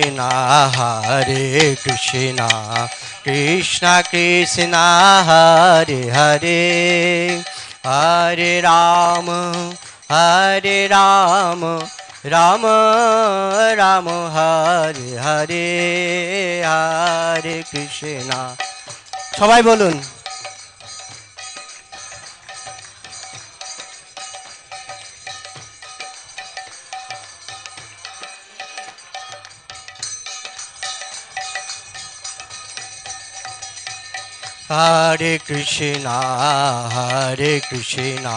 Hare Krishna, Krishna Krishna, Hare Hare, Hare Rama, Hare Rama, Rama Rama, Hare Hare, Hare Krishna. সবাই বলুন। Hare Krishna, Hare Krishna,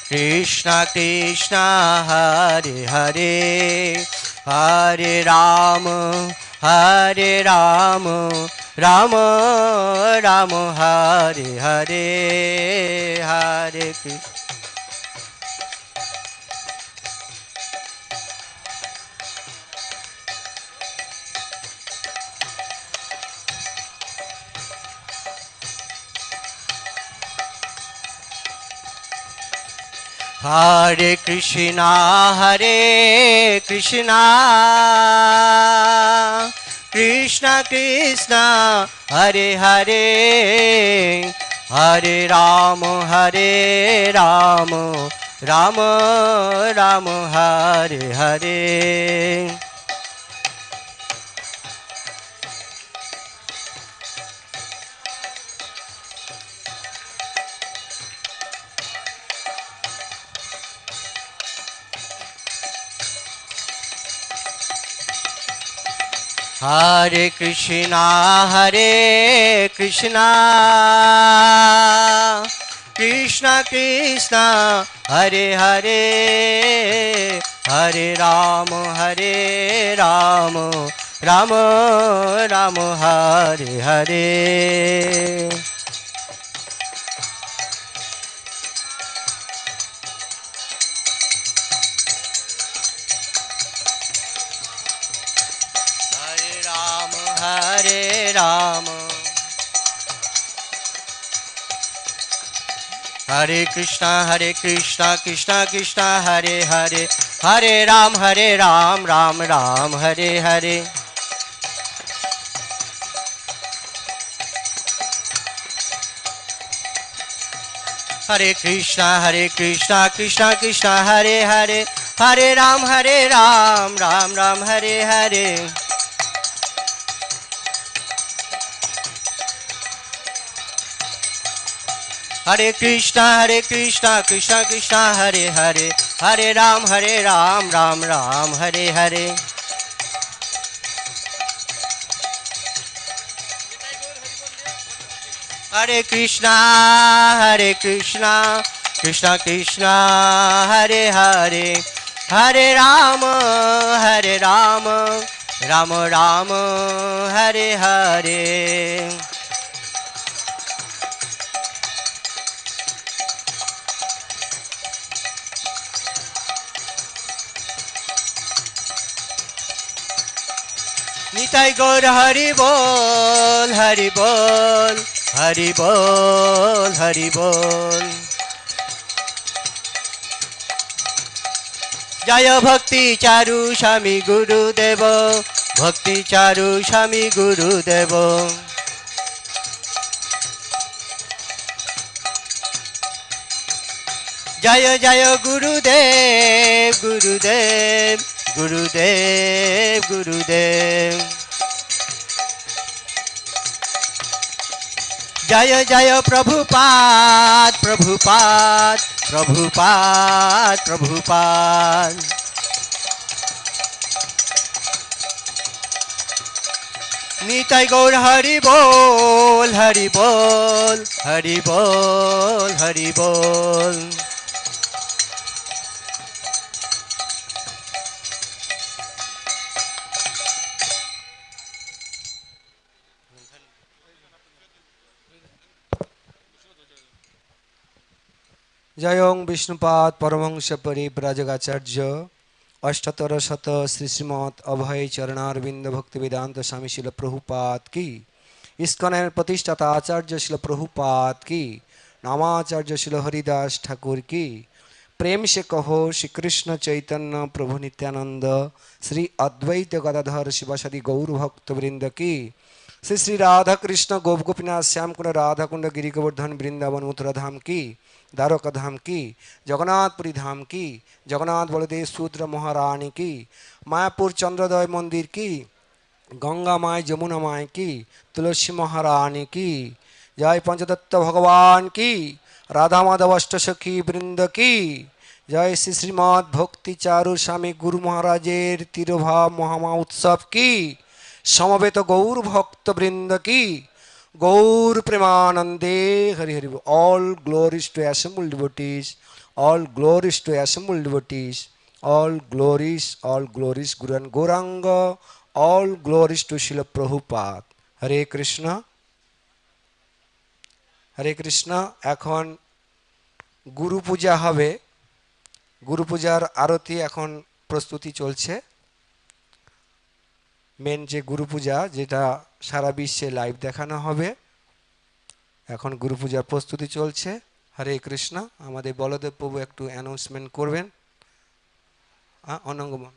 Krishna Krishna, Hare Hare, Hare Rama, Hare Rama, Rama Rama, Hare Hare, Hare Krishna. Hare Krishna, Hare Krishna, Krishna Krishna, Hare Hare, Hare Rama, Hare Rama, Rama Rama, Hare Hare. Hare Krishna, Hare Krishna, Krishna Krishna, Hare Hare, Hare Rama, Hare Rama, Rama Rama, Hare Hare. Hare Rama, Hare Krishna, Krishna Krishna, Hare Hare, Hare Ram, Ram Ram, Hare Hare. Hare Krishna, Krishna Krishna, Hare Hare, Hare Ram, Ram Ram, Hare Hare. Hare Krishna, Krishna Krishna, Hare Hare, Hare Ram, Ram Ram, Hare Hare. Hare Krishna, Krishna Krishna, Hare Hare, Hare Ram, Ram Ram, Hare Hare. Nitai Gaur Hari Bol, Hari Bol, Hari Bol, Hari Bol. Jaya Bhakti Charu Swami Guru Deva, Bhakti Charu Swami Guru Deva. Jaya Jaya Gurudev, Gurudev, Gurudev, Gurudev. Jaya Jaya Prabhupada, Prabhupada, Prabhupada, Prabhupada. Nitai Gaur Hari Bol, Hari Bol, Hari Bol, Hari Bol. जयं विष्णुपाद परमहंस परिव्राजकाचार्य अष्टोत्तर शत श्री श्रीमद अभय चरणारविंद भक्ति वेदांत स्वामी शिल प्रभुपाद की, ISKCON प्रतिष्ठाता आचार्य शिल प्रभुपाद की, नामाचार्य शिल हरिदास ठाकुर की, प्रेम से कहो श्री कृष्ण चैतन्य प्रभु नित्यानंद श्री अद्वैत गदाधर शिवासादि गौर भक्त वृंद की। श्री श्री राधा कृष्ण गोप गोपीनाथ श्याम कुंड राधा कुंड गिरी गोवर्धन वृंदावन मथुरा धाम की, द्वारका धाम की, जगन्नाथपुरी धाम की, जगन्नाथ बलदेव शूद्र महारानी की, मायापुर चंद्रोदय मंदिर की, गंगा माई जमुना माई की, तुलसी महारानी की जय, पंचदत्त भगवान की, राधा माधव अष्ट सखी वृंद की जय, श्री श्रीमद भक्ति चारु स्वामी गुरु महाराजेर तिरोभाव महामहोत्सव की, समवेत गौर भक्त वृंद की, गौर प्रेमानंदे Hari Hari. All glories to assembled devotees, all glories to assembled devotees, all glories Guru and Gauranga, all glories to Srila Prabhupada. हरे कृष्णा हरे कृष्णा। এখন গুরু পূজা হবে, গুরু পূজার আরতি এখন প্রস্তুতি চলছে। মেন যে গুরু পূজা যেটা সারা বিশ্বে লাইভ দেখানো হবে, এখন গুরু পূজার প্রস্তুতি চলছে। হরে কৃষ্ণ। আমাদের বলদেব প্রভু একটু অ্যানাউন্সমেন্ট করবেন। অনঙ্গমন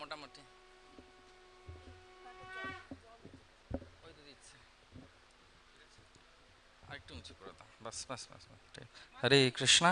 মোটামুটি ওই তো দিচ্ছে, আর একটু উঁচু করে দাও, বাস বাস বাস। হরে কৃষ্ণ।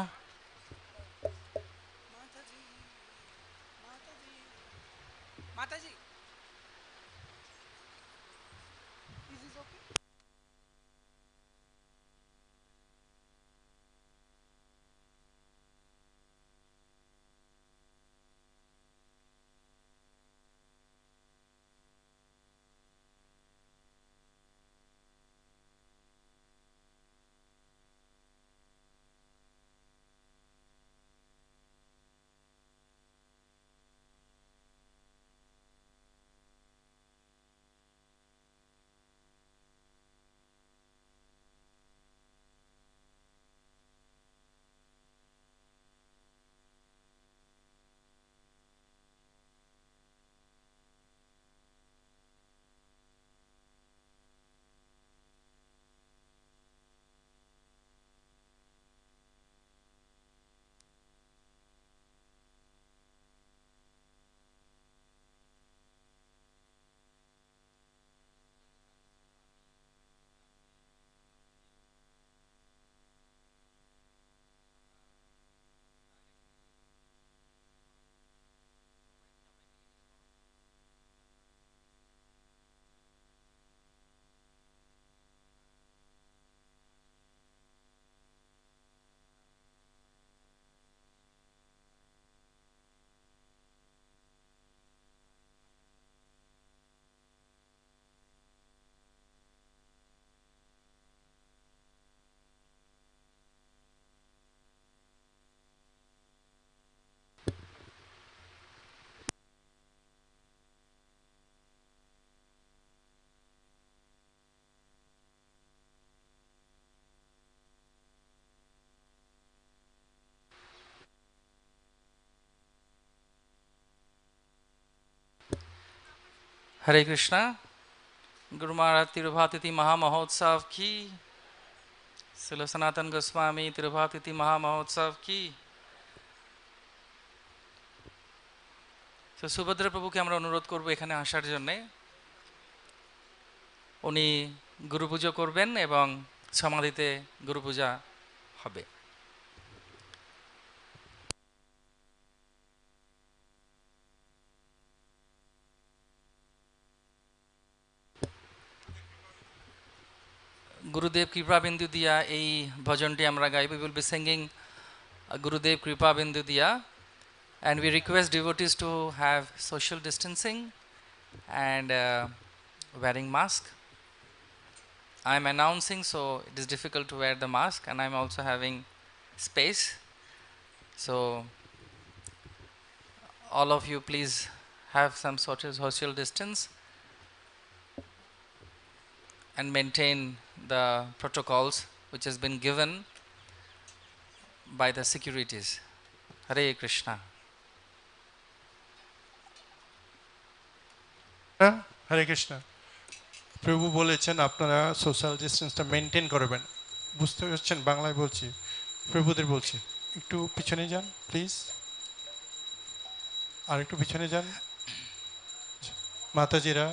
हरे कृष्णा। गुरु महाराज तिरुभाव तिथि महामहोत्सव की, श्रील सनातन गोस्वामी तिरुभाव तिथि महामहोत्सव की। তো সুভদ্রা প্রভুকে আমরা অনুরোধ করব এখানে আসার জন্যে। উনি গুরু পুজো করবেন এবং সমাধিতে গুরু পূজা হবে। গুরুদেব কৃপা বিন্দু দিয়া এই ভজনটি আমরা গাইব। We will be singing Gurudev Kripa Bindu Diya, and we request devotees to have social distancing and wearing mask. I am announcing, so it is difficult to wear the mask, and I am also having space. So all of you please have some sort of social distance and maintain the protocols which has been given by the securities. Hare Krishna. হরে কৃষ্ণ। প্রভু বলেছেন আপনারা social ডিস্টেন্সটা maintain করবেন, বুঝতে পারছেন? বাংলায় বলছি, প্রভুদের বলছি, একটু পিছনে যান প্লিজ, আর একটু পিছনে যান মাতাজিরা,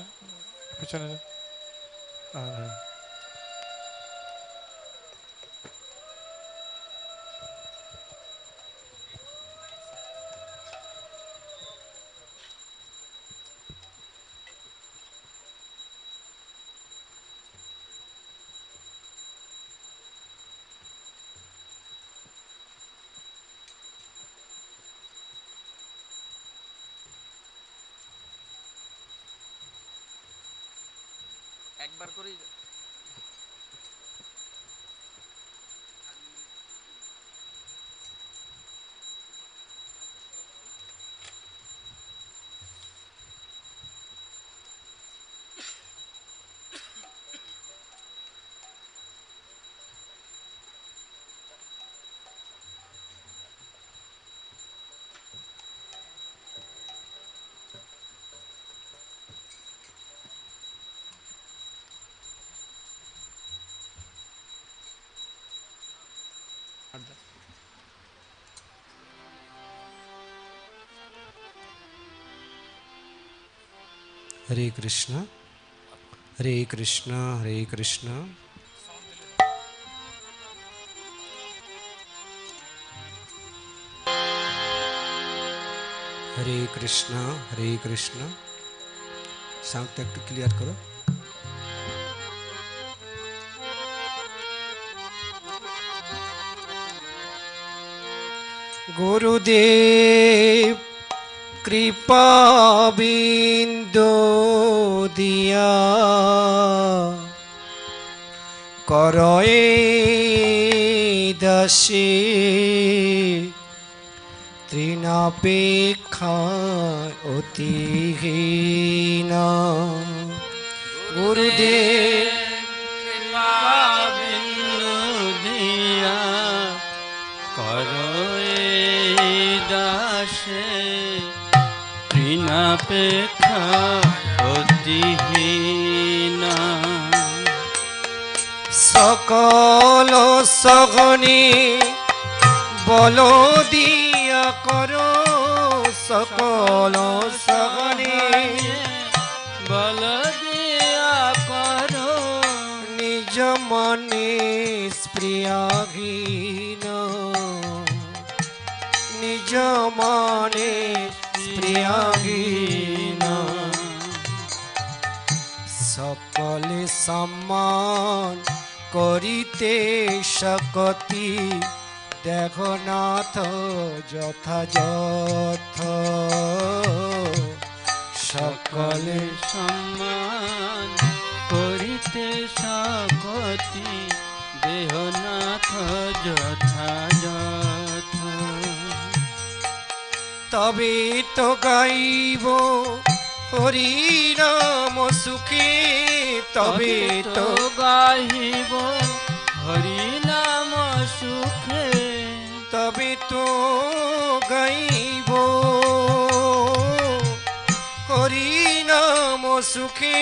পিছনে যান। একবার করি Hare Krishna, Hare Krishna, Hare Krishna. Hare Krishna, Hare Krishna. সাউন্ডটা একটু ক্লিয়ার করো। গুরুদেব কৃপা বিন্দু দিয়া করয়ে দাসী তৃণাপেক্ষা অতিহীন। গুরুদেব কৃপা বিন্দু দিয়া করয়ে দাসে তৃণাপেক্ষা অতিহীন। সকল সগনি বল দিয়া করো, সকল সগনি বল দিয়া করো, নিজ মনে স্প্রিয়াহীন, নিজ মনে স্প্রিয়াহীন। সকলে সম্মান করিতে শকতি দেখনাথ যথাযথ। সকলে সম্মান করিতে শকতি দেহনাথ যথাযথ। তবে তো গাইব হরি নাম সুখে, তবে তো গাহিব হরি নাম সুখে, তবে তো গাইব হরি নাম সুখে,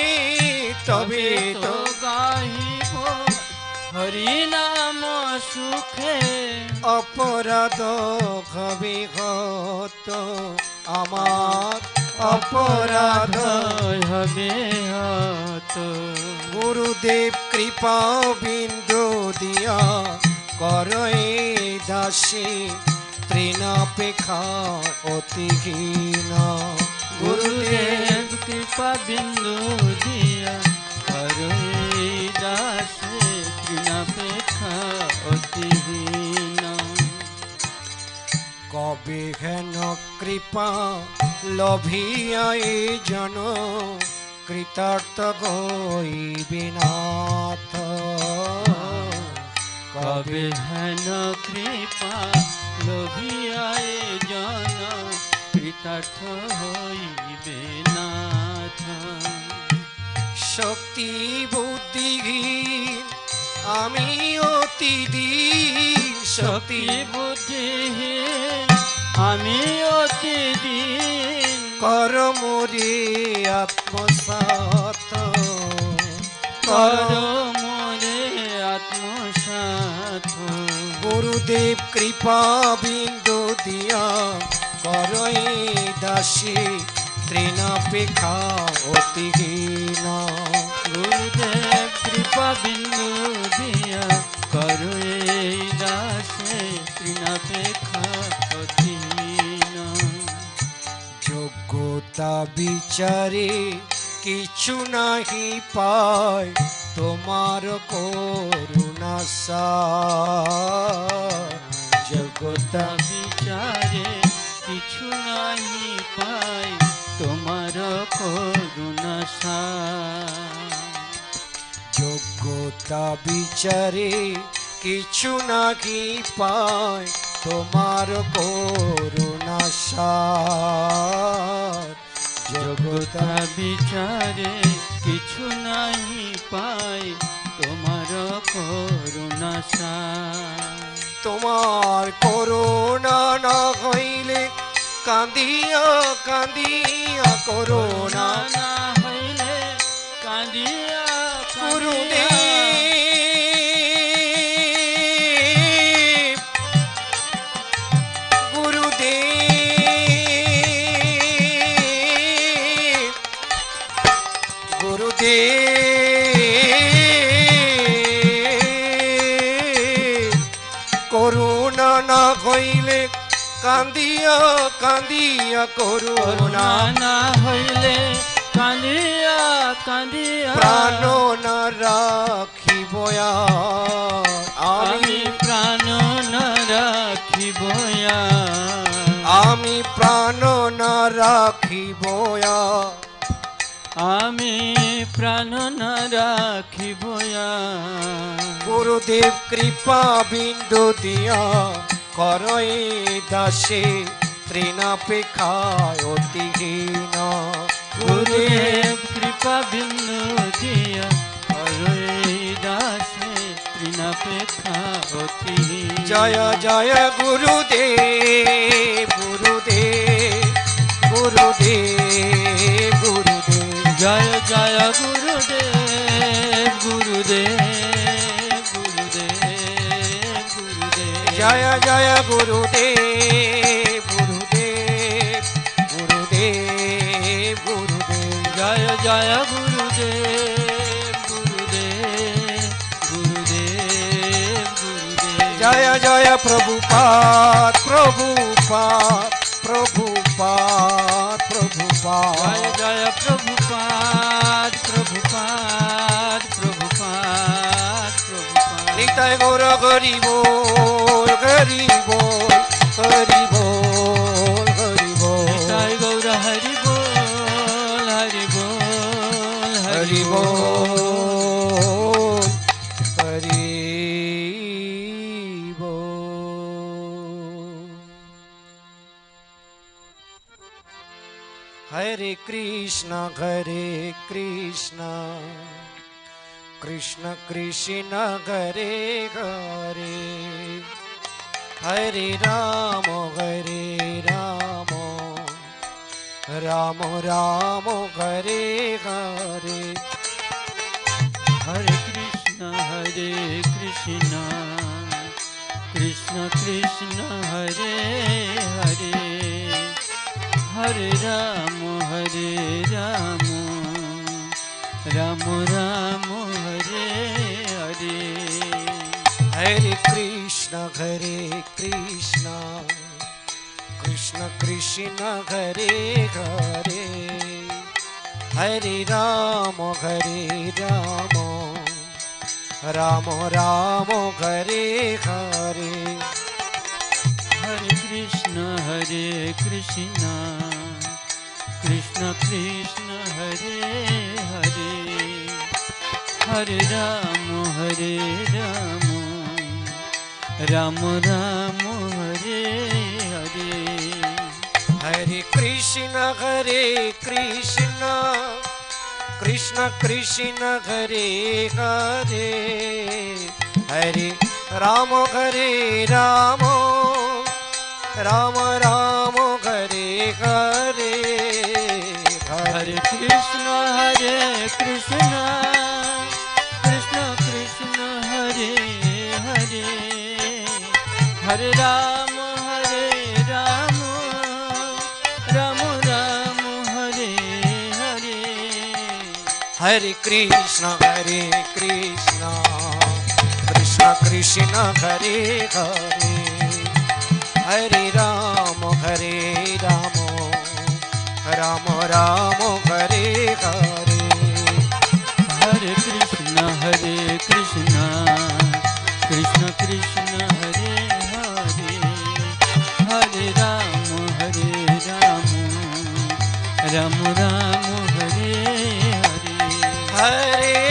তবে তো গাহিব হরি নাম সুখে। অপরাধ হবে হত আমার, অপরাধ হবে হত। গুরুদেব কৃপা বিন্দু দিয়া করয়ে দাসী তৃণাপেক্ষা অতিহীন। গুরুদেব কৃপা বিন্দু দিয়া করয়ে দাসে তৃণাপেক্ষা অতিহীন। কবে হেন কৃপা লভিয়া এ জন কৃতার্থ হইবে নাথ। কবে হেন কৃপা লোভিয়ায় জন কৃতার্থ হইবে নাথ। শক্তি বুদ্ধিহীন আমি অতি দীন, শক্তি বুদ্ধিহীন আমি অতি দিন। কর মোরে আত্মসাৎ, কর মোরে আত্মসাৎ। গুরুদেব কৃপা বিন্দু দিয়া করই দাসী তৃণাপেক্ষা অতিহীন। গুরুদেব কৃপা বিন্দু দিয়া করো এই দাসে তৃণাপেক্ষা অতিহীন। যোগ্যতা বিচারে কিছু নাহি পায় তোমার করুণা সার। যোগ্যতা বিচারে কিছু নাহি পাই তোমার করুণা সার। যোগ্যতা বিচারে কিছু নাহি পায় তোমার করুণা সার। যোগ্যতা বিচারে কিছু নাহি পাই তোমার করুণা সার। তোমার করুণা না হইলে কাঁদিয়া কাঁদিয়া করুণা না হইলে কাঁদিয়া গুরুদেব গুরুদেব গুরুদেব করুণা না হইলে কান্দিয়া কান্দিয়া করুণা না হইলে কাঁদিয়া কাঁদিয়া প্রাণ না রাখিব আমি প্রাণ না রাখিব আমি প্রাণ না রাখিব আমি প্রাণ না রাখিব। গুরুদেব কৃপা বিন্দু দিয়া করই দাসে তৃণাপেক্ষা অতিহীন। গুরুদেব কৃপা বিন্দু দিয়া করো এই দাসে তৃণাপেক্ষা অতিহীন। জয় জয় গুরুদেব গুরুদেব গুরুদেব গুরুদেব জয় জয় গুরুদেব গুরুদেব গুরুদেব গুরুদেব জয় জয় গুরুদেব গুরুদেব গুরুদেব গুরুদেব জয় জয় গুরুদেব গুরুদেব গুরুদেব গুরুদেব জয় জয় প্রভুপাদ প্রভুপাদ প্রভুপাদ প্রভুপাদ জয় জয় প্রভুপাদ প্রভুপাদ প্রভুপাদ প্রভুপাদ নিতাই গৌর হরি বল হরি বল হরি বল হরি বল নিতাই গৌর হরি বল হরি বল হরি বল হরি বল। হরে Krishna Krishna Krishna Hare Hare Hare Ram Ram Ram Hare Hare Hare Krishna Krishna Krishna Hare Hare Hare Ram Ram Ram Hare Hare Hare Krishna Krishna Krishna Hare Hare Hare Ram Ram Ram Hare Hare Hare Krishna Krishna Krishna Hare Hare Hare Ram Ram Ram Hare Hare Hare Krishna Krishna Krishna Hare Hare Hare Ram Ram Ram Hare Hare Hare Krishna Krishna Krishna Hare Hare Hare Ram Ram Ram Hare Hare Hare Krishna Krishna Krishna Hare Hare Hare Ram Ram Ram Hare Hare Hare Krishna Krishna Krishna Hare Hare Hare Ram Ram Ram Hare Hare Hare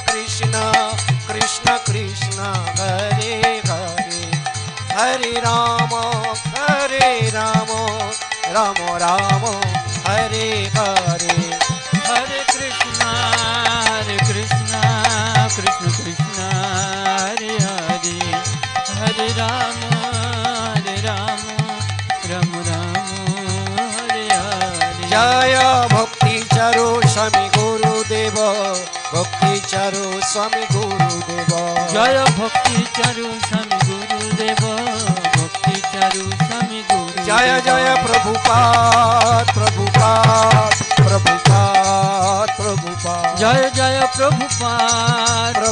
Krishna Krishna Krishna Hare Hare Hare Ram Ram Ram Hare Hare Hare Krishna Krishna Krishna Hare Hare Hare Ram Ram Ram Hare Hare Jaya Bhakti Charu Swami Gurudeva Bhakti Charu Swami Gurudeva Jaya Bhakti Charu Swami Gurudeva Bhakti Charu Swami Gurudeva Jaya Jaya Prabhupada Jaya Jaya Prabhupada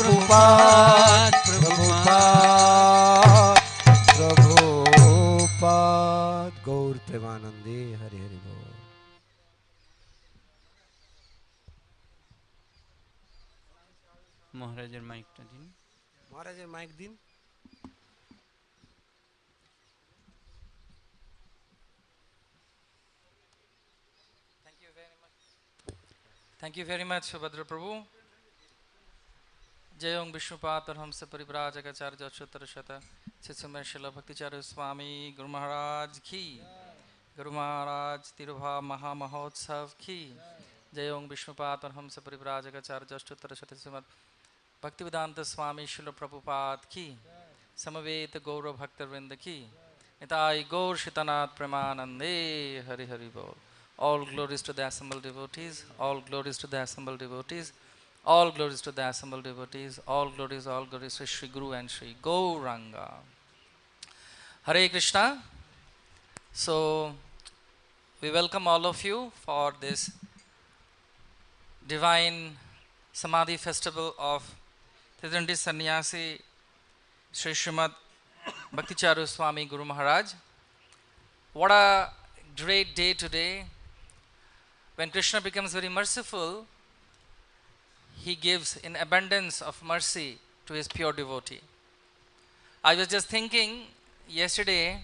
Prabhupada Gaur Premanande Hare Hare Bol মহারাজের মাইকটা দিন মহারাজের mic দিন Thank you very much, Subhadra Prabhu. Jayong Vishnupat Parhamsa Parivrajagacharya Achyuttara Shata Sisumar Srila Bhakti Charu Swami Guru Maharaj ki Guru Maharaj Tirobhav Mahotsava ki Jayong Vishnupat Parhamsa Parivrajagacharya Achyuttara Shata Sisumar Bhaktivedanta Swami Srila Prabhupada ki Samaveta Gaura Bhaktarvrinda ki Nitai Gaur Shitanath Premanande Hari Hari Bol. All glories to the assembled devotees, all glories to the assembled devotees, all glories to the assembled devotees, all glories to Shri Guru and Shri Gauranga. Hare Krishna. So, we welcome all of you for this divine Samadhi festival of Thidanti Sannyasi Sri Srimad Bhakti Charu Swami Guru Maharaj. What a great day today. When Krishna becomes very merciful, he gives in abundance of mercy to his pure devotee. I was just thinking yesterday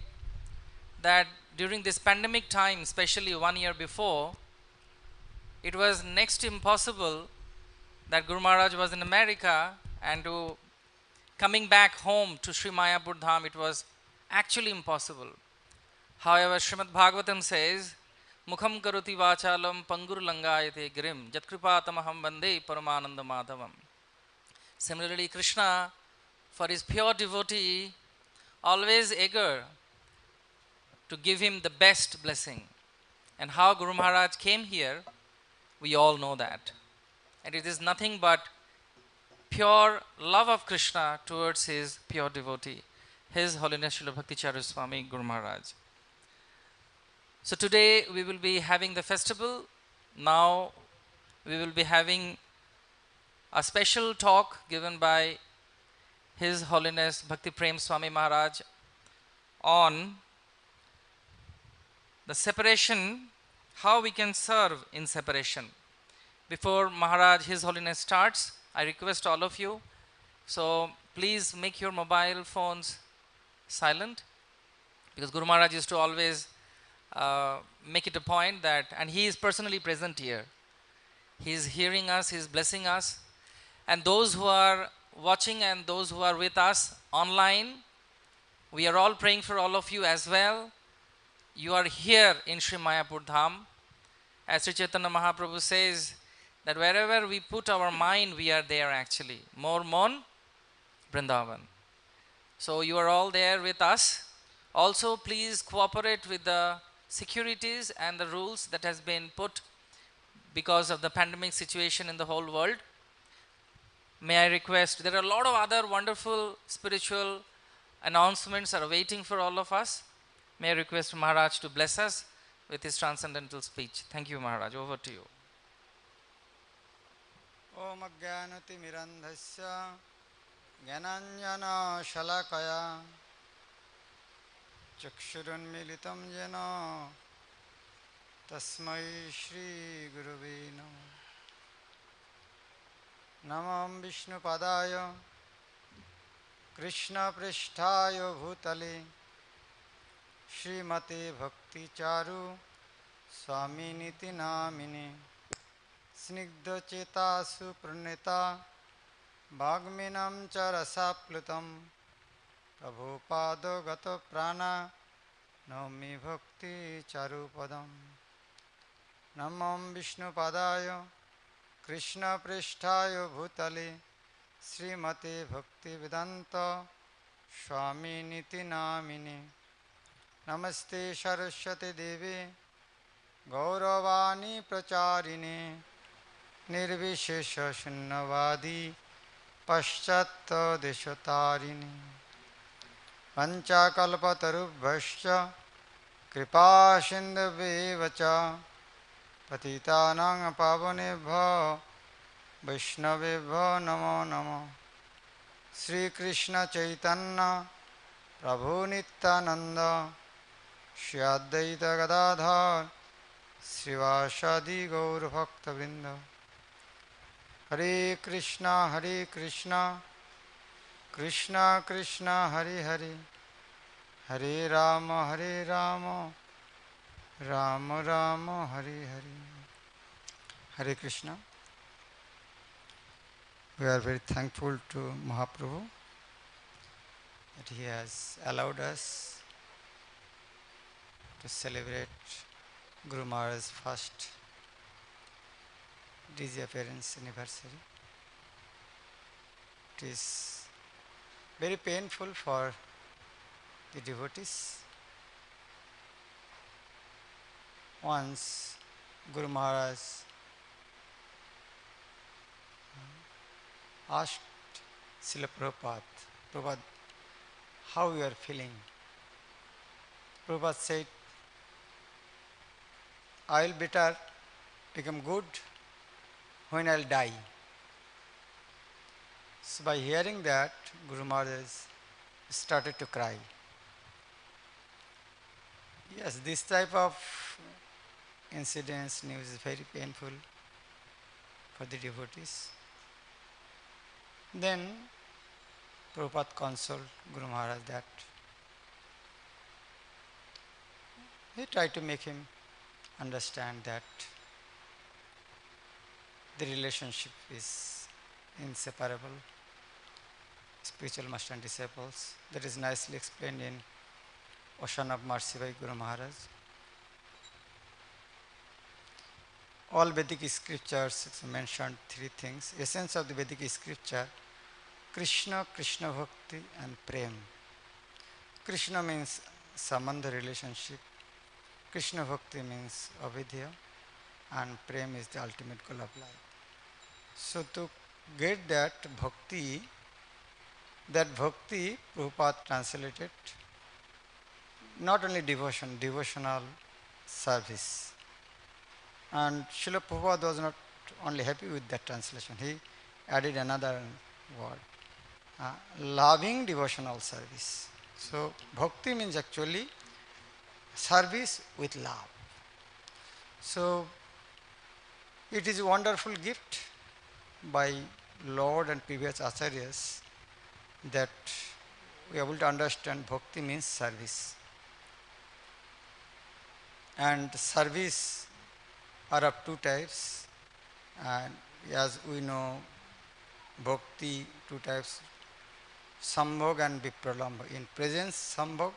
that during this pandemic time, especially 1 year before, it was next to impossible that Guru Maharaj was in America and coming back home to Sri Mayapur Dham, it was actually impossible. However, Srimad Bhagavatam says, Mukham karoti vachalam pangur langayate girim jatkripatamaham vande paramananda madhavam. Similarly, Krishna, for his pure devotee, always eager to give him the best blessing. And how Guru Maharaj came here, we all know that. And it is nothing but pure love of Krishna towards his pure devotee, His Holiness Srila Bhakti Charu Swami Guru Maharaj. So today we will be having the festival. Now we will be having a special talk given by His Holiness Bhakti Prem Swami Maharaj on the separation, how we can serve in separation. Before Maharaj, His Holiness starts, I request all of you, so please make your mobile phones silent, because Guru Maharaj used to always make it a point that, and he is personally present here. He is hearing us, he is blessing us. And those who are watching and those who are with us online, we are all praying for all of you as well. You are here in Sri Mayapur Dham. As Sri Chaitanya Mahaprabhu says, that wherever we put our mind, we are there actually. More Mon, Vrindavan. So you are all there with us. Also, please cooperate with the securities and the rules that has been put because of the pandemic situation in the whole world. May I request, there are a lot of other wonderful spiritual announcements are waiting for all of us. May I request Maharaj to bless us with his transcendental speech. Thank you, Maharaj. Over to you. Om Ajnanati Mirandhasya Jnananjana Shalakaya Chakshurunmilitam Jena Tasmai Shri Guruve Namah Namam Vishnu Padaya Krishna Prishthayo Bhutale Srimate Bhakti Charu Swami Niti Namine Snigdha Chetasu Pranita Bhagminam Charasaplutam Prabhupada Gata Prana Nami Bhakti Charu Padam Namam Vishnu Padaya Krishna Prishthayo Bhutale Srimate Bhakti Vedanta Swami Niti Namine Namaste Saraswati Devi Gauravani Pracharine Nirvishesha Shunnavadi Paschat Deshotarini Panchakalpatarubhascha Kripa Sindhavevacha Patitanang Pavanebha Vaishnavebha Namo Namo Sri Krishna Chaitanya Prabhu Nityananda Shri Advaita Gadadhar Srivasadi Gaur Bhakta Vrinda Hare Krishna Krishna Krishna Hare Hare Hare Rama Rama Rama Hare Hare Hare Krishna. We are very thankful to Mahaprabhu that he has allowed us to celebrate Guru Maharaj's first disappearance anniversary. It is very painful for the devotees. Once Guru Maharaj asked Srila Prabhupada, how you are feeling? Prabhupada said, I will better become good when I will die. So by hearing that, Guru Maharaj started to cry. Yes, this type of incidents, news is very painful for the devotees. Then Prabhupada consoled Guru Maharaj that he tried to make him understand that the relationship is inseparable, spiritual master and disciples. That is nicely explained in Ocean of Mercy by Guru Maharaj. All Vedic scriptures mentioned three things. Essence of the Vedic scripture: Krishna, Krishna Bhakti and Prem. Krishna means Sambandha relationship. Krishna Bhakti means Avidya, and Prem is the ultimate goal of life. So to get that bhakti Prabhupada translated not only devotion, devotional service. And Srila Prabhupada was not only happy with that translation, he added another word, loving devotional service. So bhakti means actually service with love. So it is a wonderful gift by Lord and previous acharyas that we are able to understand bhakti means service. And service are of two types, and as we know, bhakti two types, sambhog and vipralambha. In presence sambhog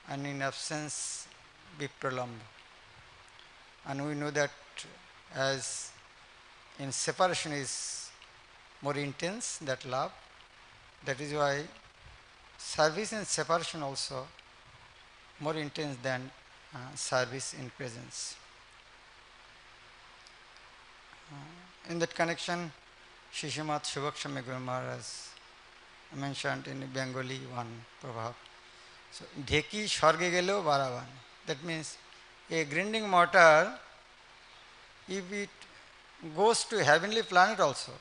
and in absence vipralambha. And we know that as in separation is more intense, that love. That is why service in separation also more intense than service in presence. In that connection, Shishimat Shivakshami Guru Maharaj mentioned in Bengali one proverb. So, Dheki Sharge Gelo Baravan. That means a grinding mortar, if it goes to heavenly planet also,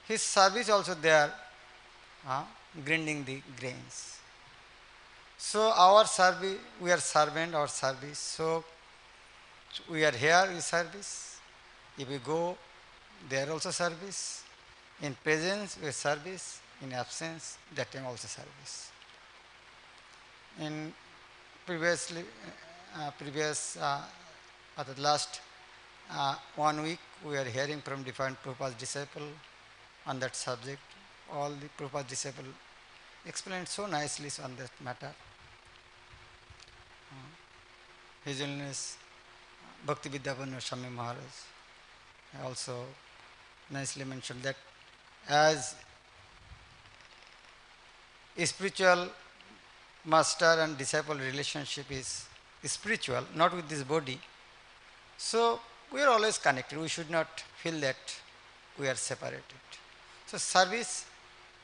his service also there, grinding the grains. So our service, we are servant, our service. So we are here, we service. If we go, there also service. In presence, we service. In absence, that time also service. In previous at the last 1 week, we are hearing from different Prabhupada's disciples on that subject. All the Prabhupada's disciples explained so nicely on that matter. His Holiness Bhakti Swami Maharaj also nicely mentioned that as a spiritual master and disciple relationship is spiritual, not with this body, so we are always connected. We should not feel that we are separated. So service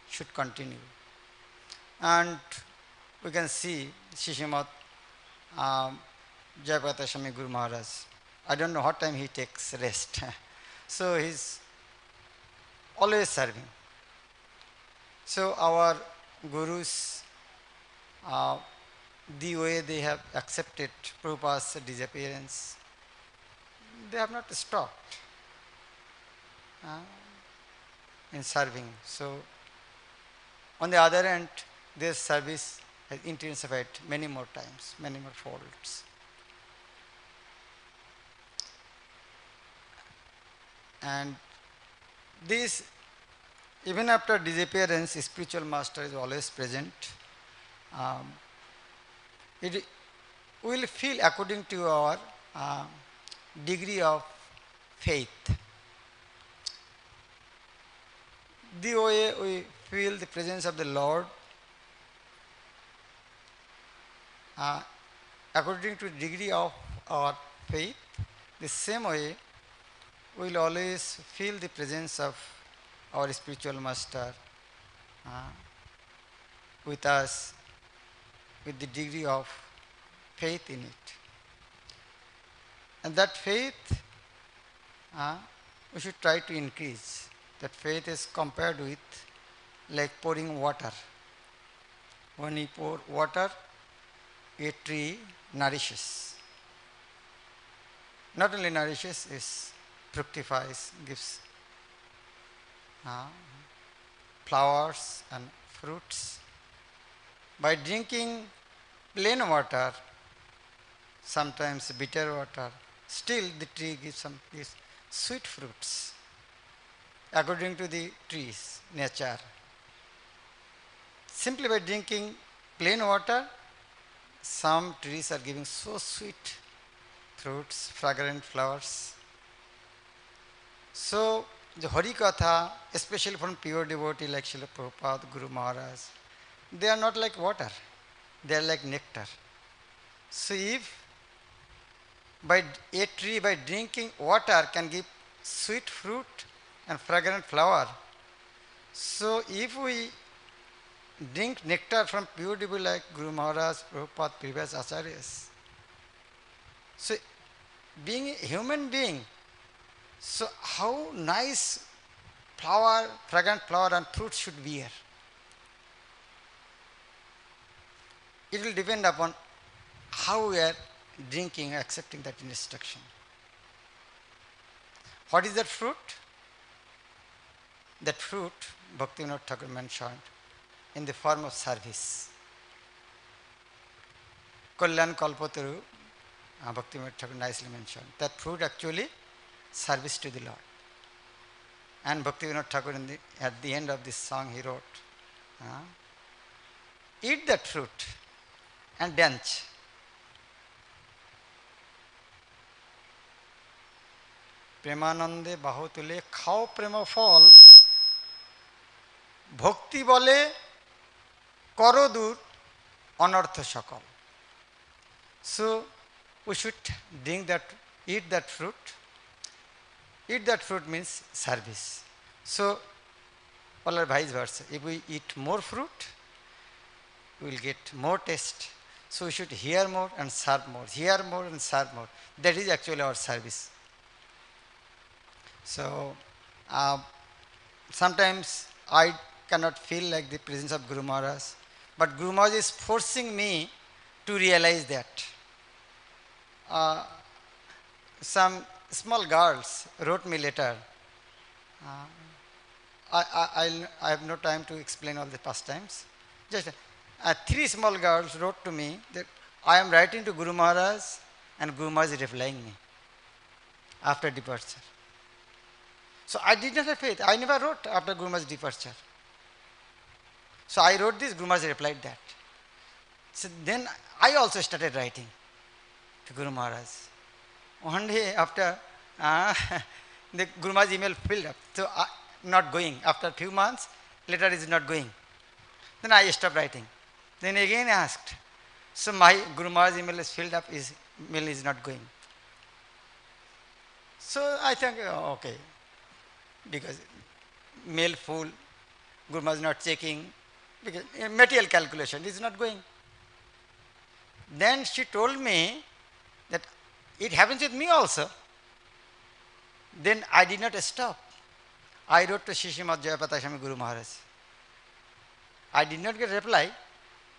should continue. And we can see Shishimat Jayapata Swami Guru Maharaj. I don't know what time he takes rest. So he's always serving. So our gurus, the way they have accepted Prabhupada's disappearance, they have not stopped in serving. So on the other hand, their service has intensified many more times, many more folds. And this, even after disappearance, spiritual master is always present. It will feel according to our degree of faith. The way we feel the presence of the Lord, according to the degree of our faith, the same way we will always feel the presence of our spiritual master with us, with the degree of faith in it. And that faith, we should try to increase. That faith is compared with like pouring water. When you pour water, a tree nourishes. Not only nourishes, it fructifies, gives flowers and fruits. By drinking plain water, sometimes bitter water, still the tree gives some sweet fruits according to the tree's nature. Simply by drinking plain water, some trees are giving so sweet fruits, fragrant flowers. So the Hari Katha, especially from pure devotee like Srila Prabhupada, Guru Maharaj, they are not like water, they are like nectar. So if by a tree, by drinking water, can give sweet fruit and fragrant flower, so if we drink nectar from pure devotee like Guru Maharaj, Prabhupada, previous acharyas, so being a human being, so how nice flower, fragrant flower and fruit should bear. It will depend upon how we are drinking, accepting that instruction. What is that fruit? that fruit Bhaktivinoda Thakur mentioned in the form of service. Kalyan Kalpataru, Bhaktivinoda Thakur nicely mentioned. That fruit actually service to the Lord. And Bhaktivinoda Thakur at the end of this song he wrote, eat that fruit and dance. প্রেমানন্দে বাহু তুলে খাও প্রেম ফল ভক্তি বলে করো দূর অনর্থ সকল. So we should drink that, eat that fruit. Eat that fruit means service. So all are vice versa. If we eat more fruit, we will get more taste. So we should hear more and serve more. Hear more and serve more. That is actually our service. So sometimes I cannot feel like the presence of Guru Maharaj, but Guru Maharaj is forcing me to realize that. Some small girls wrote me letter. I have no time to explain all the pastimes. Just 3 small girls wrote to me that I am writing to Guru Maharaj and Guru Maharaj is replying me after departure. So I did not have faith. I never wrote after Guru Maharaj's departure. So I wrote this, Guru Maharaj replied that. So then I also started writing to Guru Maharaj. One day after the Guru Maharaj's email filled up, so not going. After a few months, letter is not going. Then I stopped writing. Then again asked. So my Guru Maharaj's email is filled up, his mail is not going. So I think, okay, because mail full, Guru Maharaj not checking, because material calculation is not going. Then she told me that it happens with me also. Then I did not stop. I wrote to Shishimat Jayapatashami Guru Maharaj. I did not get reply,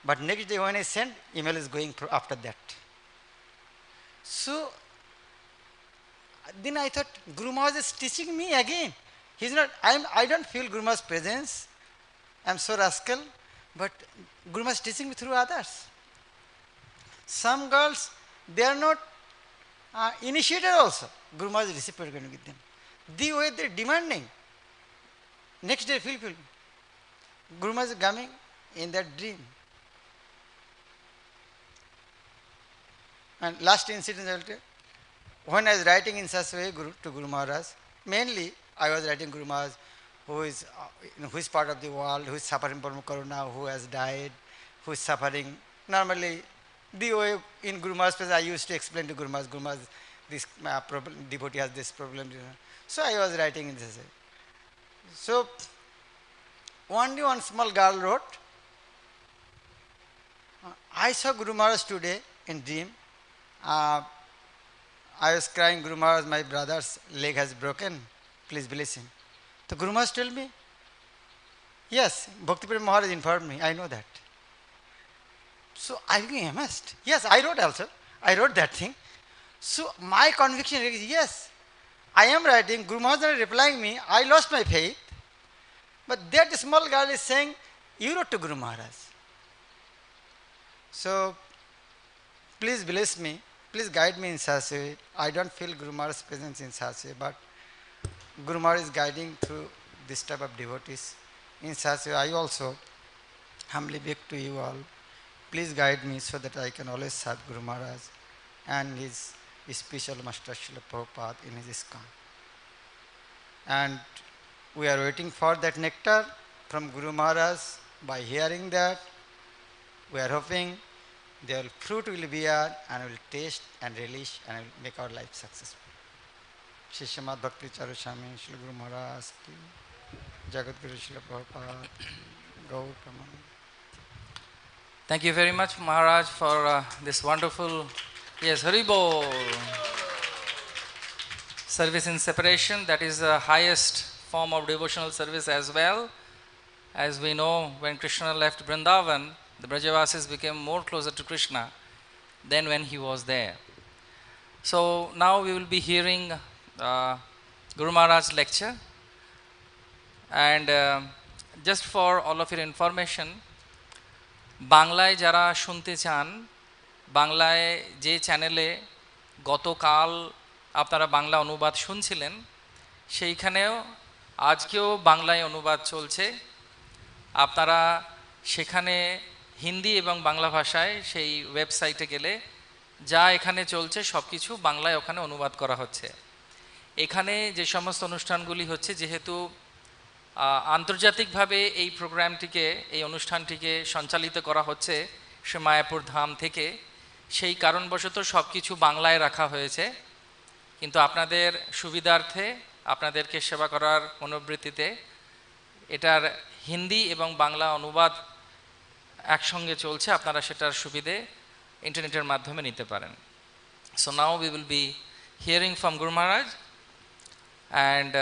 but next day when I sent, email is going after that. So then I thought Guru Maharaj is teaching me again. He's not, I don't feel Guru Maharaj's presence. I'm so rascal, but Guru Maharaj is teaching me through others. Some girls, they are not initiated also. Guru Maharaj is reciprocating with them. The way they are demanding, next day fulfill. Guru Maharaj is coming in that dream. And last incident, when I was writing in such a way to Guru Maharaj, mainly I was writing Guru Maharaj, who is in which part of the world, who is suffering from Corona, who has died, who is suffering. Normally, the way in Guru Maharaj's place, I used to explain to Guru Maharaj, this problem, devotee has this problem. So I was writing in this way. So one day one small girl wrote, I saw Guru Maharaj today in dream. I was crying, Guru Maharaj, my brother's leg has broken. Please bless him. So Guru Maharaj told me, yes, Bhakti Maharaj informed me, I know that. So I became amazed. Yes, I wrote also. I wrote that thing. So my conviction is, yes, I am writing, Guru Maharaj is replying me, I lost my faith. But that small girl is saying, you wrote to Guru Maharaj. So please bless me, please guide me in such a way. I don't feel Guru Maharaj's presence in such a way, but Guru Maharaj is guiding through this type of devotees. In such a way, I also humbly beg to you all, please guide me so that I can always serve Guru Maharaj and his special Master Srila Prabhupada in his ISKCON. And we are waiting for that nectar from Guru Maharaj. By hearing that, we are hoping their fruit will bear and will taste and relish and will make our life successful. Shishimat Bhakti Charu Swami, Srila Guru Maharaj ki, Jagat Guru Srila Prabhupada, Gaur Praman. Thank you very much, Maharaj, for this wonderful, yes, Haribo service in separation. That is the highest form of devotional service as well. As we know, when Krishna left Vrindavan, the Brajavasis became more closer to Krishna than when he was there. So now we will be hearing Guru Maharaj's lecture. And just for all of your information, বাংলায় যারা শুনতে চান, বাংলায় যে চ্যানেলে গতকাল আপনারা বাংলা অনুবাদ শুনছিলেন, সেইখানেও আজকেও বাংলায় অনুবাদ চলছে। আপনারা সেখানে হিন্দি এবং বাংলা ভাষায় সেই ওয়েবসাইটে গেলে যা এখানে চলছে সব কিছু বাংলায় ওখানে অনুবাদ করা হচ্ছে। এখানে যে সমস্ত অনুষ্ঠানগুলি হচ্ছে, যেহেতু আন্তর্জাতিকভাবে এই প্রোগ্রামটিকে, এই অনুষ্ঠানটিকে সঞ্চালিত করা হচ্ছে শ্রী মায়াপুর ধাম থেকে, সেই কারণবশত সব কিছু বাংলায় রাখা হয়েছে। কিন্তু আপনাদের সুবিধার্থে, আপনাদেরকে সেবা করার মনোবৃত্তিতে এটার হিন্দি এবং বাংলা অনুবাদ একসঙ্গে চলছে, আপনারা সেটার সুবিধে ইন্টারনেটের মাধ্যমে নিতে পারেন। So now we will be hearing from Guru Maharaj. And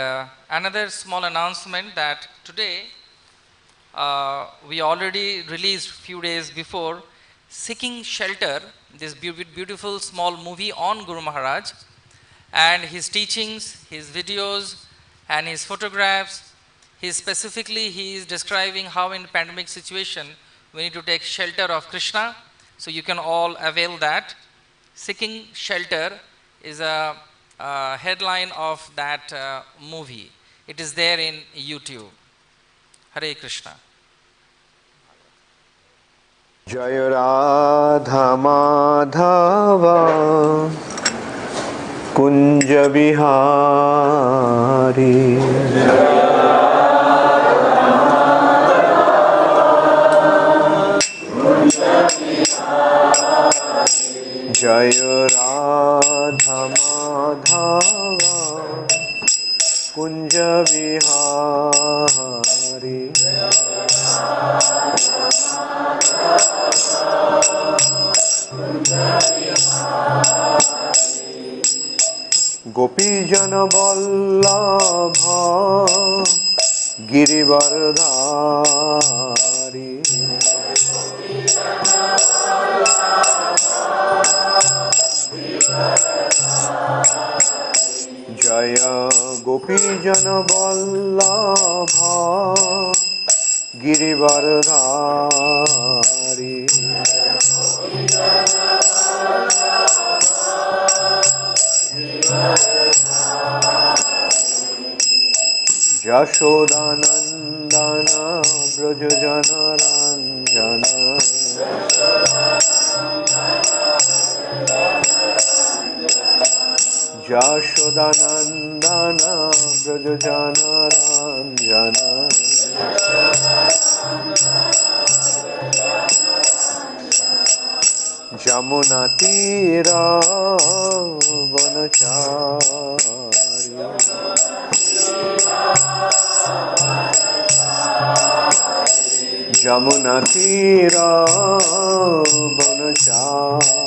another small announcement that today we already released few days before Seeking Shelter, this beautiful small movie on Guru Maharaj and his teachings, his videos and his photographs. He is describing how in pandemic situation we need to take shelter of Krishna. So you can all avail that. Seeking Shelter is a headline of that movie. It is there in YouTube. Hare Krishna. Jai Radha Madhava Kunja Bihari Jai Radha Madhava Kunja Bihari Gopi Jana Vallabha Girivardhari Jaya Gopi Jana Vallabha Girivardhari Jashodanandana Brajajana Ranjana Jashodanandana Brajajana Ranjana Jamuna Tira Vanachari Jamuna Tira Vanachari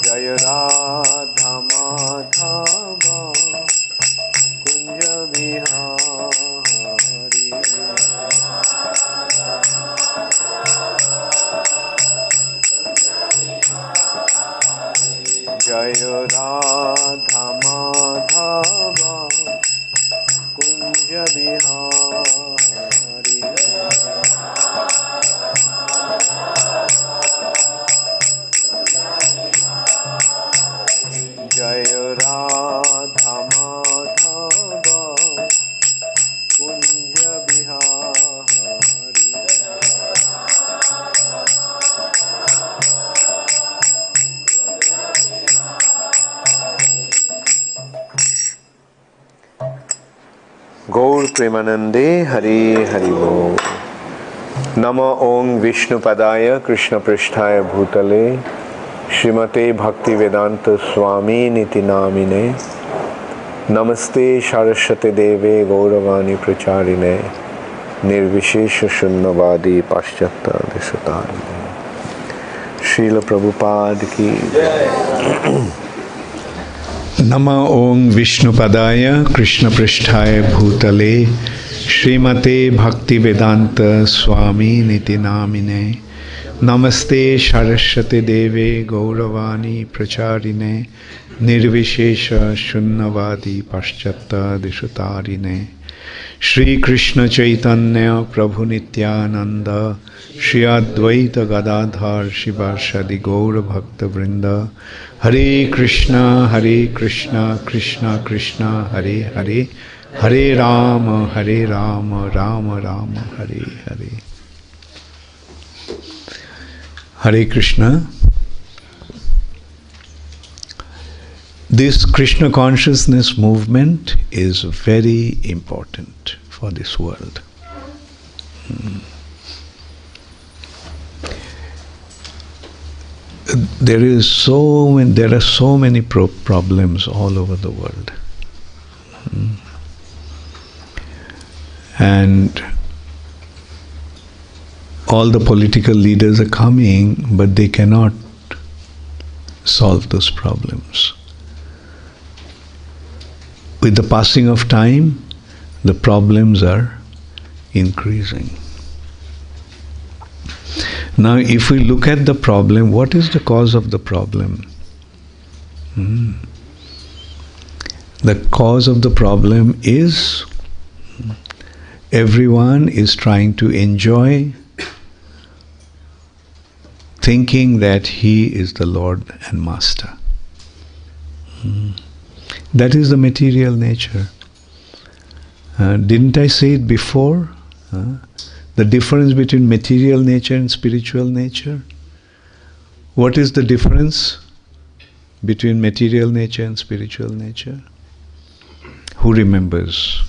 Jaya Radha Madhava Kunja Bihari Jaya Radha Madhava Kunja Bihari Jaya Radha Madhava Kunja Bihari Gaur Premanande Hari Hari Bol Nama Om Vishnu Padaya Krishna Pristhaya Bhutale Srimate Bhakti Vedanta Swami Niti Namine Namaste Saraswate Deve Gauravani Pracharine Nirvishesha Shunnavadi Paschatya Desatarine Srila Prabhupada Ki Nama Om Vishnu Padaya Krishna Pristhaya Bhutale Srimate Bhakti Vedanta Swami Niti Namine Namaste Saraswate Deve Gauravani Pracharine Nirvishesha Shunnavadi Paschatta Dishutarine Shri Krishna Chaitanya Prabhu Nityananda Shri Advaita Gadadhar Shivashadi Gaura Bhakta Vrinda Hare Krishna Krishna Krishna Hare Hare Hare Rama Rama Rama Hare Hare. Hare Krishna. This Krishna consciousness movement is very important for this world. There are so many problems all over the world. And all the political leaders are coming, but they cannot solve those problems. With the passing of time, the problems are increasing. Now, if we look at the problem, what is the cause of the problem? The cause of the problem is everyone is trying to enjoy, thinking that he is the Lord and Master. That is the material nature. Didn't I say it before? The difference between material nature and spiritual nature. What is the difference between material nature and spiritual nature? Who remembers?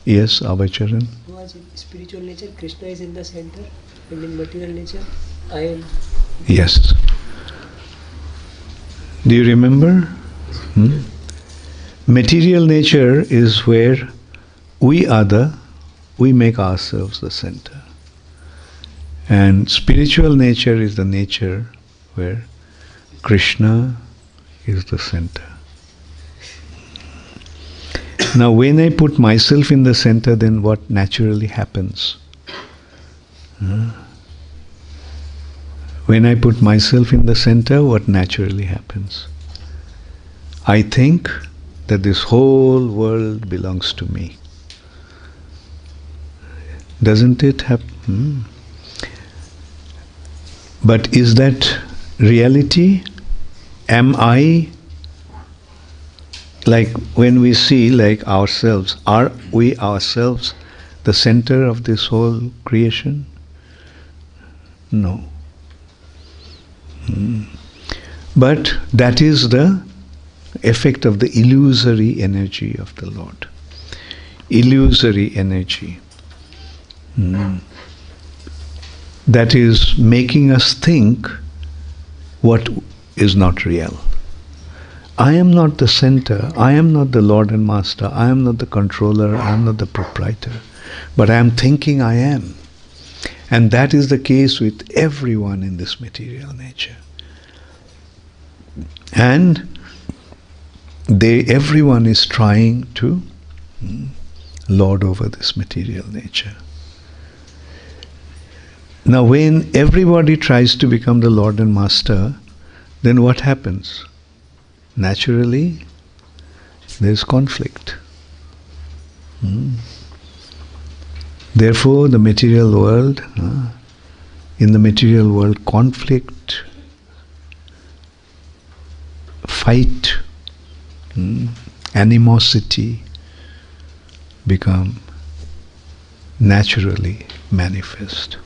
Yes, Abhacharan? Was in spiritual nature, Krishna is in the center, and in material nature, I am. Yes. Do you remember? Material nature is where we make ourselves the center. And spiritual nature is the nature where Krishna is the center. Now, when I put myself in the center, then what naturally happens? When I put myself in the center, what naturally happens? I think that this whole world belongs to me. Doesn't it happen? But is that reality? Am I, like when we see like ourselves, are we ourselves the center of this whole creation? No. But that is the effect of the illusory energy of the Lord. Illusory energy. That is making us think what is not real. I am not the center, I am not the Lord and Master, I am not the controller, I am not the proprietor, but I am thinking I am. And that is the case with everyone in this material nature. And everyone is trying to lord over this material nature. Now, when everybody tries to become the Lord and Master, then what happens? Naturally, there is conflict. Therefore, the material world, in the material world, conflict, fight, animosity become naturally manifest.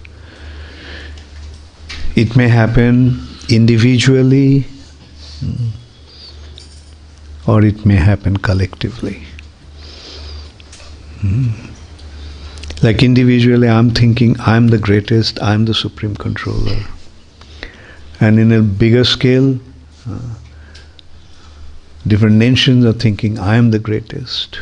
It may happen individually, or it may happen collectively. Like individually, I'm thinking I'm the greatest, I'm the supreme controller. And in a bigger scale, different nations are thinking I am the greatest.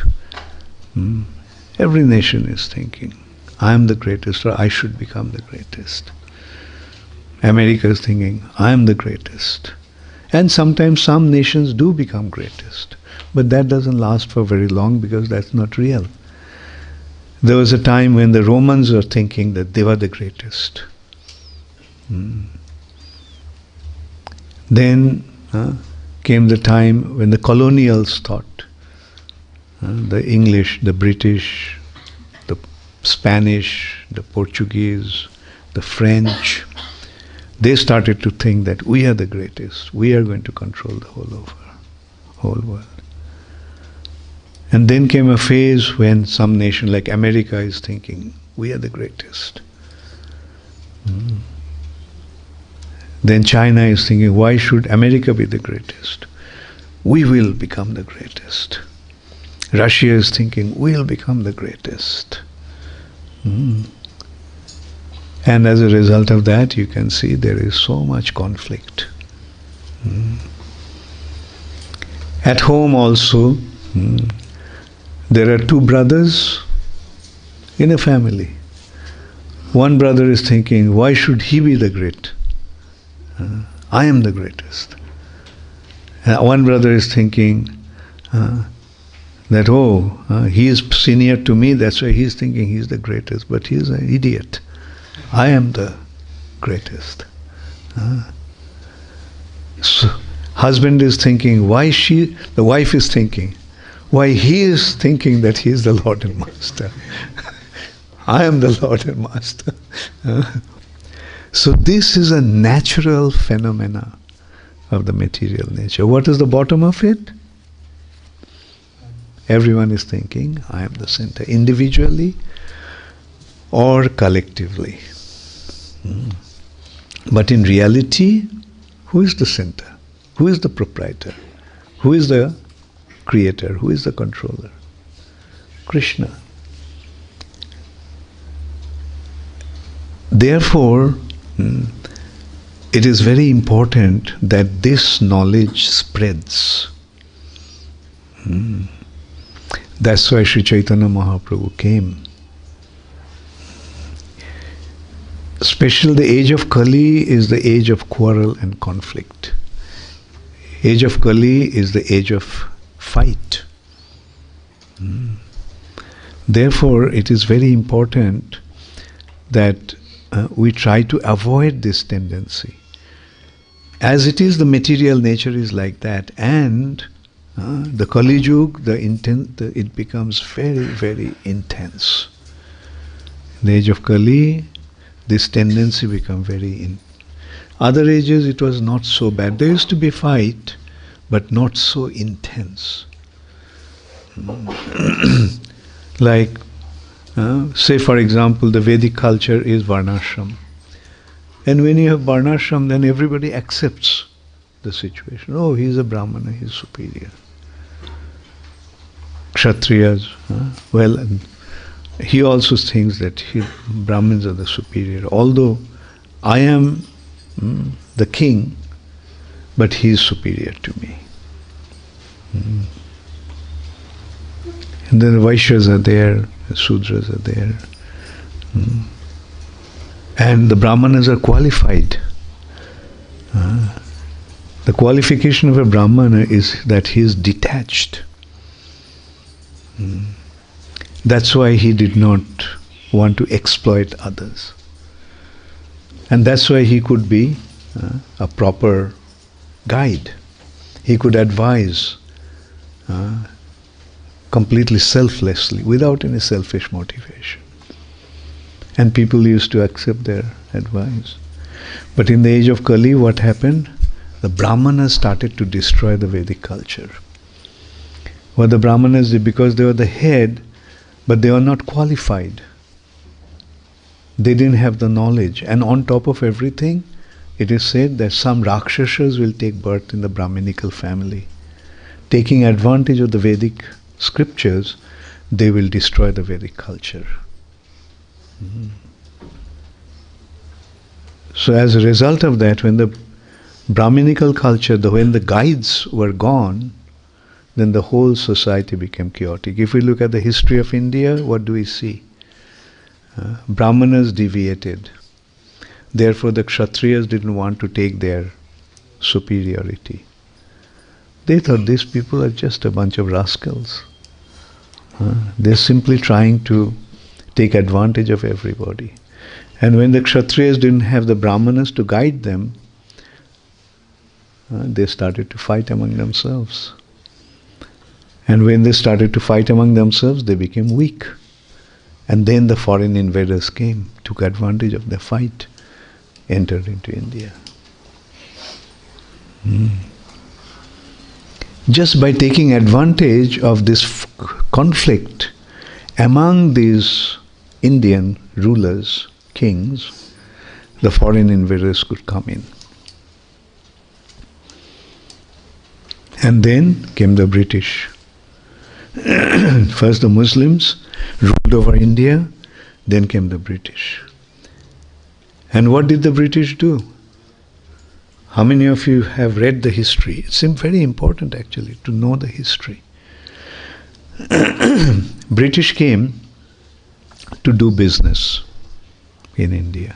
Every nation is thinking I am the greatest, or I should become the greatest. America is thinking I am the greatest. And sometimes some nations do become greatest. But that doesn't last for very long because that's not real. There was a time when the Romans were thinking that they were the greatest. Then came the time when the colonials thought, the English, the British, the Spanish, the Portuguese, the French, they started to think that we are the greatest. We are going to control the whole world. And then came a phase when some nation like America is thinking, we are the greatest. Then China is thinking, why should America be the greatest? We will become the greatest. Russia is thinking, we'll become the greatest. And as a result of that, you can see there is so much conflict. At home also, there are two brothers in a family. One brother is thinking, why should he be the great? I am the greatest. One brother is thinking that, he is senior to me, that's why he is thinking he is the greatest, but he is an idiot. I am the greatest. So, husband is thinking, the wife is thinking, why he is thinking that he is the Lord and Master. I am the Lord and Master. So this is a natural phenomena of the material nature. What is the bottom of it? Everyone is thinking, I am the center, individually or collectively. But in reality, who is the center? Who is the proprietor? Who is the creator? Who is the controller? Krishna. Therefore, it is very important that this knowledge spreads. That's why Sri Chaitanya Mahaprabhu came. Especially the age of Kali is the age of quarrel and conflict. Age of Kali is the age of fight. Therefore, it is very important that we try to avoid this tendency. As it is, the material nature is like that, and the Kali Yuga, it becomes very, very intense. In the age of Kali, this tendency becomes very Other ages it was not so bad. There used to be fight, but not so intense. Like, say for example, the Vedic culture is Varnashram. And when you have Varnashram, then everybody accepts the situation. Oh, he is a Brahmana, he is superior. Kshatriyas, well, he also thinks that Brahmins are the superior. Although I am the king, but he is superior to me. And then the Vaishyas are there, the Sudras are there. And the Brahmanas are qualified. The qualification of a Brahmana is that he is detached. That's why he did not want to exploit others. And that's why he could be a proper guide. He could advise completely selflessly, without any selfish motivation. And people used to accept their advice. But in the age of Kali, what happened? The Brahmanas started to destroy the Vedic culture. What the Brahmanas did, because they were the head, but they were not qualified. They didn't have the knowledge. And on top of everything, it is said that some Rakshasas will take birth in the Brahminical family. Taking advantage of the Vedic scriptures, they will destroy the Vedic culture. So as a result of that, when the Brahminical culture, when the guides were gone, then the whole society became chaotic. If we look at the history of India, what do we see? Brahmanas deviated. Therefore the Kshatriyas didn't want to take their superiority. They thought these people are just a bunch of rascals. They're simply trying to take advantage of everybody. And when the Kshatriyas didn't have the Brahmanas to guide them, they started to fight among themselves. And when they started to fight among themselves, they became weak. And then the foreign invaders came, took advantage of the fight, entered into India. Just by taking advantage of this conflict among these Indian rulers, kings, the foreign invaders could come in. And then came the British. First the Muslims ruled over India, then came the British. And what did the British do? How many of you have read the history? It's very important actually to know the history. British came to do business in India,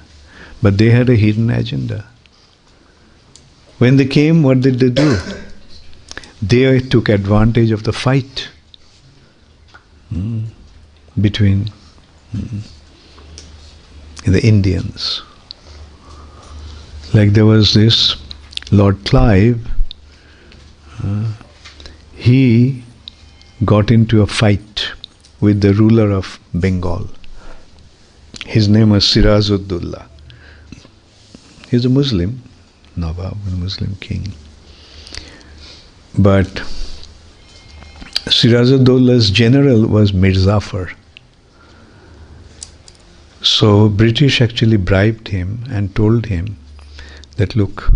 but they had a hidden agenda. When they came, what did they do? They took advantage of the fight between the Indians. Like there was this Lord Clive, he got into a fight with the ruler of Bengal. His name was Sirajuddaulah. He's a Muslim, Nawab, a Muslim king. But Sirajuddaullah's general was Mirzafar. So British actually bribed him and told him that, look,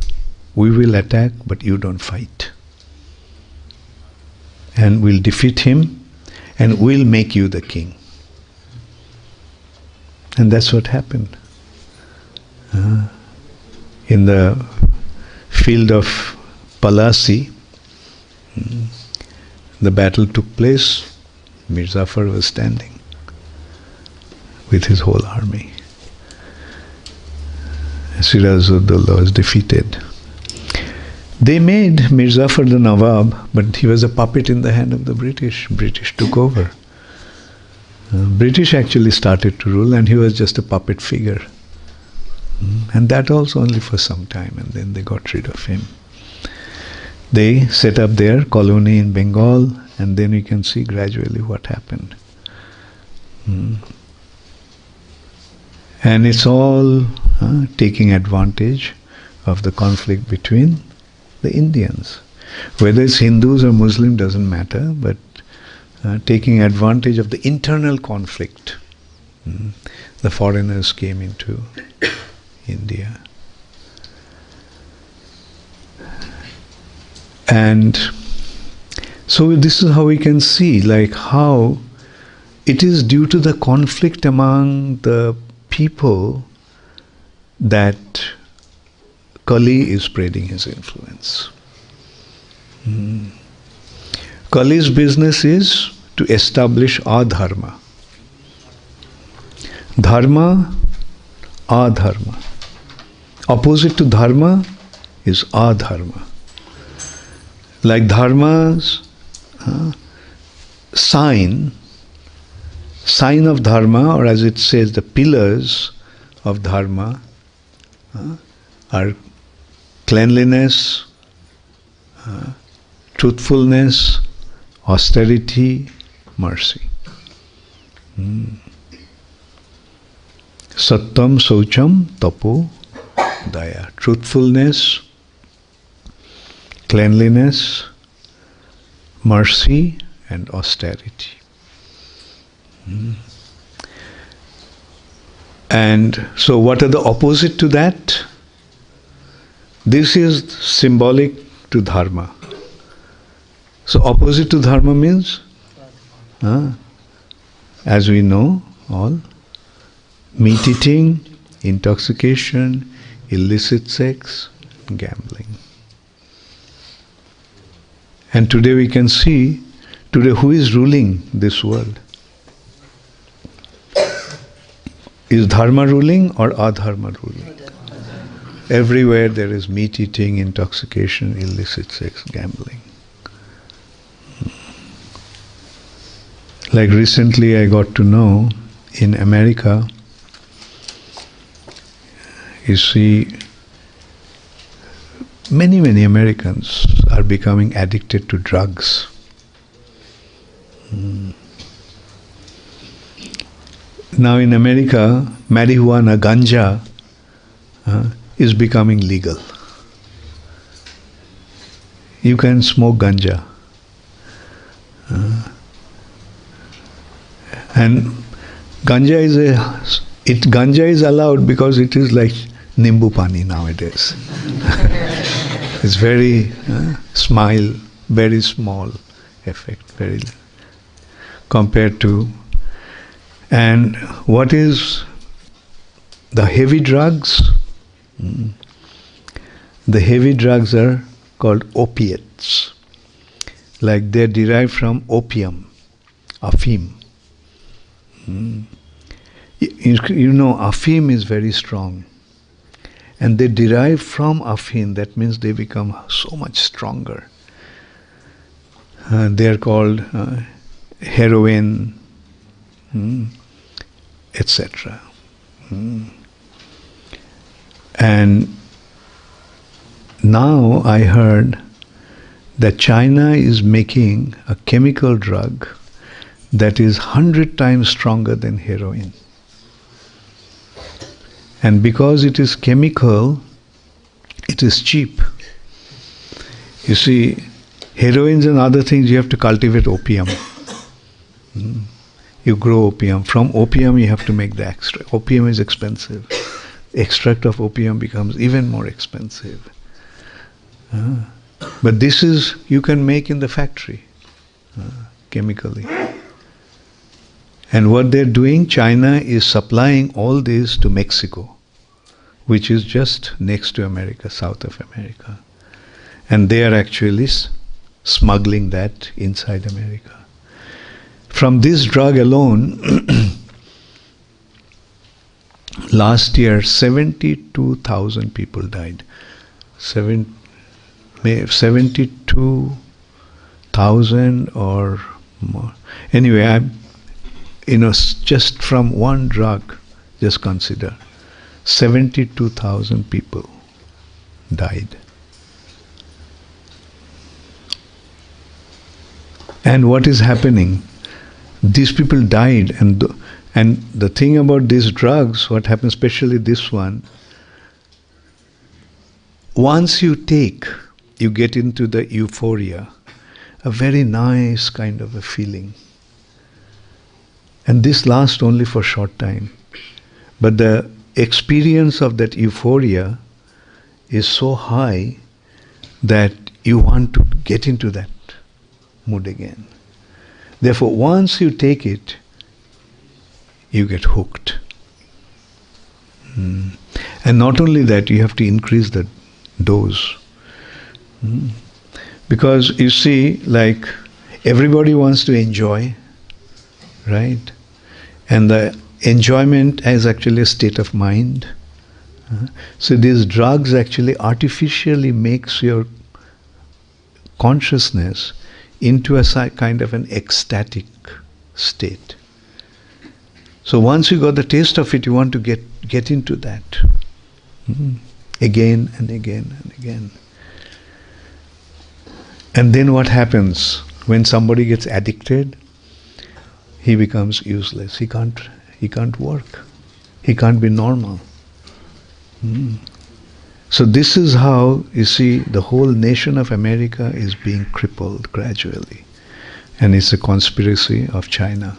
we will attack, but you don't fight. And we'll defeat him and we'll make you the king. And that's what happened. In the field of Palasi, the battle took place. Mirzafar was standing with his whole army. Sirajuddaulah was defeated. They made Mirzafar the Nawab, but he was a puppet in the hand of the British. British took over. British actually started to rule, and he was just a puppet figure. And that also only for some time, and then they got rid of him. They set up their colony in Bengal, and then you can see gradually what happened. And it's all taking advantage of the conflict between the Indians. Whether it's Hindus or Muslim doesn't matter, but taking advantage of the internal conflict, the foreigners came into India. And so this is how we can see, like how it is due to the conflict among the people that Kali is spreading his influence. Kali's business is to establish adharma. Dharma, adharma. Opposite to dharma is adharma. Like dharma's sign of dharma, or as it says, the pillars of dharma are cleanliness, truthfulness, austerity, mercy. Sattam, Saucham, Tapo, Daya. Truthfulness, cleanliness, mercy, and austerity. And so what are the opposite to that? This is symbolic to dharma. So opposite to dharma means, as we know all, meat eating, intoxication, illicit sex, gambling. And today we can see, who is ruling this world? Is dharma ruling or adharma ruling? Everywhere there is meat eating, intoxication, illicit sex, gambling. Like recently I got to know in America, you see, many Americans are becoming addicted to drugs. Now in America, marijuana, ganja is becoming legal. You can smoke ganja. And ganja is allowed because it is like nimbu pani nowadays. It's very very small effect, very compared to. And what is the heavy drugs? The heavy drugs are called opiates. Like they're derived from opium, afim. You know, afim is very strong. And they derive from afim, that means they become so much stronger. They are called heroin, etc. And now I heard that China is making a chemical drug that is 100 times stronger than heroin. And because it is chemical, it is cheap. You see, heroines and other things, you have to cultivate opium. You grow opium. From opium you have to make the extract. Opium is expensive. Extract of opium becomes even more expensive. But this is, you can make in the factory, chemically. And what they're doing, China is supplying all this to Mexico, which is just next to America, south of America. And they are actually smuggling that inside America. From this drug alone, last year 72,000 people died. 72,000 or more. Anyway, just from one drug, just consider, 72,000 people died. And what is happening? These people died, and the thing about these drugs, what happens, especially this one, once you take, you get into the euphoria, a very nice kind of a feeling. And this lasts only for a short time. But the experience of that euphoria is so high that you want to get into that mood again. Therefore, once you take it, you get hooked. And not only that, you have to increase the dose. Because you see, like, everybody wants to enjoy, right? And the enjoyment is actually a state of mind. So these drugs actually artificially makes your consciousness into a kind of an ecstatic state. So once you got the taste of it, you want to get into that again and again and again. And then what happens when somebody gets addicted? He becomes useless. He can't work. He can't be normal. So this is how, you see, the whole nation of America is being crippled gradually. And it's a conspiracy of China.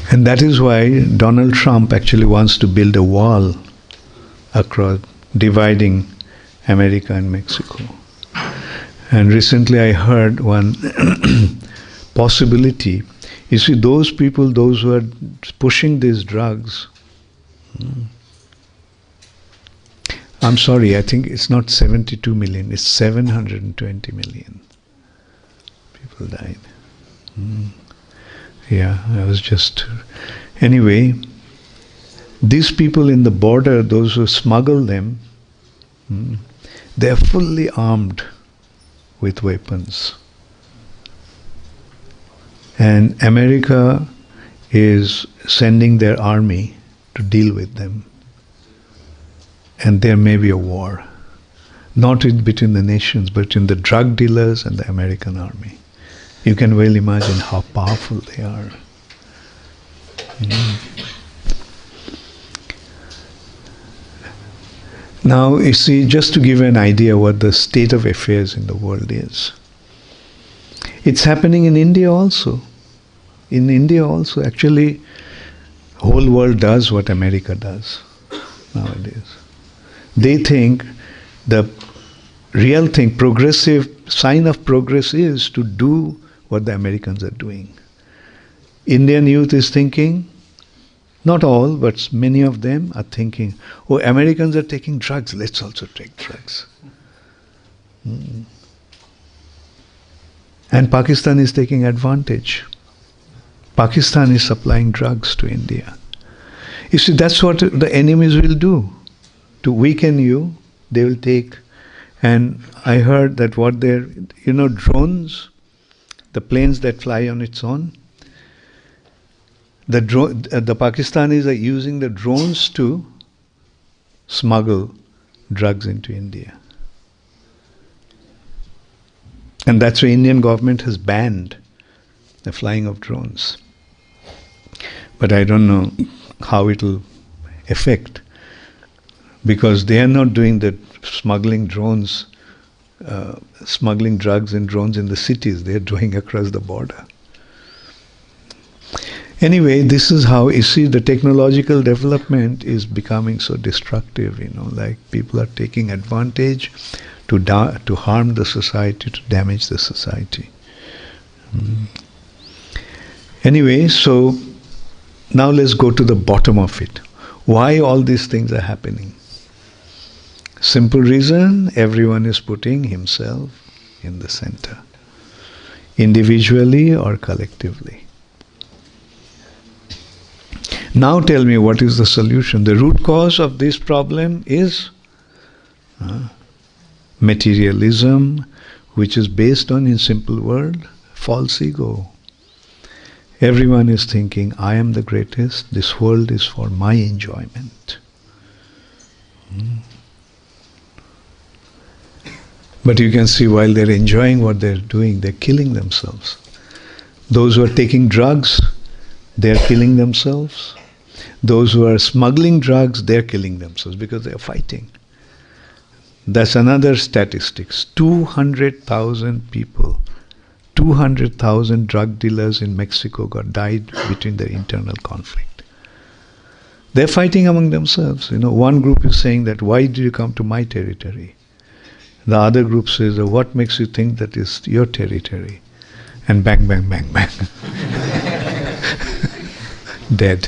And that is why Donald Trump actually wants to build a wall across, dividing America and Mexico. And recently I heard one possibility. You see, those people, those who are pushing these drugs, I'm sorry, I think it's not 72 million, it's 720 million people died. Yeah, I was just... Anyway, these people in the border, those who smuggle them, they're fully armed with weapons. And America is sending their army to deal with them. And there may be a war, not between the nations, but between the drug dealers and the American army. You can well imagine how powerful they are. Now, you see, just to give you an idea what the state of affairs in the world is, it's happening in India also. In India also, actually, whole world does what America does nowadays. They think the real thing, progressive sign of progress is to do what the Americans are doing. Indian youth is thinking, not all, but many of them are thinking, oh, Americans are taking drugs, let's also take drugs. And Pakistan is taking advantage. Pakistan is supplying drugs to India. You see, that's what the enemies will do. To weaken you, they will take. And I heard that drones, the planes that fly on its own, the Pakistanis are using the drones to smuggle drugs into India. And that's why Indian government has banned the flying of drones. But I don't know how it will affect, because they are not doing the smuggling drugs and drones in the cities. They are doing across the border. Anyway, this is how, you see, the technological development is becoming so destructive, like people are taking advantage to harm the society, to damage the society. Anyway, so now let's go to the bottom of it. Why all these things are happening? Simple reason, everyone is putting himself in the center, individually or collectively. Now tell me, what is the solution? The root cause of this problem is materialism, which is based on, in simple word, false ego. Everyone is thinking, I am the greatest, this world is for my enjoyment. But you can see, while they're enjoying what they're doing, they're killing themselves. Those who are taking drugs, they're killing themselves. Those who are smuggling drugs, they're killing themselves because they're fighting. That's another statistics. 200,000 people, 200,000 drug dealers in Mexico died between their internal conflict. They're fighting among themselves. One group is saying that, why did you come to my territory? The other group says, what makes you think that is your territory? And bang, bang, bang, bang. Dead.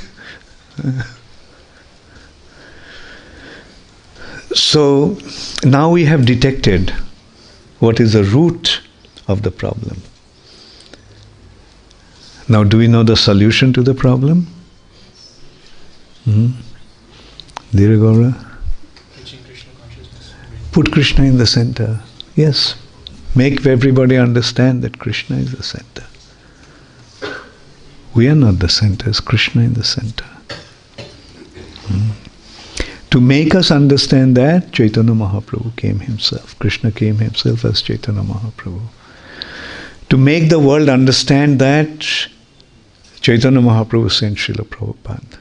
So now we have detected what is the root of the problem. Now, do we know the solution to the problem? Dhira Gaura? Put Krishna in the center. Yes. Make everybody understand that Krishna is the center. We are not the center, it's Krishna in the center. To make us understand that, Chaitanya Mahaprabhu came himself. Krishna came himself as Chaitanya Mahaprabhu. To make the world understand that, Chaitanya Mahaprabhu sent Srila Prabhupada.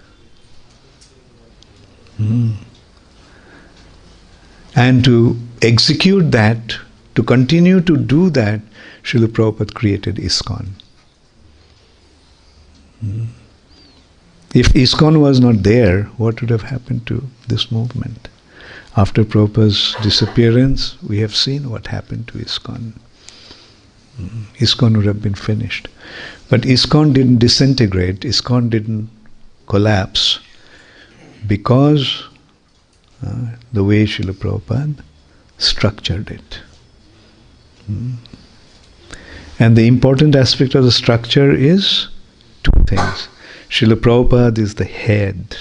And to execute that, to continue to do that, Srila Prabhupada created ISKCON. If ISKCON was not there, what would have happened to this movement? After Prabhupada's disappearance, we have seen what happened to ISKCON. ISKCON would have been finished. But ISKCON didn't disintegrate, ISKCON didn't collapse, because the way Srila Prabhupada structured it. And the important aspect of the structure is two things. Srila Prabhupada is the head.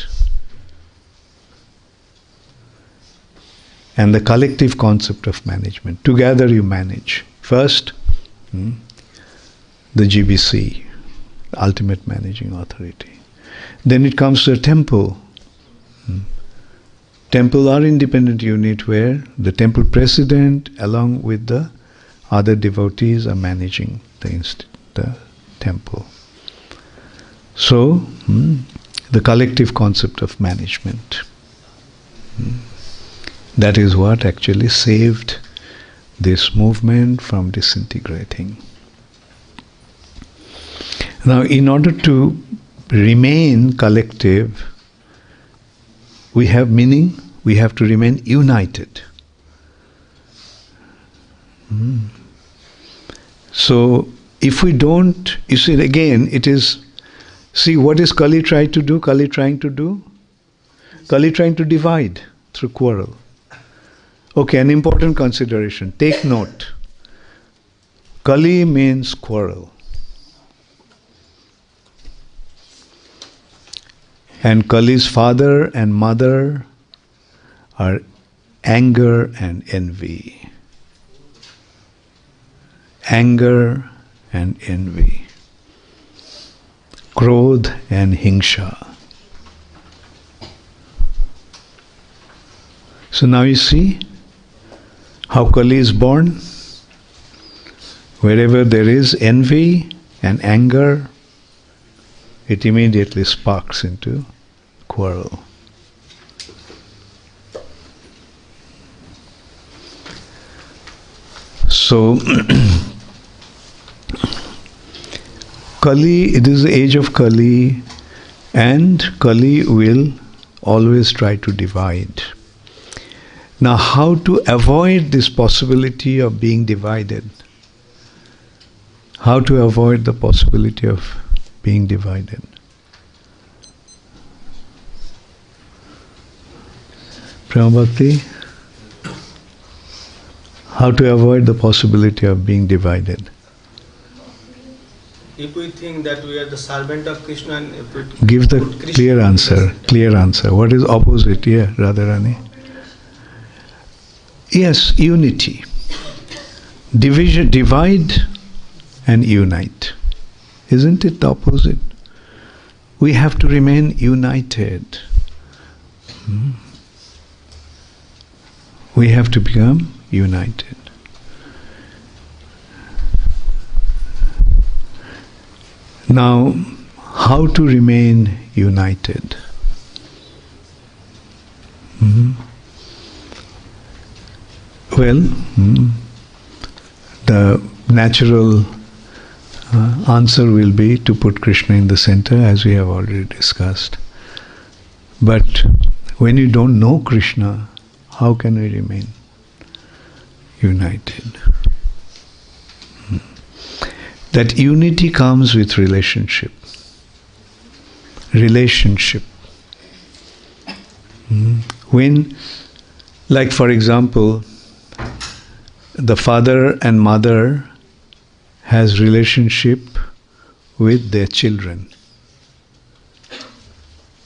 And the collective concept of management. Together you manage. First, the GBC, the Ultimate Managing Authority. Then it comes to a temple. Temple are independent unit where the temple president along with the other devotees are managing the temple. So, the collective concept of management. That is what actually saved this movement from disintegrating. Now, in order to remain collective, we have to remain united. So, if we don't, you see again, it is, see what is Kali trying to do? Kali trying to divide through quarrel. Okay, an important consideration. Take note. Kali means quarrel. And Kali's father and mother are anger and envy. Anger and envy. Krodh and hingsha. So now you see how Kali is born. Wherever there is envy and anger, it immediately sparks into quarrel. So, Kali, it is the age of Kali, and Kali will always try to divide. Now, how to avoid this possibility of being divided? How to avoid the possibility of being divided? Prema Bhakti, how to avoid the possibility of being divided? If we think that we are the servant of Krishna, and if we give the clear answer. Clear answer. What is opposite here, Radharani? Yes, unity. Division, divide and unite. Isn't it the opposite? We have to remain united. We have to become united. Now, how to remain united? Well, the natural answer will be to put Krishna in the center, as we have already discussed. But when you don't know Krishna, how can we remain united? That unity comes with relationship. Relationship. When, like for example, the father and mother has relationship with their children.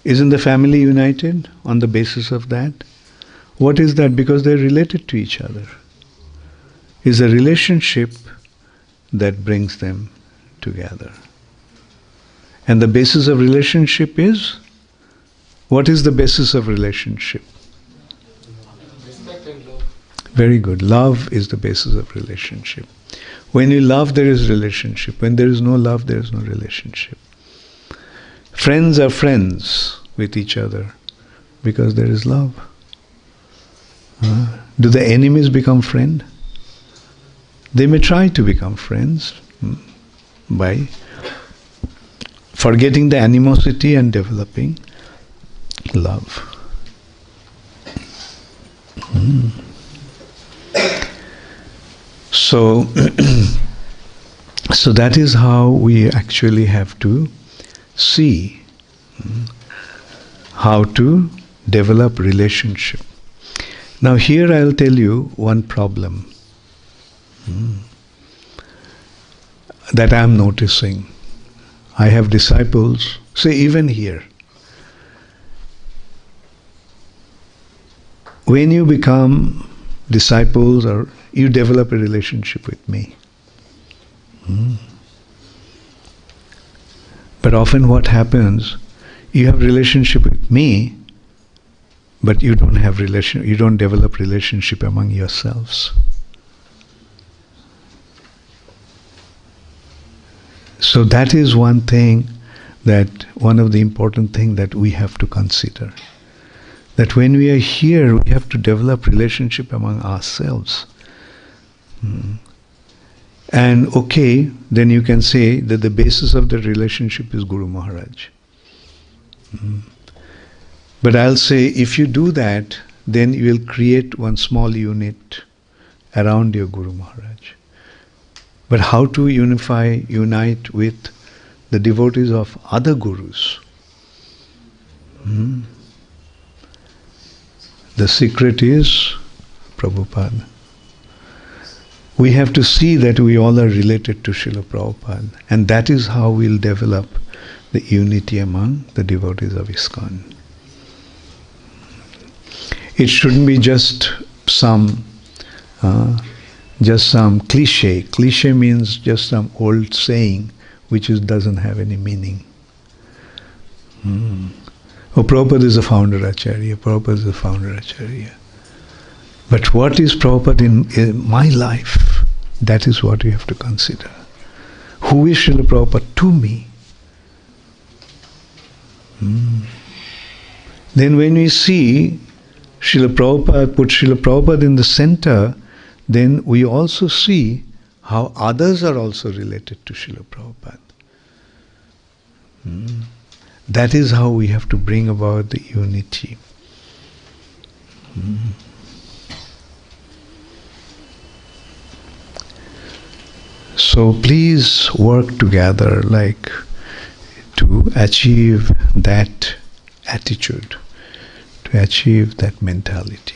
Isn't the family united on the basis of that? What is that? Because they're related to each other. It's a relationship that brings them together. And the basis of relationship is? What is the basis of relationship? respect and love. Very good. Love is the basis of relationship. When you love, there is relationship. When there is no love, there is no relationship. Friends are friends with each other because there is love. Do the enemies become friends? They may try to become friends by forgetting the animosity and developing love. So, so that is how we actually have to see how to develop relationship. Now here I'll tell you one problem that I am noticing. I have disciples, say even here. When you become disciples or you develop a relationship with me. But often what happens, you have relationship with me, but you don't develop relationship among yourselves. So that is one of the important things that we have to consider. That when we are here, we have to develop relationship among ourselves. And okay, then you can say that the basis of the relationship is Guru Maharaj. But I'll say, if you do that, then you will create one small unit around your Guru Maharaj. But how to unite with the devotees of other gurus? The secret is Prabhupada. We have to see that we all are related to Srila Prabhupada, and that is how we'll develop the unity among the devotees of ISKCON. It shouldn't be just some cliche. Cliche means just some old saying which doesn't have any meaning. Oh, Prabhupada is a founder Acharya. Prabhupada is a founder Acharya. But what is Prabhupada in my life? That is what you have to consider. Who is Srila Prabhupada to me? Then when we see Srila Prabhupada, put Srila Prabhupada in the center, then we also see how others are also related to Srila Prabhupada. That is how we have to bring about the unity. So please work together to achieve that attitude, to achieve that mentality.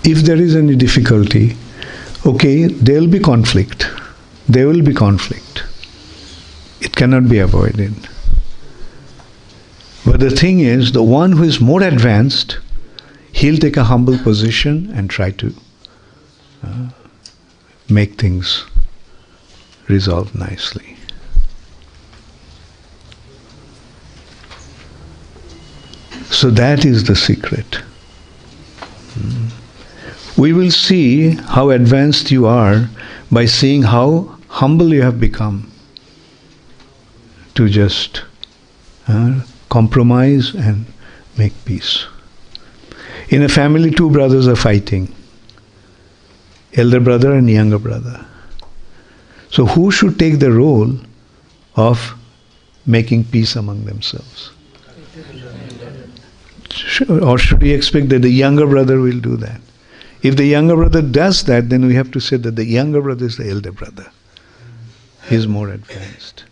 If there is any difficulty, okay, there will be conflict. There will be conflict. It cannot be avoided. But the thing is, the one who is more advanced, he'll take a humble position and try to make things resolve nicely. So that is the secret. We will see how advanced you are by seeing how humble you have become to just compromise and make peace. In a family, two brothers are fighting, elder brother and younger brother. So who should take the role of making peace among themselves? Or should we expect that the younger brother will do that? If the younger brother does that, then we have to say that the younger brother is the elder brother. He is more advanced.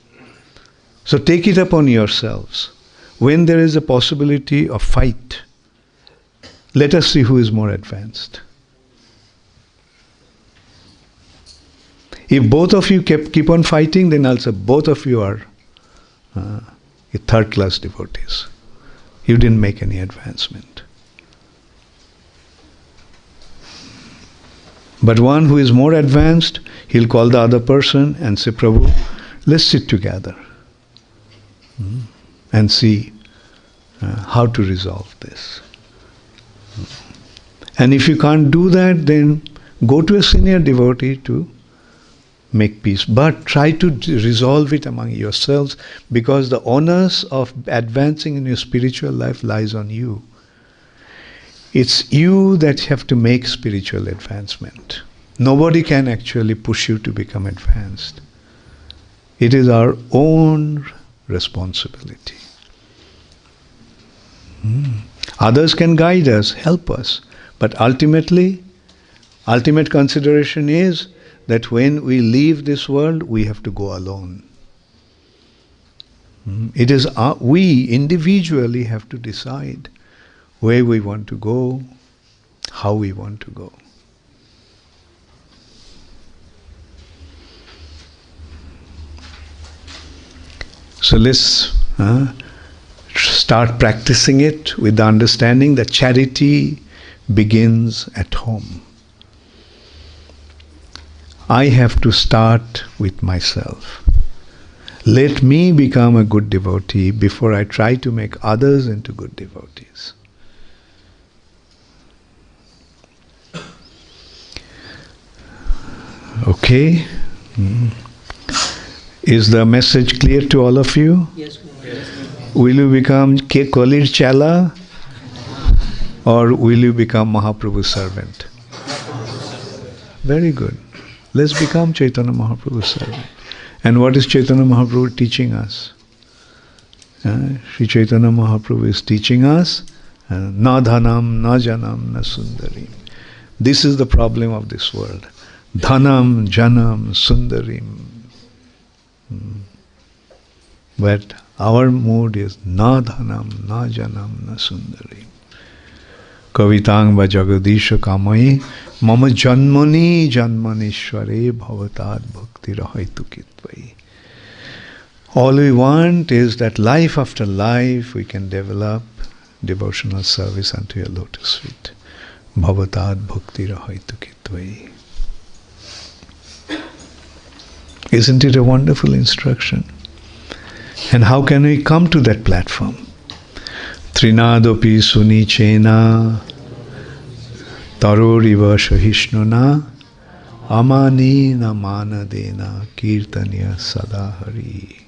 So take it upon yourselves. When there is a possibility of fight, let us see who is more advanced. If both of you keep on fighting, then also both of you are third-class devotees. You didn't make any advancement. But one who is more advanced, he'll call the other person and say, Prabhu, let's sit together and see how to resolve this. And if you can't do that, then go to a senior devotee to make peace. But try to resolve it among yourselves, because the onus of advancing in your spiritual life lies on you. It's you that have to make spiritual advancement. Nobody can actually push you to become advanced. It is our own responsibility. Others can guide us, help us, but ultimate consideration is that when we leave this world, we have to go alone. It is we individually have to decide where we want to go, how we want to go. So let's start practicing it with the understanding that charity begins at home. I have to start with myself. Let me become a good devotee before I try to make others into good devotees. Okay? Is the message clear to all of you? Yes, Will you become Kolir Chala or will you become Mahaprabhu's servant? Very good. Let's become Chaitanya Mahaprabhu's servant. And what is Chaitanya Mahaprabhu teaching us? Sri Chaitanya Mahaprabhu is teaching us na dhanam, na janam, na sundarim. This is the problem of this world. Dhanam, janam, sundarim. But our mood is na dhanam, na janam, na sundarim. Kavitang va jagadisha kamai mama janmani janmanishware bhavatad bhakti rahaitu kitvai. All we want is that life after life we can develop devotional service unto your lotus feet. Bhavatad bhakti rahaitu kitvai. Isn't it a wonderful instruction? And how can we come to that platform? Trinadopi suni chena taroriva shahishnuna amani na manadena kirtanya sadahari.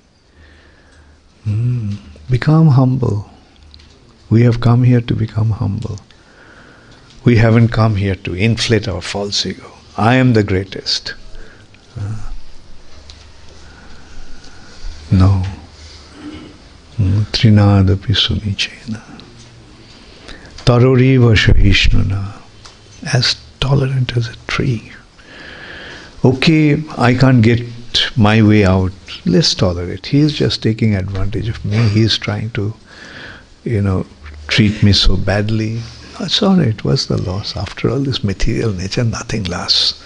Become humble. We have come here to become humble. We haven't come here to inflate our false ego. I am the greatest. No. Trinadapi sunichena. Taroriva shahishnuna. As tolerant as a tree. Okay, I can't get my way out. Let's tolerate. He is just taking advantage of me. He is trying to, treat me so badly. That's all right. What's the loss? After all, this material nature, nothing lasts.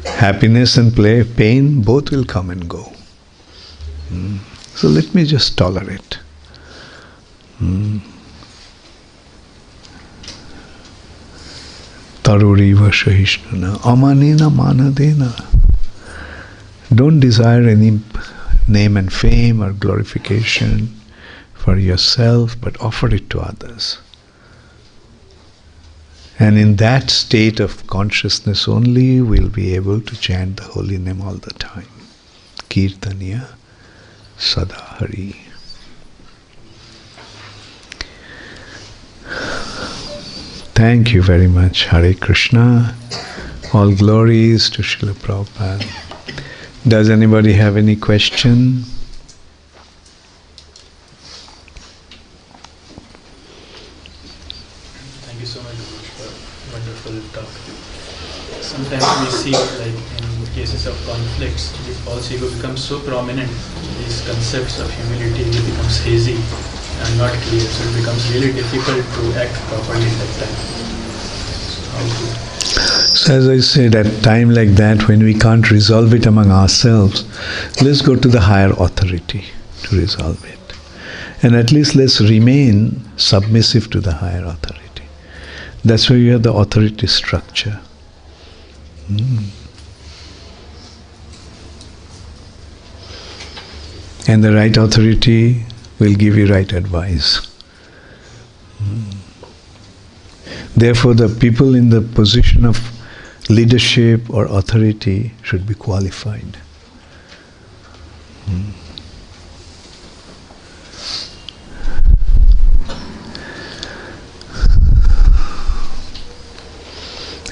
Happiness and pain, both will come and go. So let me just tolerate. Taroriva shahishnuna amanina manadena. Don't desire any name and fame or glorification for yourself, but offer it to others. And in that state of consciousness only we'll be able to chant the holy name all the time. Kirtaniya Sadahari. Thank you very much. Hare Krishna. All glories to Srila Prabhupada. Does anybody have any question? Thank you so much for wonderful talk. Sometimes we see, like in cases of conflicts, the false ego becomes so prominent, these concepts of humility becomes hazy and not clear, so it becomes really difficult to act properly at that time. So as I said, at a time like that, when we can't resolve it among ourselves, let's go to the higher authority to resolve it. And at least let's remain submissive to the higher authority. That's why you have the authority structure. And the right authority will give you right advice. Therefore, the people in the position of leadership or authority should be qualified.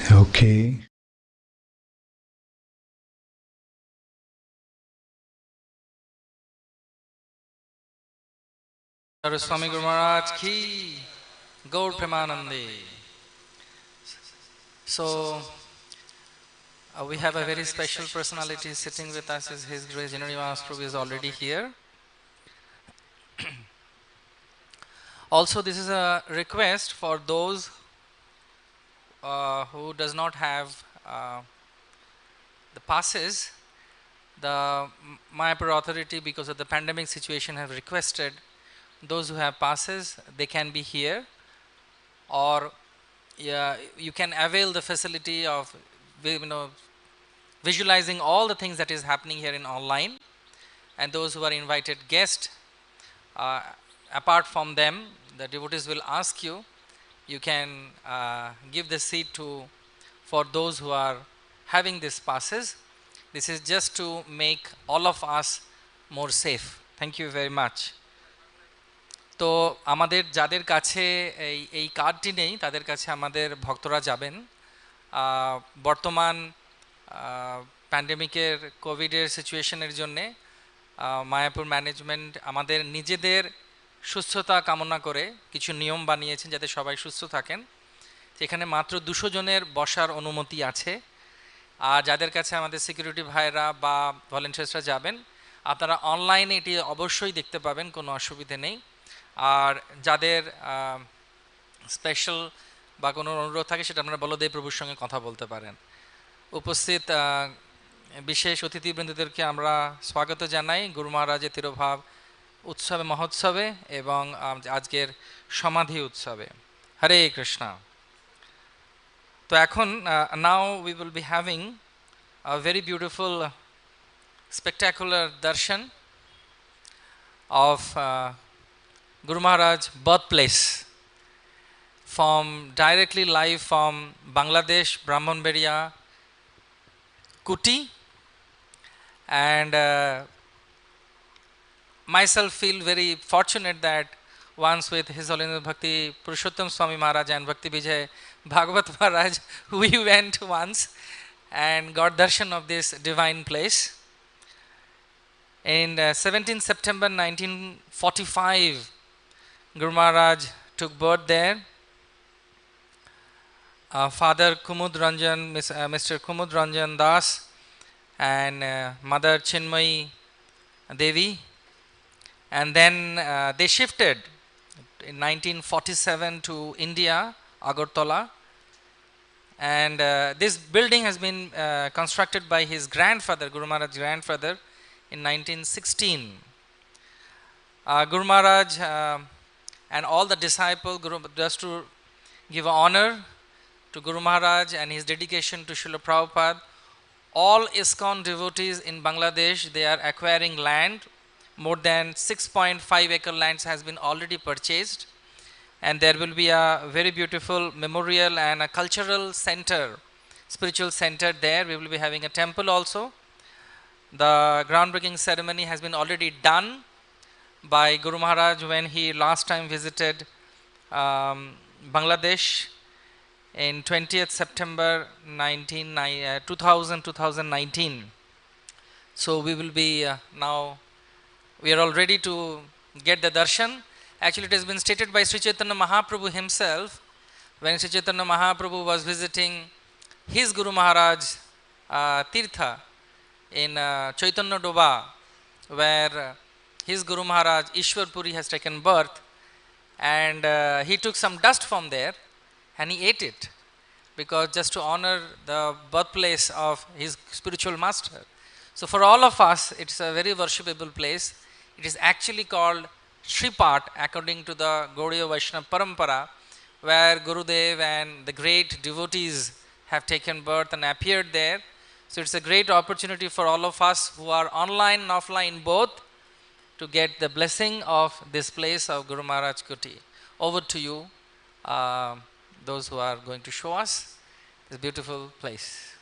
Okay. Charu Swami Guru Maharaj ki Gaur Premanande. So we have a very special personality sitting with us. His Grace January Mahaprabhu is already here. Also, this is a request for those who does not have the passes. The Mayapur authority, because of the pandemic situation, have requested those who have passes, they can be here, or you can avail the facility of visualizing all the things that is happening here in online, and those who are invited guests, apart from them, the devotees will ask you, you can give the seat for those who are having these passes. This is just to make all of us more safe. Thank you very much. তো আমাদের যাদের কাছে এই কার্ডটি নেই তাদের কাছে আমাদের ভক্তরা যাবেন। বর্তমান প্যান্ডেমিকের কোভিডের সিচুয়েশনের জন্যে মায়াপুর ম্যানেজমেন্ট আমাদের নিজেদের সুস্থতা কামনা করে কিছু নিয়ম বানিয়েছেন যাতে সবাই সুস্থ থাকেন। এখানে মাত্র 200 জনের বসার অনুমতি আছে। আর যাদের কাছে আমাদের সিকিউরিটি ভাইরা বা ভলেন্টিয়ার্সরা যাবেন, আপনারা অনলাইনে এটি অবশ্যই দেখতে পাবেন, কোনো অসুবিধে নেই। আর যাদের স্পেশাল বা কোনো অনুরোধ থাকে সেটা আপনারা বলদেব প্রভুর সঙ্গে কথা বলতে পারেন। উপস্থিত বিশেষ অতিথিবৃন্দদেরকে আমরা স্বাগত জানাই গুরু মহারাজের তিরোভাব উৎসবে মহোৎসবে এবং আজকের সমাধি উৎসবে। হরে কৃষ্ণ। তো এখন now we will be having a very beautiful spectacular darshan of Guru Maharaj birthplace directly live from Bangladesh, Brahmanbaria Kuti, and myself feel very fortunate that once with His Holiness Bhakti Purushottam Swami Maharaj and Bhakti Vijay Bhagavat Maharaj, we went once and got darshan of this divine place. In 17 September 1945, Guru Maharaj took birth there. Father Kumud Ranjan, Mr. Kumud Ranjan Das, and Mother Chinmayi Devi, and then they shifted in 1947 to India, Agartala, and this building has been constructed by his grandfather, Guru Maharaj's grandfather, in 1916. Guru Maharaj and all the disciples, just to give honor to Guru Maharaj and his dedication to Srila Prabhupada, all ISKCON devotees in Bangladesh, they are acquiring land. More than 6.5 acre lands has been already purchased, and there will be a very beautiful memorial and a cultural center, spiritual center there. We will be having a temple also. The groundbreaking ceremony has been already done by Guru Maharaj when he last time visited Bangladesh in 20th September 2019. So we will be now, we are all ready to get the darshan. Actually, it has been stated by Sri Chaitanya Mahaprabhu himself when Sri Chaitanya Mahaprabhu was visiting his Guru Maharaj Tirtha in Chaitanya Doba, where his Guru Maharaj Ishwar Puri has taken birth, and he took some dust from there and he ate it, because just to honor the birthplace of his spiritual master. So for all of us, it's a very worshipable place. It is actually called Shripat according to the Gaudiya Vaishnava Parampara, where Gurudev and the great devotees have taken birth and appeared there. So it's a great opportunity for all of us who are online and offline both to get the blessing of this place of Guru Maharaj Kuti. Over to you, those who are going to show us this beautiful place.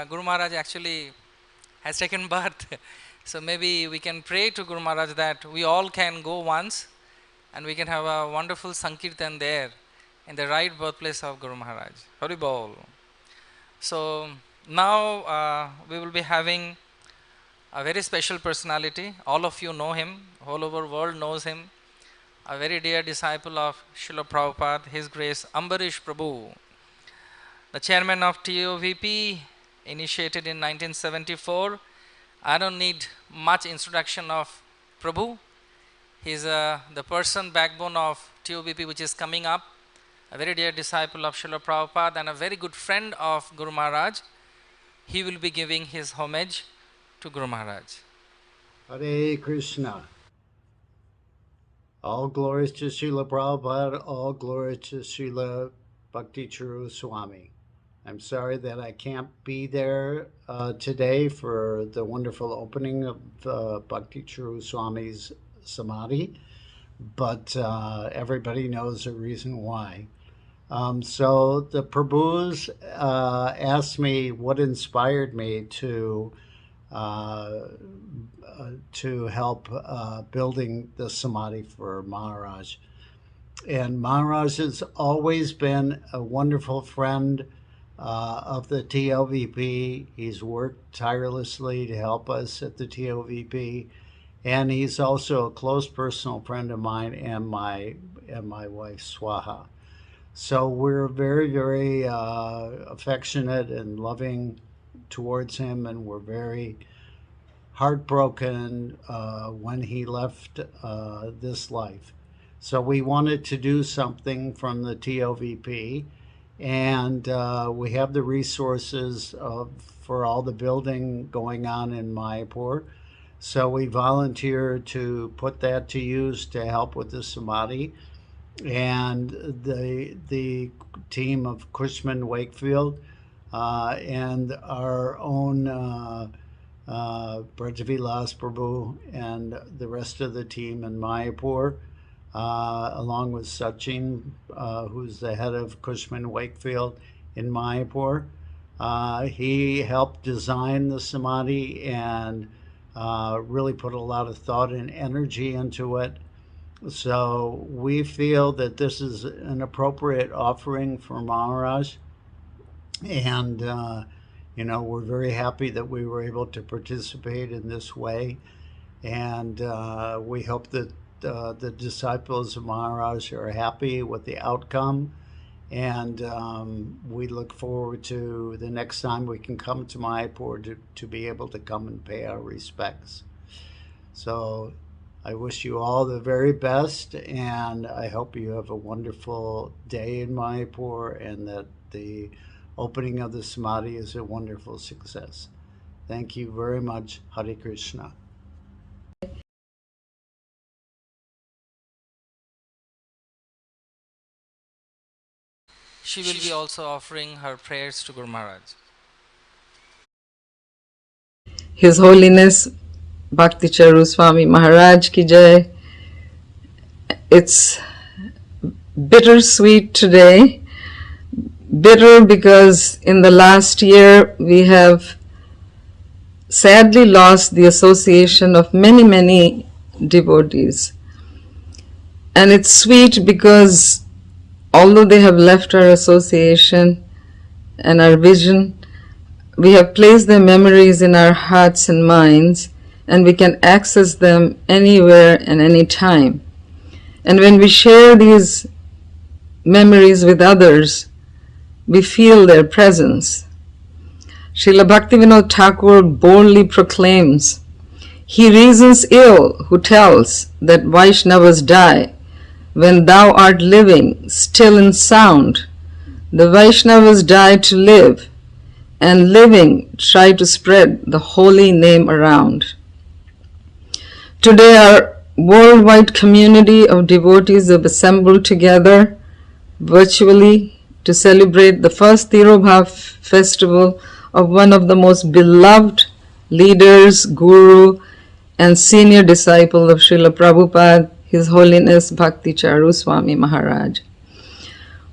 Guru Maharaj actually has taken birth. So maybe we can pray to Guru Maharaj that we all can go once and we can have a wonderful Sankirtan there in the right birthplace of Guru Maharaj. Hari Bol. So now we will be having a very special personality. All of you know him, all over the world knows him. A very dear disciple of Srila Prabhupada, His Grace Ambarish Prabhu, the chairman of TOVP, initiated in 1974. I don't need much introduction of Prabhu. He is the person backbone of TOVP which is coming up, a very dear disciple of Srila Prabhupada and a very good friend of Guru Maharaj. He will be giving his homage to Guru Maharaj. Hare Krishna. All glories to Srila Prabhupada, all glories to Srila Bhakti Charu Swami. I'm sorry that I can't be there today for the wonderful opening of Bhakti Charu Swami's Samadhi, but everybody knows the reason why. So the Prabhus asked me what inspired me to help building the Samadhi for Maharaj. And Maharaj has always been a wonderful friend of the TOVP. He's worked tirelessly to help us at the TOVP. And he's also a close personal friend of mine and my wife Swaha. So we're very, very affectionate and loving towards him, and we're very heartbroken when he left this life. So we wanted to do something from the TOVP, and we have the resources for all the building going on in Mayapur. So we volunteered to put that to use to help with the Samadhi. And the team of Cushman Wakefield and our own Brajavilas Prabhu and the rest of the team in Mayapur, along with Sachin, who's the head of Cushman Wakefield in Mayapur. He helped design the Samadhi and really put a lot of thought and energy into it. So we feel that this is an appropriate offering for Maharaj, and we're very happy that we were able to participate in this way, and we hope that the disciples of Maharaj are happy with the outcome, and we look forward to the next time we can come to Mayapur to be able to come and pay our respects. So I wish you all the very best, and I hope you have a wonderful day in Mayapur and that the opening of the Samadhi is a wonderful success. Thank you very much. Hare Krishna. She will be also offering her prayers to Guru Maharaj. His Holiness Bhakti Charu Swami Maharaj ki jai. It's bittersweet today. Bitter because in the last year we have sadly lost the association of many, many devotees. And it's sweet because although they have left our association and our vision, we have placed their memories in our hearts and minds, and we can access them anywhere and any time. And when we share these memories with others, we feel their presence. Srila Bhaktivinoda Thakur boldly proclaims, "He reasons ill who tells that Vaishnavas die when thou art living, still and sound. The Vaishnavas die to live, and living try to spread the holy name around." Today our worldwide community of devotees have assembled together virtually to celebrate the first Tirobhav festival of one of the most beloved leaders, guru, and senior disciple of Srila Prabhupada, His Holiness Bhakti Charu Swami Maharaj.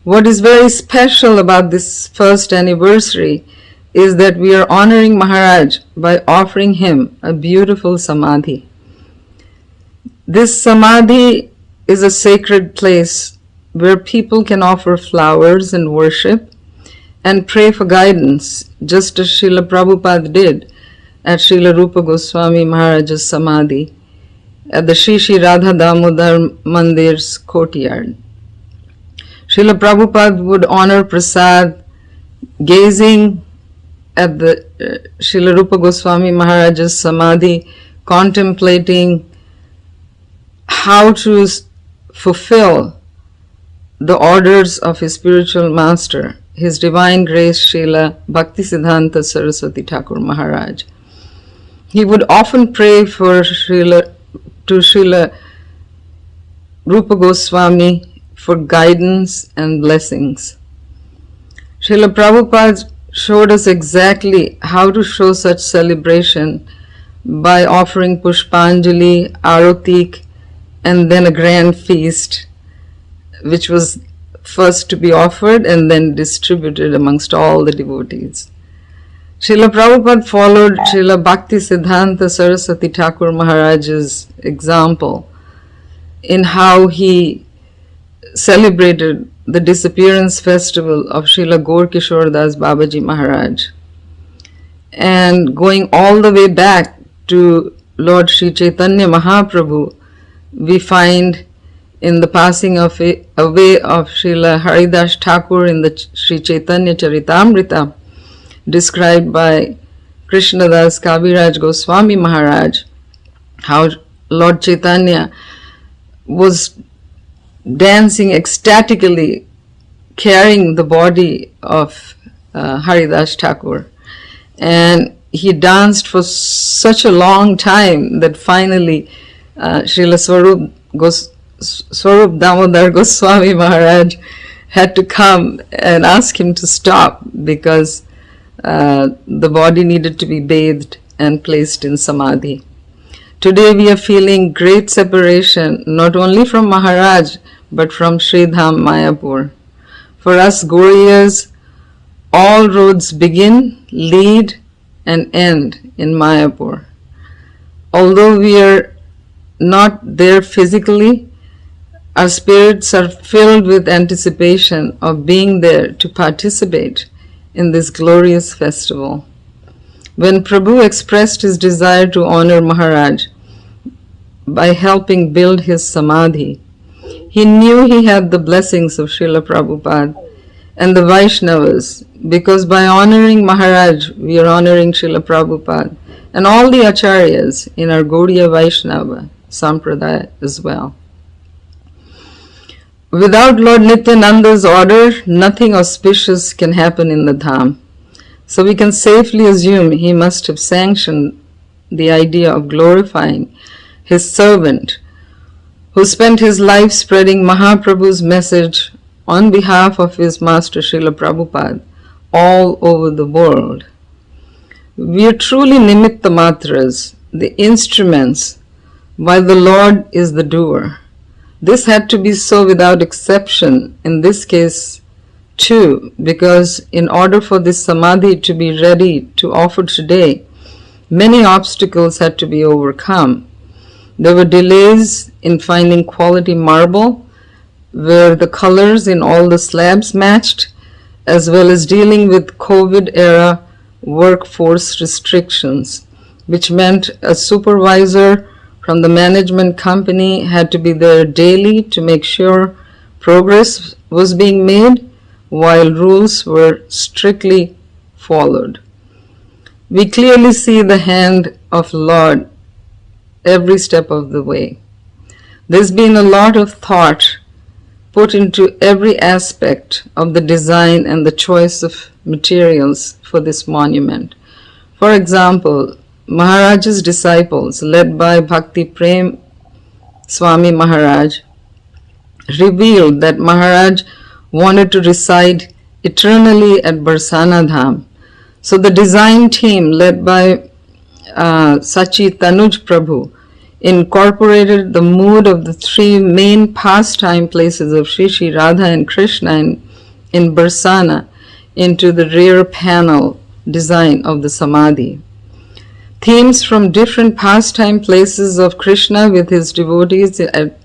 What is very special about this first anniversary is that we are honoring Maharaj by offering him a beautiful samadhi. This samadhi is a sacred place where people can offer flowers and worship and pray for guidance, just as Srila Prabhupada did at Srila Rupa Goswami Maharaj's samadhi at the Shri Shri Radha Damodar Mandir's courtyard. Srila Prabhupada would honor prasad, gazing at the Srila Rupa Goswami Maharaj's samadhi, contemplating how to fulfill the orders of his spiritual master, His Divine Grace Srila Bhaktisiddhanta Saraswati Thakur Maharaj. He would often pray to Srila Rupa Goswami for guidance and blessings. Srila Prabhupada showed us exactly how to show such celebration by offering Pushpanjali, Arotik, and then a grand feast, which was first to be offered and then distributed amongst all the devotees. Srila Prabhupada followed Srila Bhaktisiddhanta Saraswati Thakur Maharaj's example in how he celebrated the disappearance festival of Srila Gaur Kishore Das Babaji Maharaj. And going all the way back to Lord Sri Chaitanya Mahaprabhu, we find in the passing away of Srila Haridas Thakur in the Sri Chaitanya Charitamrita, described by Krishnadas Kaviraj Goswami Maharaj, how Lord Chaitanya was dancing ecstatically, carrying the body of Haridas Thakur. And he danced for such a long time that finally Srila Swarup Damodar Goswami Maharaj had to come and ask him to stop because the body needed to be bathed and placed in samadhi. Today we are feeling great separation not only from Maharaj but from Sridham Mayapur. For us Gauriyas, all roads begin, lead and end in Mayapur. Although we are not there physically, our spirits are filled with anticipation of being there to participate in this glorious festival. When Prabhu expressed his desire to honor Maharaj by helping build his samadhi, he knew he had the blessings of Srila Prabhupada and the Vaishnavas, because by honoring Maharaj, we are honoring Srila Prabhupada and all the acharyas in our Gaudiya Vaishnava Sampradaya as well. Without Lord Nityananda's order, nothing auspicious can happen in the Dham. So we can safely assume he must have sanctioned the idea of glorifying his servant, who spent his life spreading Mahaprabhu's message on behalf of his master Srila Prabhupada all over the world. We are truly nimitta matras, the instruments, while the Lord is the doer. This had to be so without exception in this case too, because in order for this samadhi to be ready to offer today, many obstacles had to be overcome. There were delays in finding quality marble where the colors in all the slabs matched, as well as dealing with COVID-era workforce restrictions, which meant a supervisor from the management company had to be there daily to make sure progress was being made while rules were strictly followed. We clearly see the hand of Lord every step of the way. There's been a lot of thought put into every aspect of the design and the choice of materials for this monument. For example, Maharaj's disciples, led by Bhakti Prem Swami Maharaj, revealed that Maharaj wanted to reside eternally at Barsana Dham. So the design team, led by Sachi Tanuj Prabhu, incorporated the mood of the three main pastime places of Shri Shri Radha and Krishna in Barsana into the rear panel design of the Samadhi. Themes from different pastime places of Krishna with his devotees at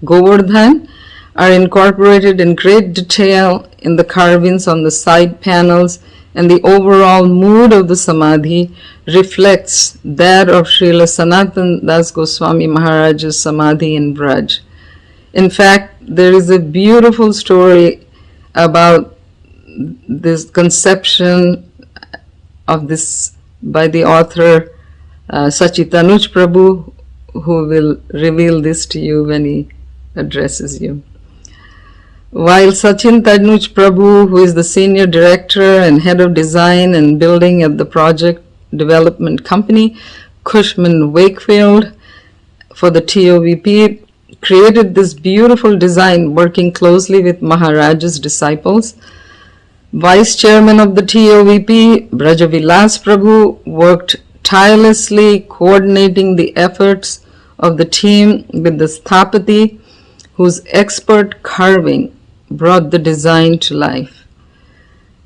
Govardhan are incorporated in great detail in the carvings on the side panels, and the overall mood of the Samadhi reflects that of Srila Sanatana Das Goswami Maharaj's Samadhi in Braj. In fact, there is a beautiful story about this conception of this by the author Sachitanuj Prabhu, who will reveal this to you when he addresses you. While Sachin Tanuj Prabhu, who is the senior director and head of design and building at the project development company Cushman Wakefield for the TOVP, created this beautiful design working closely with Maharaj's disciples, Vice Chairman of the TOVP, Brajavilas Prabhu, worked tirelessly coordinating the efforts of the team with the Sthapati, whose expert carving brought the design to life.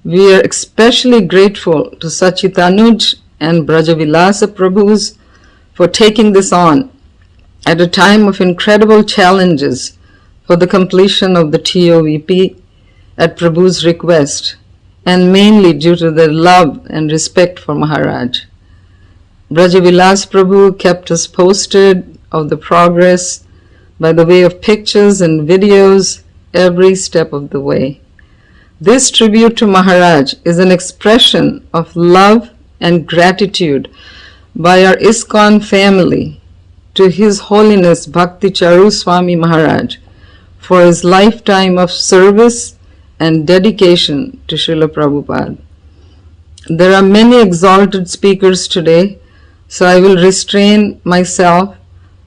We are especially grateful to Sachitanuj and Brajavilasa Prabhus for taking this on at a time of incredible challenges for the completion of the TOVP at Prabhu's request, and mainly due to their love and respect for Maharaj. Brajavilas Prabhu kept us posted of the progress by the way of pictures and videos every step of the way. This tribute to Maharaj is an expression of love and gratitude by our ISKCON family to His Holiness Bhakti Charu Swami Maharaj for his lifetime of service and dedication to Srila Prabhupada. There are many exalted speakers today, so I will restrain myself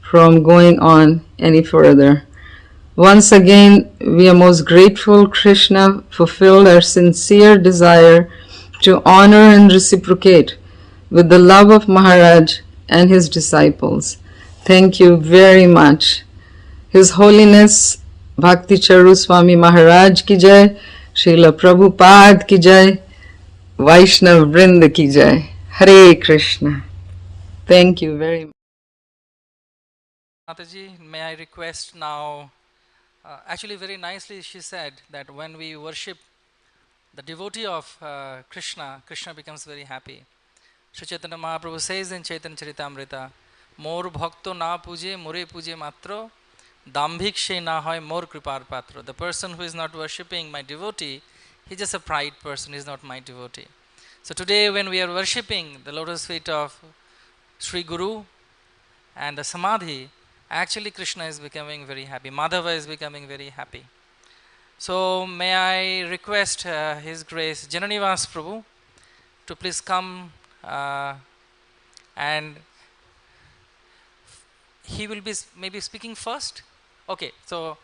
from going on any further. Once again, we are most grateful Krishna fulfilled our sincere desire to honor and reciprocate with the love of Maharaj and his disciples. Thank you very much. His Holiness Bhakti Charu Swami Maharaj ki jai, Srila Prabhupada ki jai, Vaishnav Vrinda ki jai. Hare Krishna. Thank you very much. Mataji, may I request now, actually very nicely she said that when we worship the devotee of Krishna, Krishna becomes very happy. Sri Chaitanya Mahaprabhu says in Chaitanya Charitamrita, Mor bhakto na puje, more puje matro, dambhik she na hoy mor kripar patro. The person who is not worshipping my devotee, he's just a pride person, he's not my devotee. So today when we are worshipping the lotus feet of Sri Guru and the Samadhi, actually Krishna is becoming very happy, Madhava is becoming very happy. So may I request His Grace Jananivas Prabhu to please come and he will be maybe speaking first. Okay, so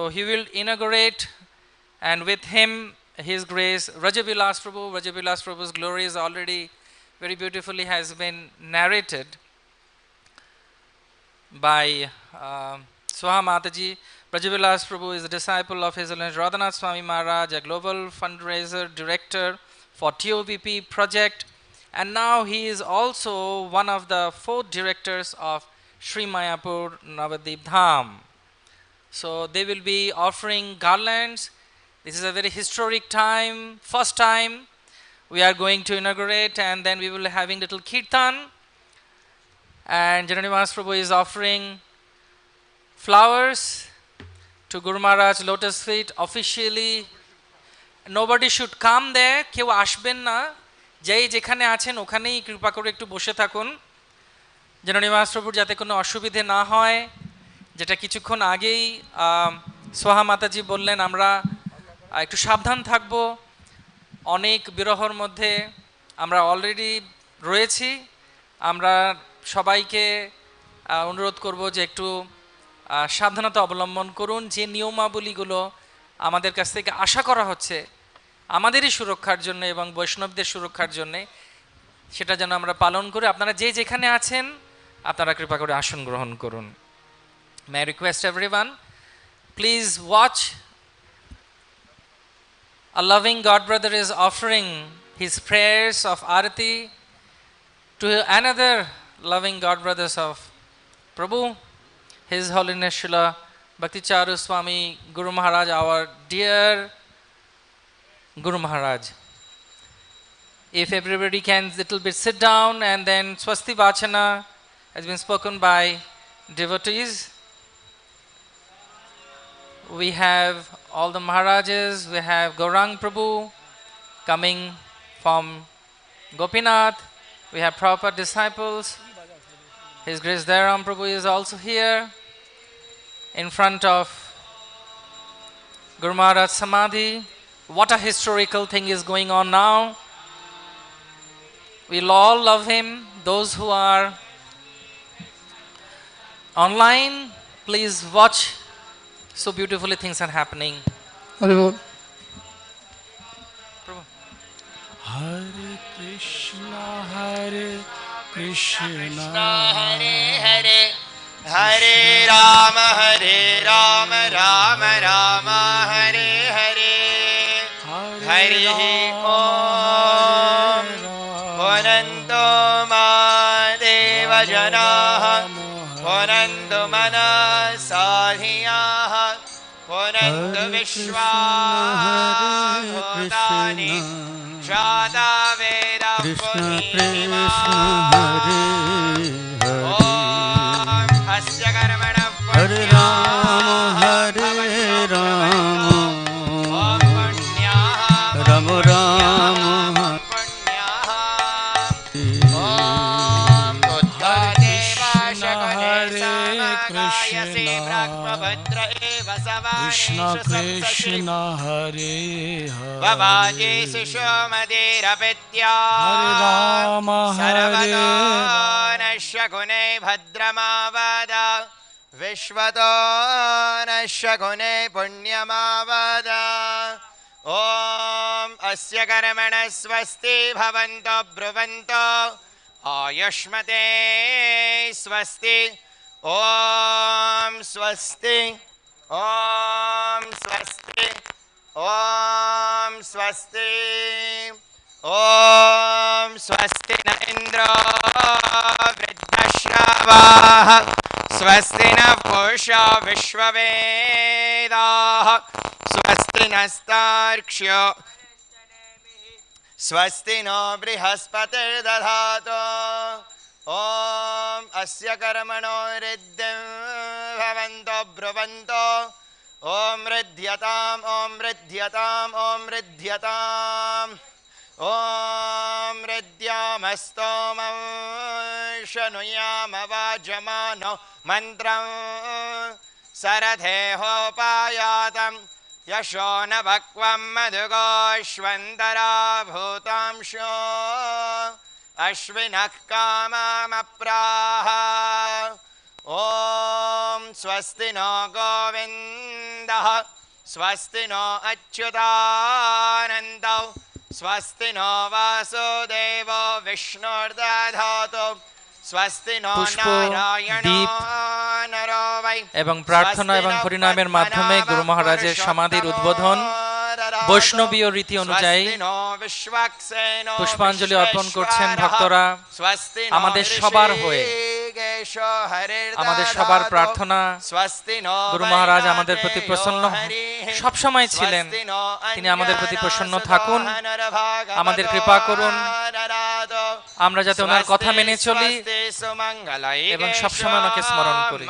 he will inaugurate, and with him His Grace Rajavilas Prabhu. Rajavilas Prabhu's glory is already very beautifully has been narrated by Swaha Mataji. Rajavilas Prabhu is a disciple of His Holiness Radhanath Swami Maharaj, a global fundraiser director for TOVP project, and now he is also one of the 4 directors of Sri Mayapur Navadip Dham. So they will be offering garlands. This is a very historic time, first time we are going to inaugurate, and then we will be having little kirtan. And Jananivas Prabhu is offering flowers to Guru Maharaj lotus feet officially. Nobody should come there, কেউ আসবেন না, যেই যেখানে আছেন ওখানেই কৃপা করে একটু বসে থাকুন, জননিবাস প্রভুর যাতে কোনো অসুবিধে না হয়। যেটা কিছুক্ষণ আগেই সোহা মাতাজি বললেন, আমরা একটু সাবধান থাকব, অনেক বিরহর মধ্যে আমরা অলরেডি রয়েছি। আমরা সবাইকে অনুরোধ করব যে একটু সাবধানতা অবলম্বন করুন। যে নিয়মাবলীগুলো আমাদের কাছ থেকে আশা করা হচ্ছে আমাদেরই সুরক্ষার জন্য এবং বৈষ্ণবদের সুরক্ষার জন্যে, সেটা যেন আমরা পালন করে আপনারা যে যেখানে আছেন আপনারা কৃপা করে আসন গ্রহণ করুন। May I request everyone, please watch. A loving God brother is offering his prayers of Arati to another loving God brothers of Prabhu, His Holiness Srila Bhakti Charu Swami Guru Maharaj, our dear Guru Maharaj. If everybody can little bit sit down, and then Swasti Vachana has been spoken by devotees. We have all the Maharajas, we have Gaurang Prabhu coming from Gopinath, we have Prabhupada disciples. His Grace Dayaram Prabhu is also here in front of Guru Maharaj Samadhi. What a historical thing is going on now. We'll all love him. Those who are online, please watch. So beautifully things are happening. Hare Krishna, Hare Krishna, Hare Hare, Hare Rama, Rama Rama, Hare Hare, Hare Om. Punanto Madeva Janaha, Punanto Manasadhiyaha, Punanto Vishwabhutani, Jata Veda Punima, Om Asya Karmana Punya, Hare Rama, Om Punya, Rama Rama, Krishna Krishna Hare Hare, Bhavaji Sishomadira Pitya, Hare Rama Hare Sarvata Nashakune Bhadramavada, Vishvato Nashakune Punyamavada, Om Asya Karmana Swasti Bhavanto Bruvanto, Ayushmate Swasti, Om Swasti, Om Swasti, Om Swasti, Om Swasti na Indra Vridhashravah, Swasti na Pusha Vishwavedah, Swasti na Starksho, Swasti no Brihaspati Dadhato, Om Asya Karmano Riddhim Bhavanto Bruvanto, Om Riddhyatam, Om Riddhyatam, Om Riddhyatam, Om Riddhyamastomam Shanuyama Vajamano Mantram Saradheho Payatam Yashona Bhakvam Madhugoshvantara Bhutamsho Ashvinak Kamamapraha. Om Swasti no Govinda, Swasti no Achyutananda, Swasti no Vasudeva Vishnurdadhato, Swasti no Pushpa, Narayana Deep Narovai, এবং প্রার্থনা এবং হরিনামের মাধ্যমে গুরু মহারাজের সমাধির উদ্বোধন বৈষ্ণবীয় রীতি অনুযায়ী পুষ্পাঞ্জলি অর্পণ করছেন ভক্তরা। আমাদের সবার হয়ে, আমাদের সবার প্রার্থনা, গুরু মহারাজ আমাদের প্রতি প্রসন্ন সবসময় ছিলেন, তিনি আমাদের প্রতি প্রসন্ন থাকুন, আমাদের কৃপা করুন, আমরা যাতে ওনার কথা মেনে চলি এবং সবসময় ওনাকে স্মরণ করি।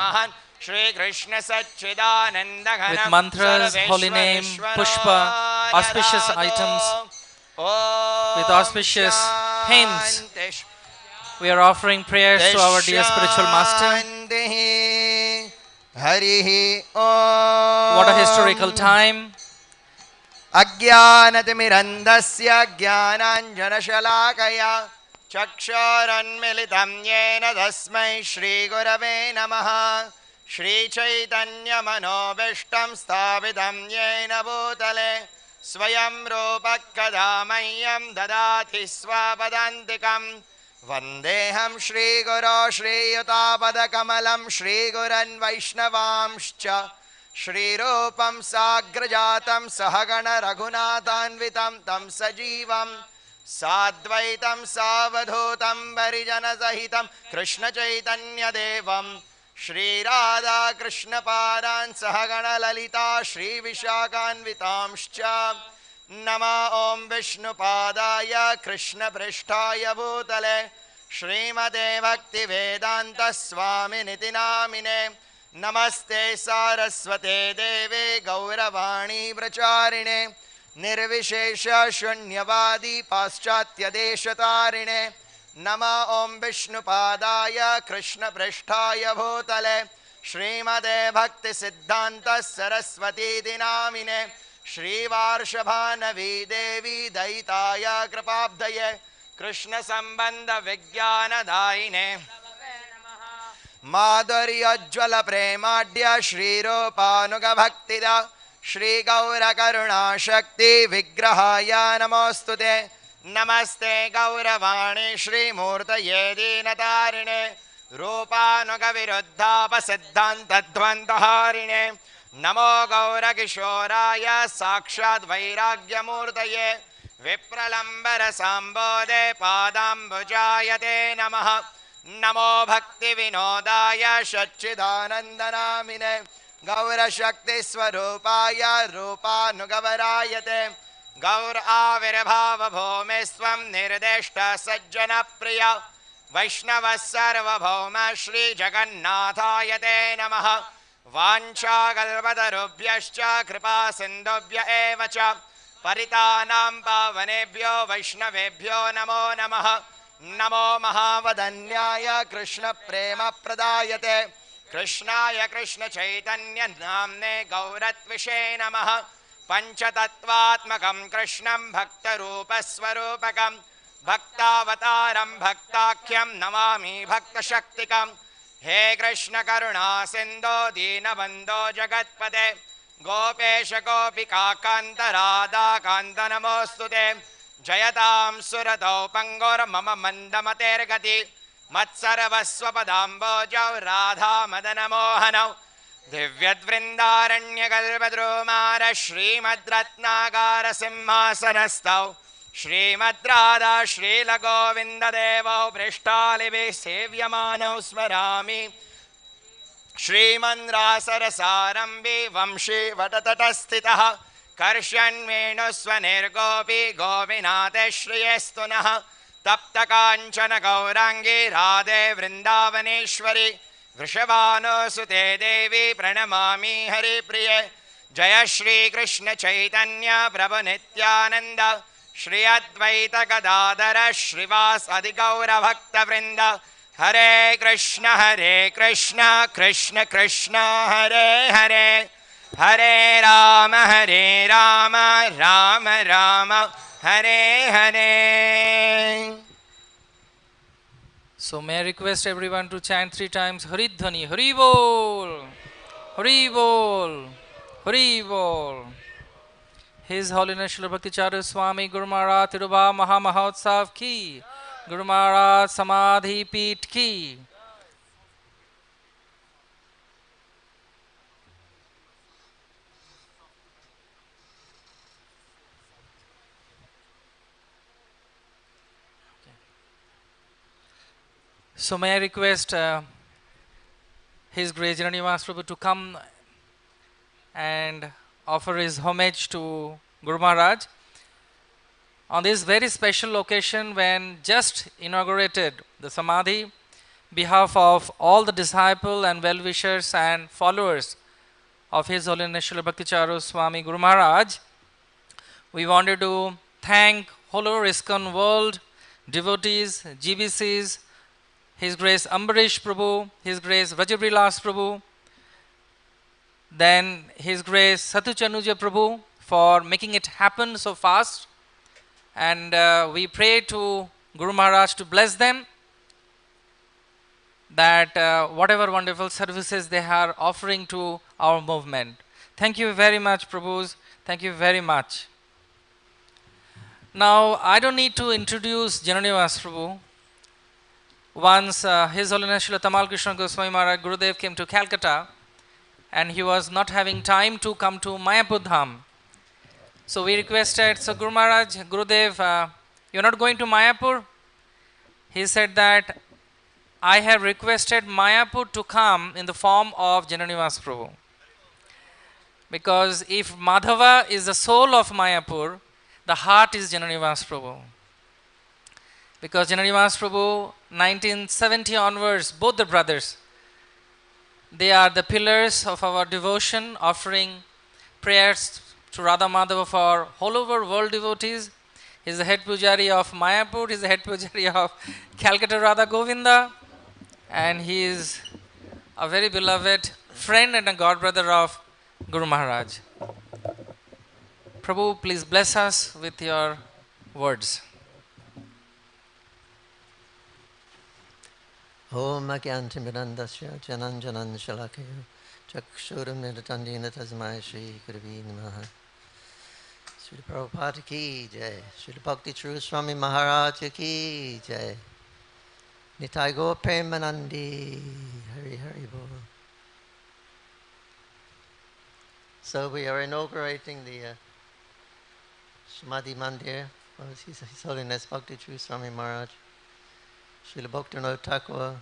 With mantras, holy name, pushpa, auspicious items, with auspicious hymns, we are offering prayers to our dear spiritual master. What a historical time. Ajnanatirandasya jnananjanashalakaya chaksharanmilitam yena tasmai Shri Gurave Namaha. Shri Chaitanya Manobishtam Sthapitam Yena Bhutale Swayam Rupakadamayam Dadati Swapadantikam Vandeham Shri Guru Shri Yutapadakamalam Shri Guran Vaishnavamscha Shri Rupam Sagrajatam Sahagana Raghunathanvitam Tam Sajivam साद्वैतं सावधूतं परिजनसहितं कृष्णचैतन्यदेवं Shri Radha कृष्णपादान् सहगणललिता श्रीविशाखान्वितांश्च नमः ॐ विष्णुपादाय कृष्णपृष्ठाय भूतले श्रीमते भक्तिवेदान्तस्वामिनिति नामिने नमस्ते सारस्वते देवे गौरवाणी प्रचारिणे निर्विशेष शून्यवादी पाश्चात्यदेशतारिणे नमः ॐ विष्णुपादाय कृष्णपृष्ठाय भूतले श्रीमते भक्तिसिद्धान्त सरस्वतीति नामिने श्रीवार्षभानवी देवी दयिताय कृपाब्धये कृष्णसम्बन्धविज्ञानदायिने माधुर्योज्ज्वलप्रेमाढ्य श्रीरूपानुगभक्तिदा श्रीगौरकरुणाशक्ति विग्रहाय नमोऽस्तु ते नमस्ते गौरवाणी श्रीमूर्तये दीनतारिणे रूपानुगविरुद्धापसिद्धान्तध्वन्तहारिणे नमो गौरकिशोराय साक्षाद् वैराग्यमूर्तये विप्रलम्बरसाम्बोधे पादाम्बुजायते नमः नमो भक्तिविनोदाय सच्चिदानन्दनामिने गौरशक्तिस्वरूपाय रूपानुगवरायते गौर आविर्भावभूमिस्त्वं निर्दिष्ट सज्जनप्रिय वैष्णवः सर्वभौम श्रीजगन्नाथाय ते नमः वाञ्छाकल्पतरुभ्यश्च कृपासिन्धुभ्य एव च परितानां पावनेभ्यो वैष्णवेभ्यो नमो नमः नमो महावदन्याय कृष्णप्रेमप्रदायते कृष्णाय कृष्णचैतन्यनाम्ने गौरत्विषे नमः पञ्चतत्त्वात्मकं कृष्णं भक्तरूपस्वरूपकं भक्तावतारं भक्ताख्यं नमामि भक्तशक्तिकं हे कृष्ण करुणा सिन्धो दीनबन्धो जगत्पते गोपेश गोपिकान्त राधाकान्त नमोऽस्तु ते जयतां सुरतौ पङ्गुर्मम मन्दमतेर्गति मत्सर्वस्वपदाम्बोजौ राधा मदनमोहनौ दिव्यद्वृन्दारण्यकल्पद्रुमार श्रीमद्रत्नागार सिंहासनस्थौ श्रीमद्राधा श्रीलगोविन्ददेवौ पृष्ठालिभिः सेव्यमानौ स्मरामि श्रीमन्द्रासरसारम्भि वंशी वटतटस्थितः कर्षण्वेणुस्वनिर्गोपी गोपिनाथे श्रियस्तु नः तप्तकाञ्चन गौराङ्गी राधे वृन्दावनेश्वरि वृषभानुसुते देवी प्रणमामि हरिप्रिये जय श्रीकृष्ण चैतन्य प्रभु नित्यानन्द श्री अद्वैत गदाधर श्रीवासादि गौरभक्तवृन्द हरे Krishna Krishna Krishna Hare Hare Hare Ram Ram Ram Hare Hare. So may I request everyone to chant 3 times Haridhani, Hari Bol, Hari Bol, Hari Bol. His Holiness Srila Bhakti Charu Swami Guru Maharaj Tirobhav Mahotsava ki, Guru Maharaj Samadhi Peeth ki. So may I request His Grace Jananivas Prabhu to come and offer his homage to Guru Maharaj on this very special occasion when just inaugurated the Samadhi, behalf of all the disciples and well-wishers and followers of His Holiness Srila Bhakti Charu Swami Guru Maharaj. We wanted to thank whole over ISKCON world, devotees, GBCs, His Grace Ambarish Prabhu, His Grace Vrajavilas Prabhu, then His Grace Satuchanuja Prabhu for making it happen so fast, and we pray to Guru Maharaj to bless them, that whatever wonderful services they are offering to our movement. Thank you very much, Prabhus. Thank you very much. Now, I don't need to introduce Jananivas Prabhu. Once His Holiness Srila Tamal Krishna Goswami Maharaj Gurudev came to Calcutta, and he was not having time to come to Mayapur Dham. So we requested, so Guru Maharaj, Gurudev You're not going to Mayapur? He said that I have requested Mayapur to come in the form of Jananivas Prabhu. Because if Madhava is the soul of Mayapur, the heart is Jananivas Prabhu. Because Jananivas Prabhu, 1970 onwards, both the brothers, they are the pillars of our devotion, offering prayers to Radha Madhava for all over world devotees. He is the head pujari of Mayapur, he is the head pujari of Calcutta Radha Govinda, and he is a very beloved friend and a god brother of Guru Maharaj. Prabhu, please bless us with your words. Om Agyantimirandasya Jananjanan Shalakaya Chakshuram Nidatandina Tasmai Shri Guravi Namaha. Sri Prabhupada ki jai. Sri Bhakti Charu Swami Maharaj ki jai. Nitai Gaur Premanandi. Hari Hari Bol. So we are inaugurating the Samadhi Mandir of His Holiness Bhakti Charu Swami Maharaj. Srila Bhaktivinoda Thakur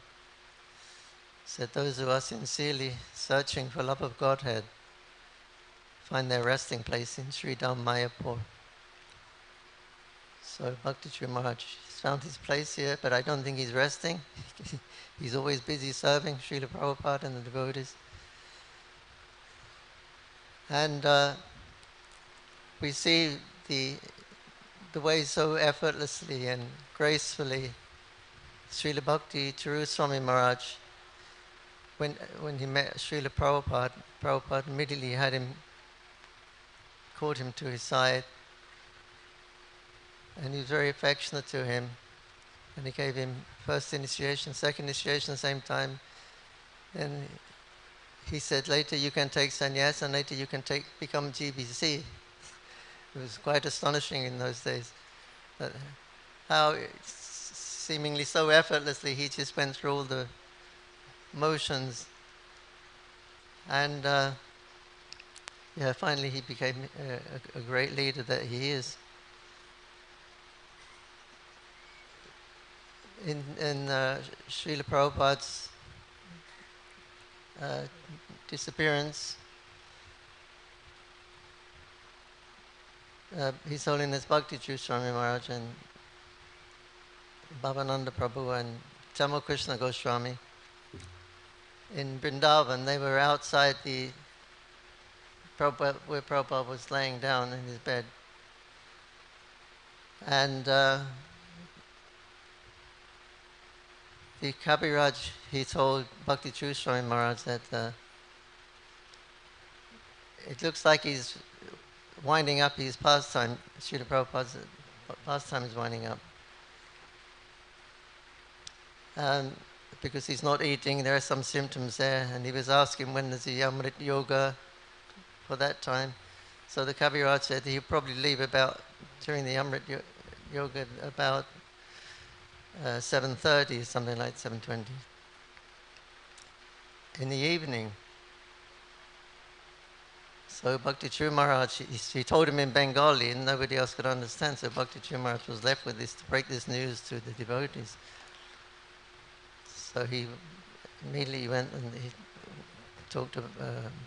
said those who are sincerely searching for love of Godhead find their resting place in Sri Dham Mayapur. So Bhakti Charu Maharaj found his place here, but I don't think he's resting. He's always busy serving Srila Prabhupada and the devotees. And we see the way so effortlessly and gracefully Srila Bhakti Charu Swami Maharaj, when he met Srila Prabhupada, Prabhupada immediately called him to his side, and he was very affectionate to him, and he gave him first initiation, second initiation at the same time. Then he said, later you can take sannyas and later you can become GBC. It was quite astonishing in those days how seemingly so effortlessly he just went through all the motions, and finally he became a great leader that he is. In Srila Prabhupada's disappearance, His Holiness Bhakti Charu Swami Maharaj and Bhavananda Prabhu and Tamal Krishna Goswami in Vrindavan, they were outside where Prabhupada was laying down in his bed. And the Kabiraj, he told Bhakti Charu Swami Maharaj that it looks like he's winding up his pastime. Srila Prabhupada's pastime is winding up. Because he's not eating, there are some symptoms there, and he was asking when is the Amrit Yoga for that time. So the Kabiraj said he'll probably leave during the Amrit Yoga about 7:30, something like 7:20. In the evening, so Bhakti Charu Maharaj, he told him in Bengali and nobody else could understand, so Bhakti Charu Maharaj was left with this to break this news to the devotees. So he immediately went and he talked to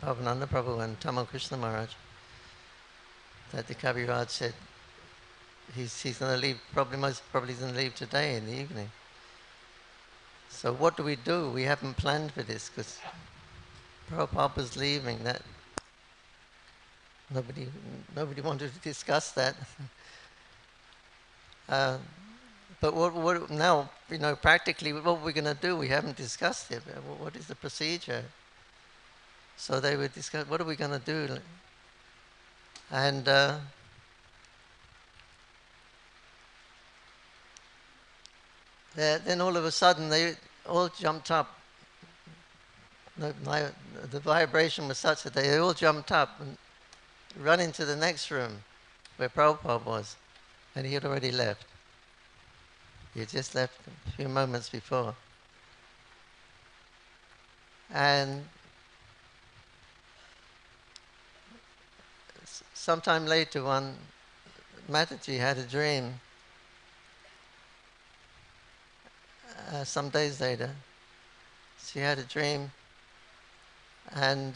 Bhavananda Prabhu and Tamal Krishna Maharaj that the Kabiraj said he's going to leave, most probably he's going to leave today in the evening. So what do? We haven't planned for this because Prabhupada was leaving. That nobody wanted to discuss that. But what now? Practically, what we're going to do, we haven't discussed it. What is the procedure? So they would discuss, what are we going to do? And then all of a sudden, they all jumped up. The vibration was such that they all jumped up and run into the next room where Prabhupada was, and he had already left. He had just left a few moments before. And sometime later, Mataji had a dream some days later, she had a dream, and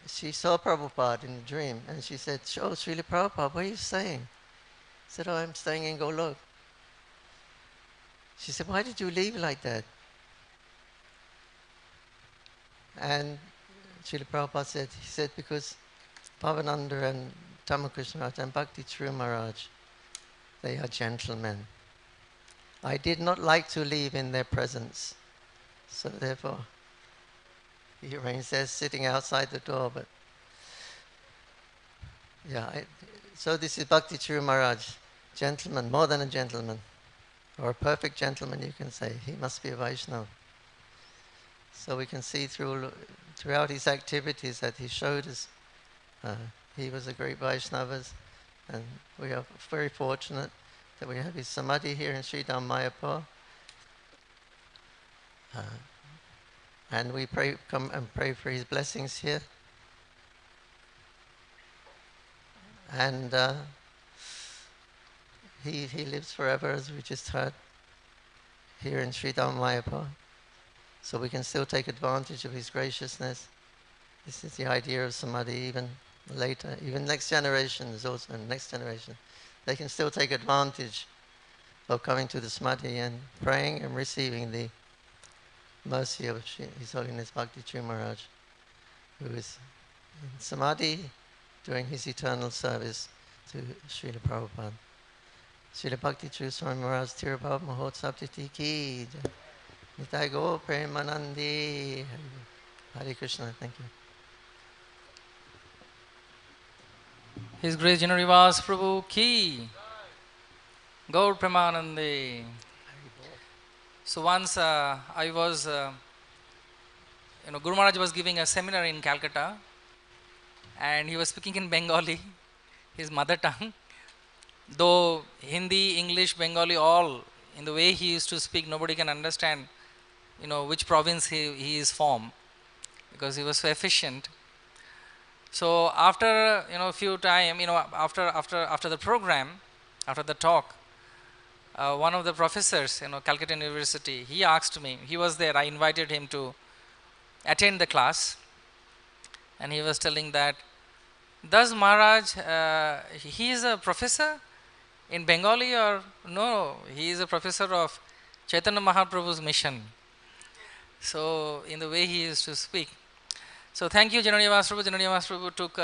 she saw Prabhupada in the dream, and she said, "Oh, Srila Prabhupada, what are you saying?" I said, "Oh, I'm staying in Golok." She said, "Why did you leave like that?" And Srila Prabhupada said, he said, "Because Bhavananda and Tamakrishna Maharaj and Bhakti Charu Maharaj, they are gentlemen. I did not like to leave in their presence. So therefore, he remains there sitting outside the door." But yeah, so this is Bhakti Charu Maharaj, gentleman, more than a gentleman, or a perfect gentleman, you can say. He must be a Vaishnava. So we can see throughout his activities that he showed us he was a great Vaishnava, and we are very fortunate that we have his samadhi here in Sri Mayapur. And we come and pray for his blessings here. And he lives forever, as we just heard, here in Sri Mayapur. So we can still take advantage of his graciousness. This is the idea of samadhi, even later, even next generation is also next generation. They can still take advantage of coming to the samadhi and praying and receiving the mercy of His Holiness Bhakti Charu Maharaj, who is in samadhi doing his eternal service to Srila Prabhupada. Srila Bhakti Charu Swami Tirobhav Mahotsava ki jai. Nitai Go Premanandi. Hare Krishna. Thank you. His Grace Janarivas Prabhu ki. Gaur Premanandi. So once I was, Guru Maharaj was giving a seminar in Calcutta, and he was speaking in Bengali, his mother tongue. Though Hindi, English, Bengali, all in the way he used to speak, nobody can understand, which province he is from, because he was so efficient. So after a few time, after the program, after the talk, one of the professors, Calcutta University, he asked me. He was there. I invited him to attend the class, and he was telling that, "Does Maharaj, he is a professor in Bengali or no? He is a professor of Chaitanya Mahaprabhu's mission." So in the way he used to speak. So thank you, Janarivas Prabhu. Janarivas Prabhu took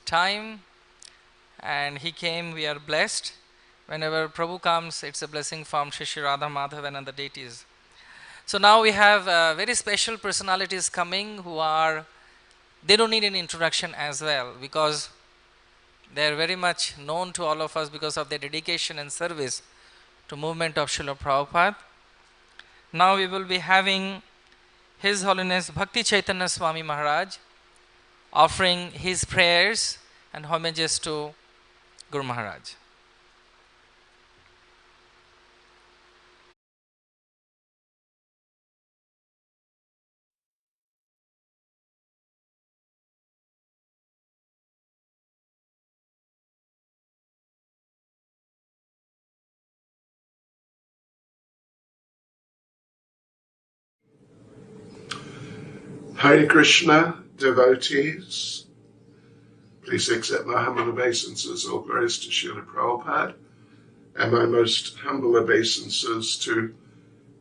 time, and he came. We are blessed. Whenever Prabhu comes, it's a blessing from Shri Radha Madhav and the deities. So now we have very special personalities coming who they don't need an introduction as well, because they are very much known to all of us because of their dedication and service to movement of Srila Prabhupada. Now we will be having His Holiness Bhakti Chaitanya Swami Maharaj offering his prayers and homages to Guru Maharaj. Hare Krishna, devotees. Please accept my humble obeisances, all glories to Srila Prabhupada, and my most humble obeisances to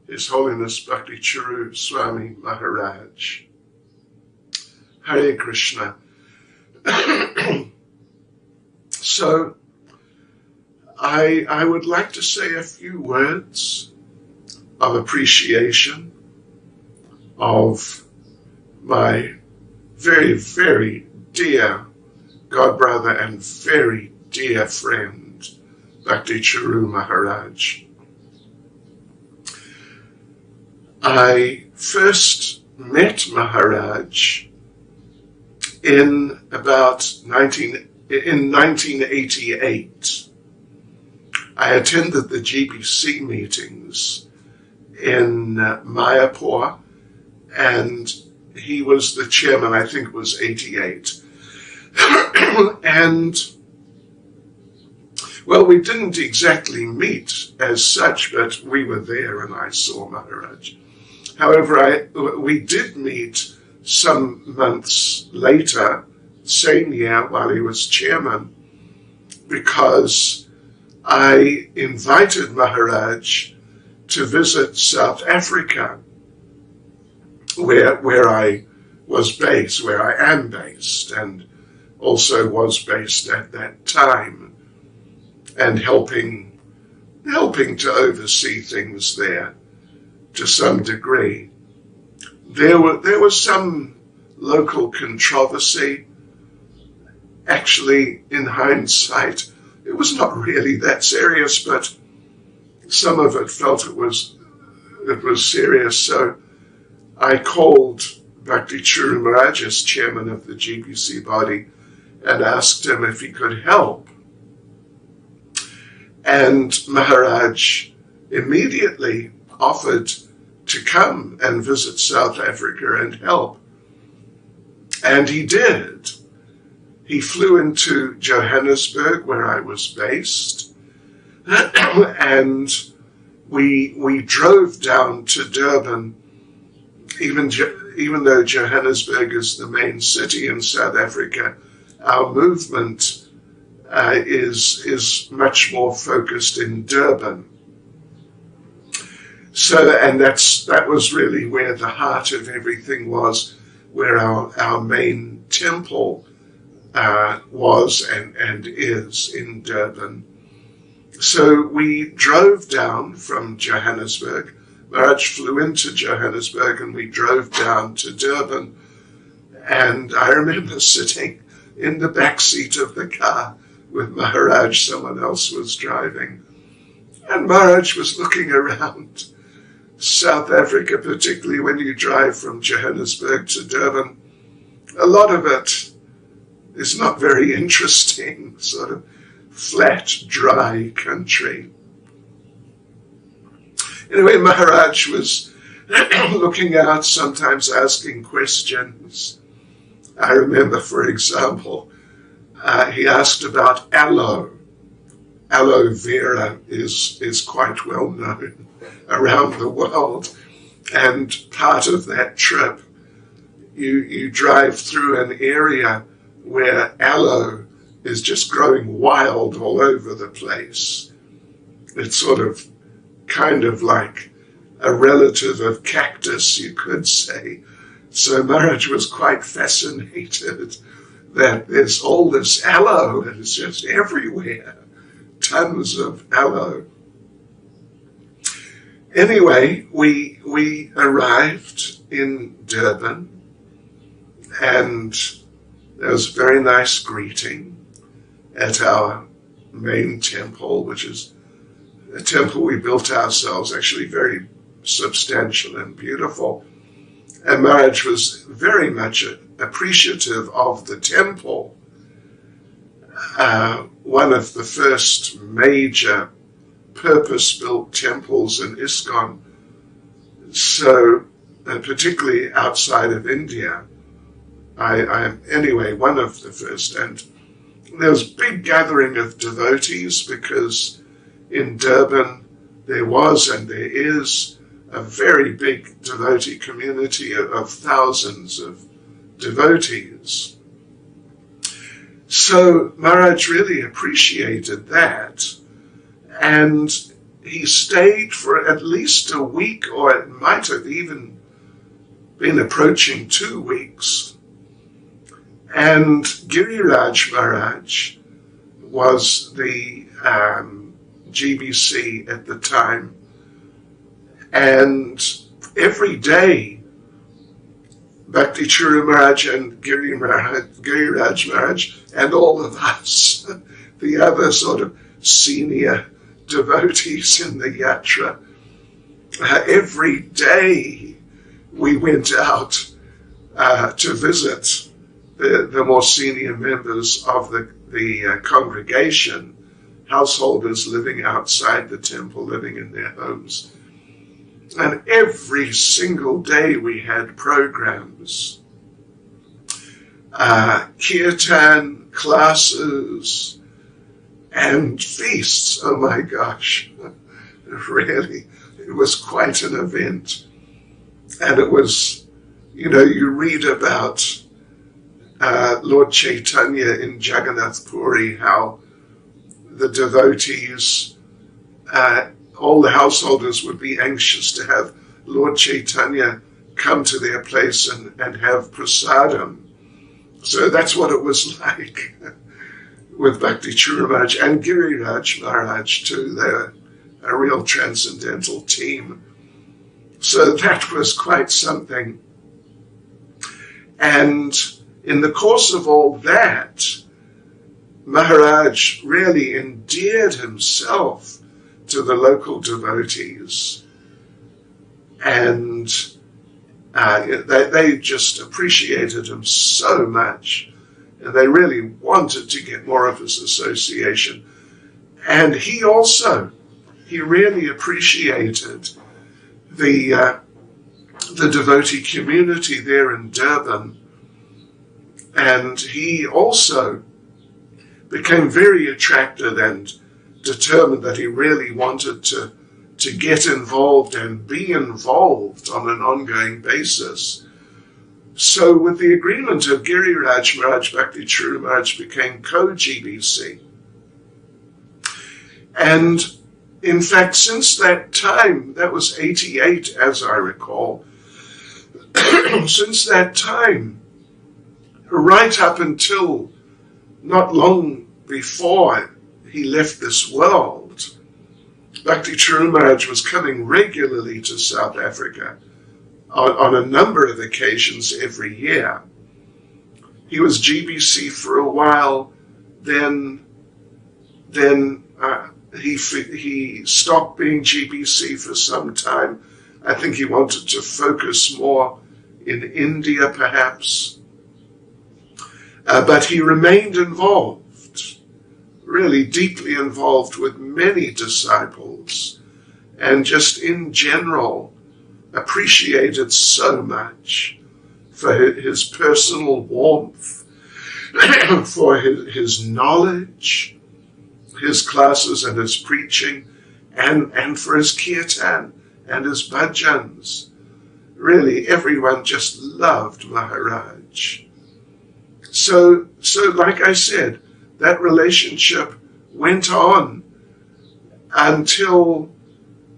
His Holiness Bhakti Charu Swami Maharaj. Hare Krishna. So, I would like to say a few words of appreciation of my very, very dear godbrother and very dear friend, Bhakti Charu Maharaj. I first met Maharaj in 1988. I attended the GBC meetings in Mayapur, and he was the chairman. I think it was 88. And Well, we didn't exactly meet as such, but we were there and I saw Maharaj. However, we did meet some months later, same year while he was chairman, because I invited Maharaj to visit South Africa, where I was based, where I am based, and also was based at that time, and helping to oversee things there to some degree. There was some local controversy. Actually, in hindsight, it was not really that serious, but some of it felt it was serious. So I called Bhakti Charu Maharaj as chairman of the GBC body and asked him if he could help. And Maharaj immediately offered to come and visit South Africa and help. And he did. He flew into Johannesburg, where I was based, and we drove down to Durban, even though Johannesburg is the main city in South Africa. Our movement is much more focused in Durban. So, and that was really where the heart of everything was, where our main temple was and is in Durban. So we drove down from Johannesburg. Maharaj flew into Johannesburg and we drove down to Durban. And I remember sitting in the back seat of the car with Maharaj. Someone else was driving. And Maharaj was looking around South Africa, particularly when you drive from Johannesburg to Durban. A lot of it is not very interesting, sort of flat, dry country. Anyway, Maharaj was looking out, sometimes asking questions. I remember, for example, he asked about aloe. Aloe vera is quite well known around the world, and part of that trip, you drive through an area where aloe is just growing wild all over the place. It's sort of kind of like a relative of cactus, you could say. So Maharaj was quite fascinated that there's all this aloe and it's just everywhere. Tons of aloe. Anyway, we arrived in Durban and there was a very nice greeting at our main temple, which is a temple we built ourselves, actually very substantial and beautiful. And Maharaj was very much appreciative of the temple. One of the first major purpose-built temples in ISKCON, so particularly outside of India. Anyway, one of the first, and there was a big gathering of devotees because in Durban there was and there is a very big devotee community of thousands of devotees. So Maharaj really appreciated that, and he stayed for at least a week, or it might have even been approaching 2 weeks. And Giriraj Maharaj was the GBC at the time, and every day Bhakti Charu Maharaj and Giriraj Maharaj and all of us, the other sort of senior devotees in the yatra, every day we went out to visit the more senior members of the congregation, householders living outside the temple, living in their homes. And every single day we had programs, kirtan, classes, and feasts. Oh my gosh, really, it was quite an event. And it was, you read about Lord Chaitanya in Jagannath Puri, how the devotees, all the householders would be anxious to have Lord Chaitanya come to their place and have prasadam. So that's what it was like with Bhakti Charu Maharaj and Giriraj Maharaj too. They're a real transcendental team. So that was quite something. And in the course of all that, Maharaj really endeared himself to the local devotees. And they just appreciated him so much. And they really wanted to get more of his association. And he really appreciated the devotee community there in Durban. And he also became very attracted and determined that he really wanted to get involved and be involved on an ongoing basis. So with the agreement of Giriraj Maharaj, Bhakti Charu Maharaj became co-GBC. And in fact, since that time, that was 88 as I recall, since that time, right up until not long before he left this world, Bhakti Charu Maharaj was coming regularly to South Africa on a number of occasions every year. He was GBC for a while, then he stopped being GBC for some time. I think he wanted to focus more in India perhaps. But he remained involved, really deeply involved with many disciples, and just in general appreciated so much for his personal warmth, for his knowledge, his classes and his preaching, and for his kirtan and his bhajans. Really, everyone just loved Maharaj. So like I said, that relationship went on until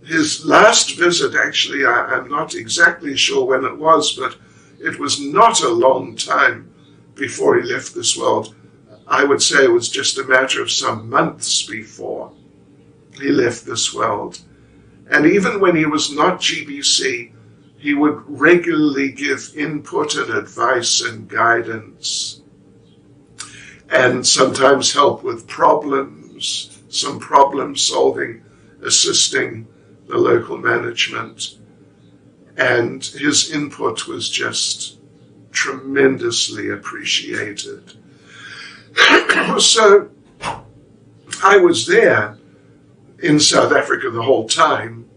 his last visit. Actually, I'm not exactly sure when it was, but it was not a long time before he left this world. I would say it was just a matter of some months before he left this world. And even when he was not GBC, he would regularly give input and advice and guidance, and sometimes help with problems, some problem solving, assisting the local management. And his input was just tremendously appreciated. So I was there in South Africa the whole time,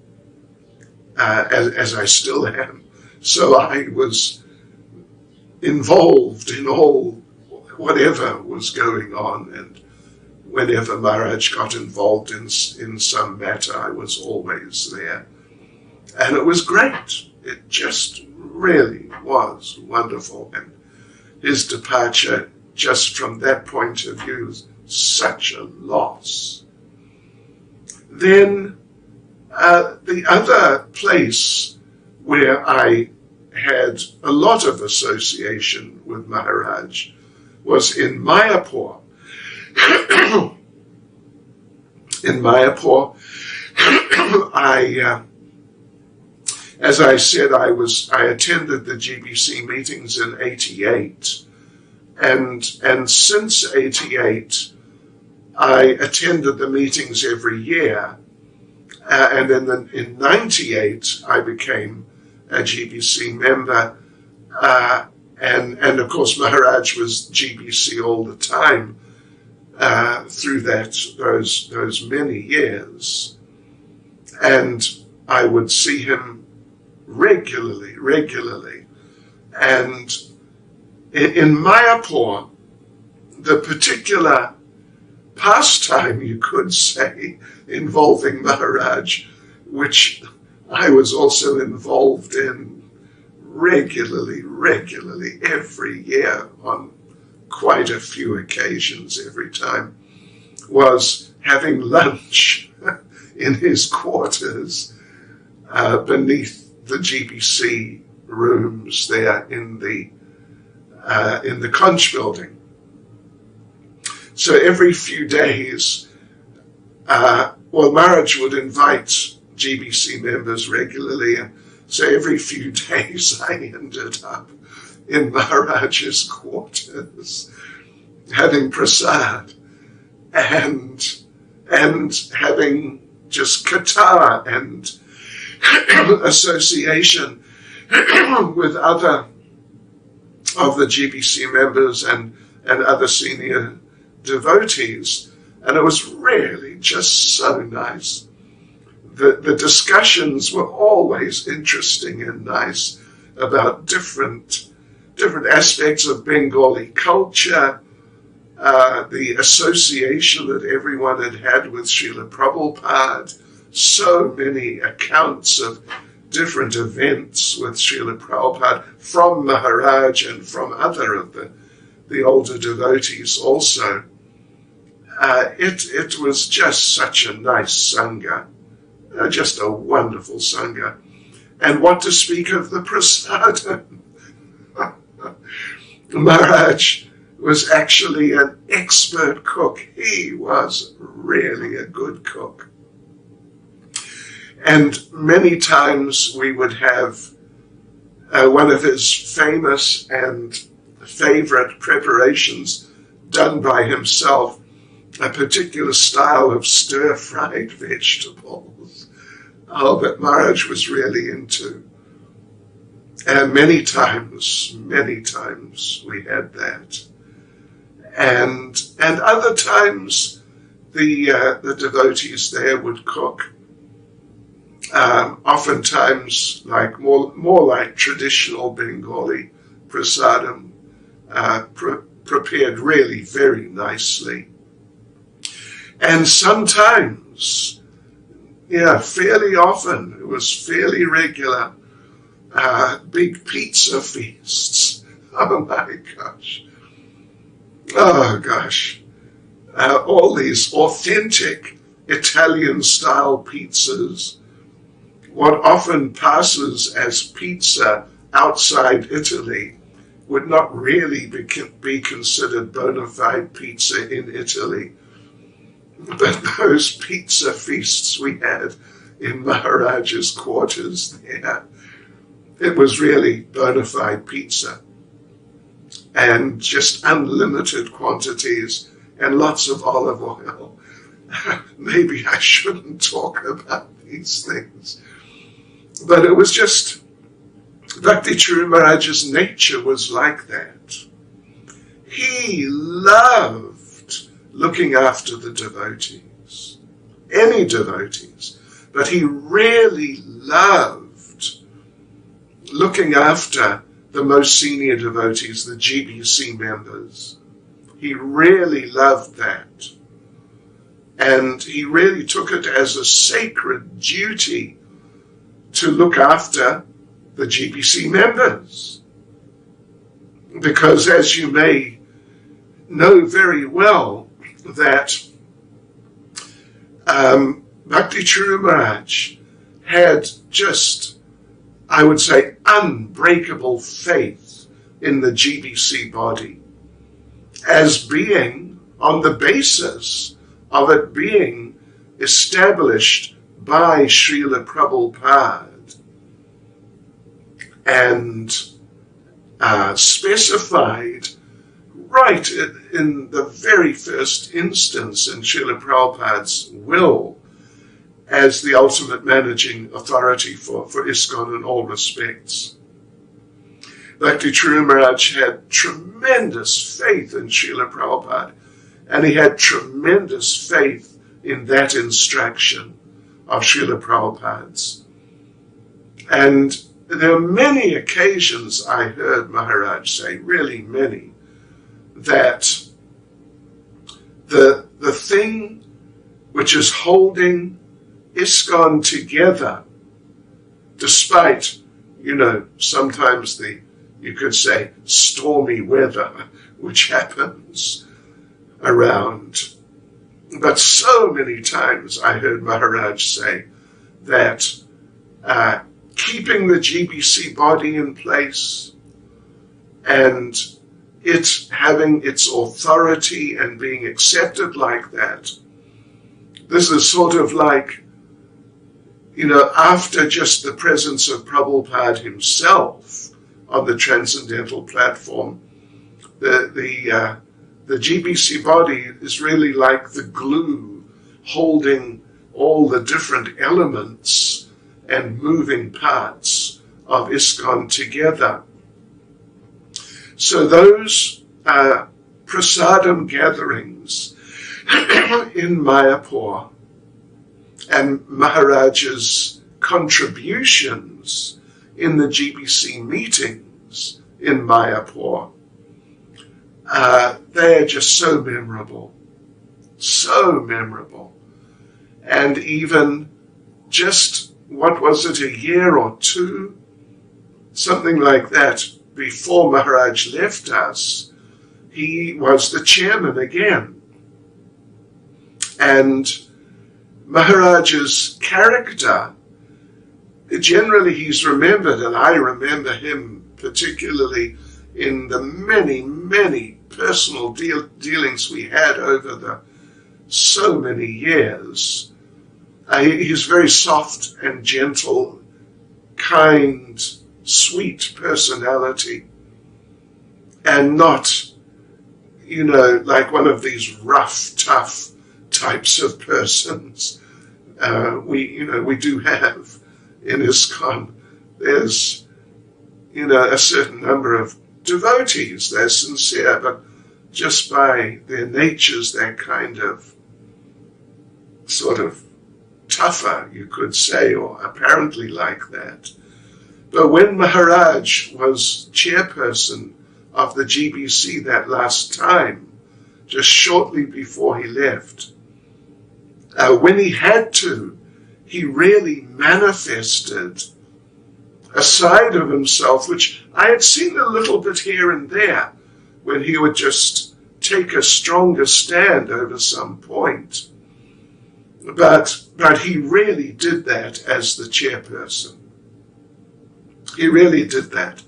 as I still am. So I was involved in all whatever was going on, and whenever Maharaj got involved in some matter, I was always there. And it was great. It just really was wonderful. And his departure, just from that point of view, is such a loss. Then the other place where I had a lot of association with Maharaj was in Mayapur. In Mayapur, as I said, I attended the GBC meetings in '88, and since '88, I attended the meetings every year, and then in '98 I became a GBC member, and of course Maharaj was GBC all the time through those many years, and I would see him regularly. And in Mayapur, the particular pastime, you could say, involving Maharaj, which I was also involved in regularly, every year on quite a few occasions every time, was having lunch in his quarters beneath the GBC rooms there in the Conch building. So every few days, Maharaj would invite GBC members regularly, and so every few days I ended up in Maharaj's quarters having prasad and having just katha and association with other of the GBC members and other senior devotees. And it was really just so nice. The discussions were always interesting and nice about different aspects of Bengali culture, the association that everyone had with Srila Prabhupada, so many accounts of different events with Srila Prabhupada from Maharaj and from other of the older devotees also. It was just such a nice Sangha, just a wonderful Sangha. And what to speak of the prasadam? Maharaj was actually an expert cook. He was really a good cook. And many times we would have one of his famous and favorite preparations done by himself, a particular style of stir-fried vegetables. Oh, that Maharaj was really into. And many times we had that. And other times the devotees there would cook. Oftentimes like more like traditional Bengali prasadam, prepared really very nicely. And sometimes, fairly often, it was fairly regular, big pizza feasts. Oh my gosh. Oh gosh. All these authentic Italian-style pizzas, what often passes as pizza outside Italy would not really be considered bona fide pizza in Italy. But those pizza feasts we had in Maharaj's quarters there, it was really bona fide pizza. And just unlimited quantities and lots of olive oil. Maybe I shouldn't talk about these things. But it was just, Bhakti Charu Maharaj's nature was like that. He loved looking after the devotees, any devotees, but he really loved looking after the most senior devotees, the GBC members. He really loved that. And he really took it as a sacred duty to look after the GBC members. Because as you may know very well, that Bhakti Charu Maharaj had just, I would say, unbreakable faith in the GBC body as being on the basis of it being established by Srila Prabhupada and specified right in the very first instance in Srila Prabhupada's will as the ultimate managing authority for ISKCON in all respects. Bhakti Charu Maharaj had tremendous faith in Srila Prabhupada, and he had tremendous faith in that instruction of Srila Prabhupada's. And there are many occasions I heard Maharaj say, really many, that the the thing which is holding ISKCON together, despite, sometimes you could say, stormy weather which happens around. But so many times I heard Maharaj say that keeping the GBC body in place and it having its authority and being accepted like that, this is sort of like, after just the presence of Prabhupada himself on the transcendental platform, the GBC body is really like the glue holding all the different elements and moving parts of ISKCON together. So those prasadam gatherings in Mayapur and Maharaj's contributions in the GBC meetings in Mayapur, they're just so memorable. And even just, what was it, a year or two, something like that, before Maharaj left us, he was the chairman again. And Maharaj's character, generally he's remembered, and I remember him particularly in the many, many personal dealings we had over the so many years. He's very soft and gentle, kind, sweet personality, and not, like one of these rough, tough types of persons we do have in ISKCON. There's, a certain number of devotees, they're sincere, but just by their natures, they're kind of sort of tougher, you could say, or apparently like that. But when Maharaj was chairperson of the GBC that last time, just shortly before he left, when he had to, he really manifested a side of himself which I had seen a little bit here and there, when he would just take a stronger stand over some point. But he really did that as the chairperson. He really did that.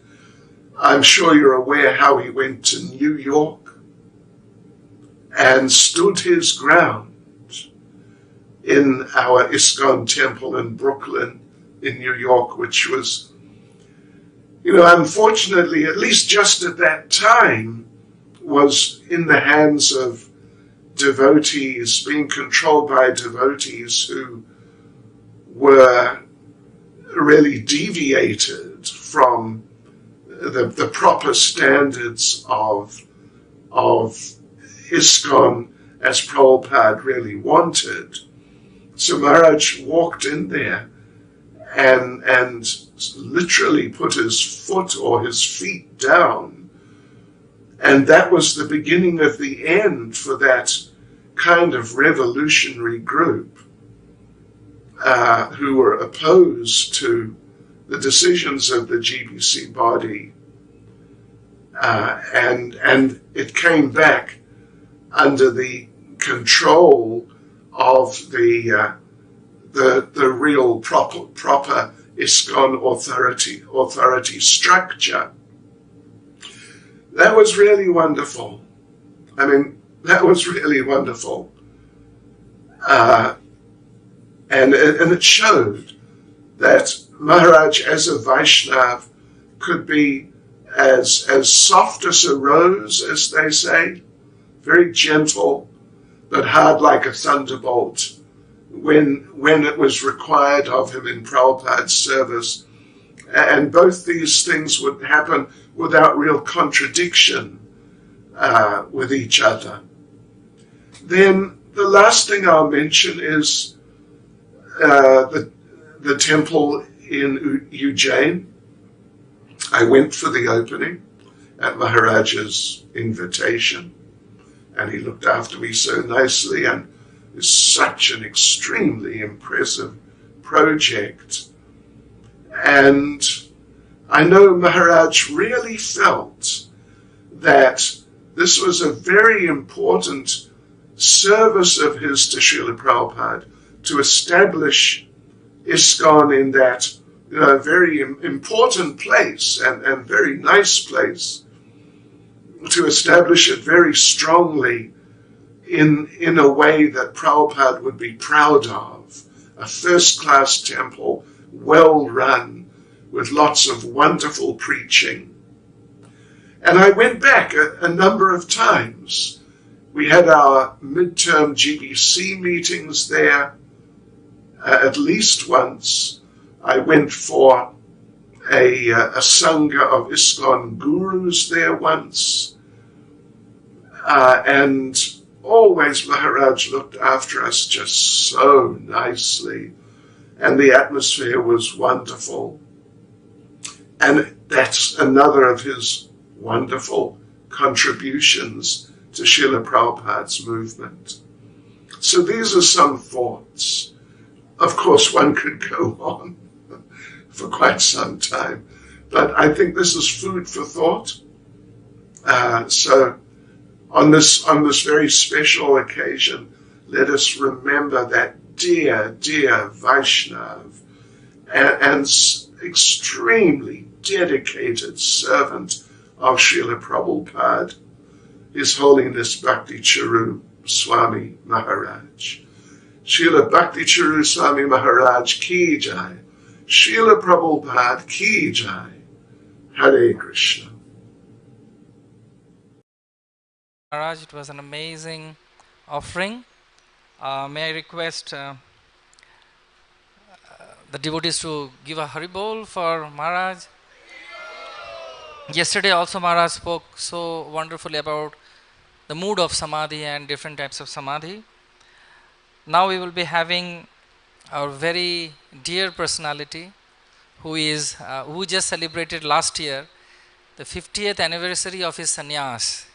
I'm sure you're aware how he went to New York and stood his ground in our ISKCON temple in Brooklyn, in New York, which was, unfortunately, at least just at that time, was in the hands of devotees, being controlled by devotees who were really deviated from the proper standards of ISKCON as Prabhupada really wanted. So Maharaj walked in there and literally put his foot or his feet down. And that was the beginning of the end for that kind of revolutionary group who were opposed to the decisions of the GBC body. And it came back under the control of the real proper ISKCON authority structure. That was really wonderful. That was really wonderful. And it showed that Maharaj as a Vaishnav could be as soft as a rose, as they say, very gentle, but hard like a thunderbolt when it was required of him in Prabhupada's service. And both these things would happen without real contradiction with each other. Then the last thing I'll mention is the temple in Ujjain. I went for the opening at Maharaj's invitation. and he looked after me so nicely, and it's such an extremely impressive project. And I know Maharaj really felt that this was a very important service of his to Srila Prabhupada to establish ISKCON in that very important place and very nice place, to establish it very strongly in a way that Prabhupada would be proud of. A first-class temple, well run, with lots of wonderful preaching. And I went back a number of times. We had our midterm GBC meetings there at least once. I went for a Sangha of ISKCON gurus there once. And always Maharaj looked after us just so nicely. And the atmosphere was wonderful. And that's another of his wonderful contributions to Srila Prabhupada's movement. So these are some thoughts. Of course, one could go on for quite some time, but I think this is food for thought. So on this very special occasion, let us remember that dear Vaishnav and extremely dedicated servant of Srila Prabhupada, His Holiness Bhakti Charu Swami Maharaj. Srila Bhakti Charu Swami Maharaj ki jai. Srila Prabhupada ki jai. Hare Krishna. Maharaj, it was an amazing offering. May I request the devotees to give a Haribol for Maharaj. Yesterday also Maharaj spoke so wonderfully about the mood of samadhi and different types of samadhi. Now we will be having our very dear personality who just celebrated last year the 50th anniversary of his sannyas.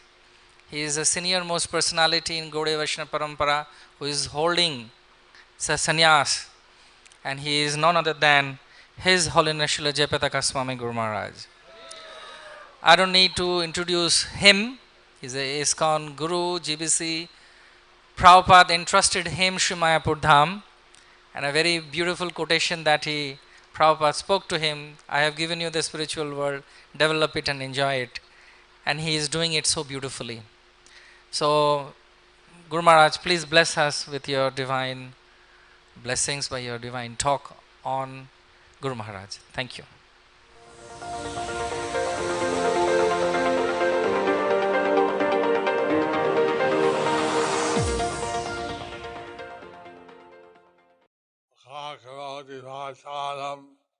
He is a senior most personality in Gaudiya Vaishnava Parampara who is holding sannyas, and he is none other than His Holiness Srila Jayapataka Swami Guru Maharaj. I don't need to introduce him. He's a ISKCON Guru, GBC. Prabhupada entrusted him Sri Mayapur Dham, and a very beautiful quotation that Prabhupada spoke to him: I have given you the spiritual world, develop it and enjoy it. And he is doing it so beautifully. So, Guru Maharaj, please bless us with your divine blessings by your divine talk on Guru Maharaj. Thank you.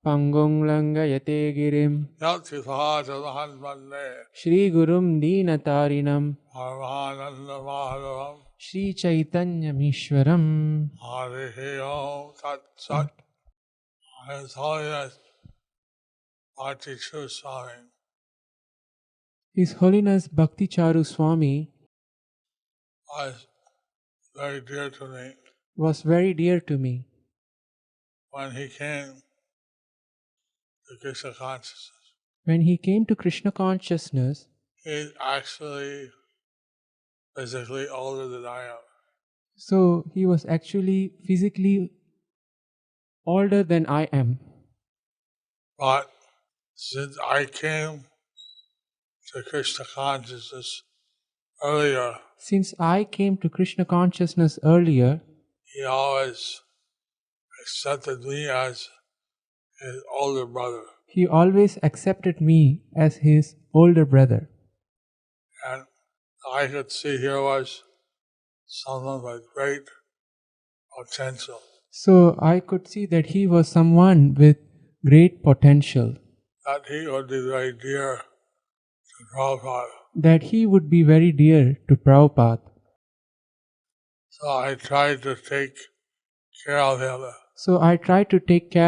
Pangong langayate girim Shri Gurum Deenatarinam Shri Chaitanya Mishwaram. His Holiness Bhakti Charu Swami His Holiness Bhakti Charu Swami was very dear to me. When he came to Krishna consciousness, he's actually physically older than I am. So he was actually physically older than I am. But since I came to Krishna consciousness earlier, he always accepted me as his older brother. He always accepted me as his older brother. And I could see here was someone with great potential. So I could see that he was someone with great potential. That he would be very dear to Prabhupada. So I tried to take care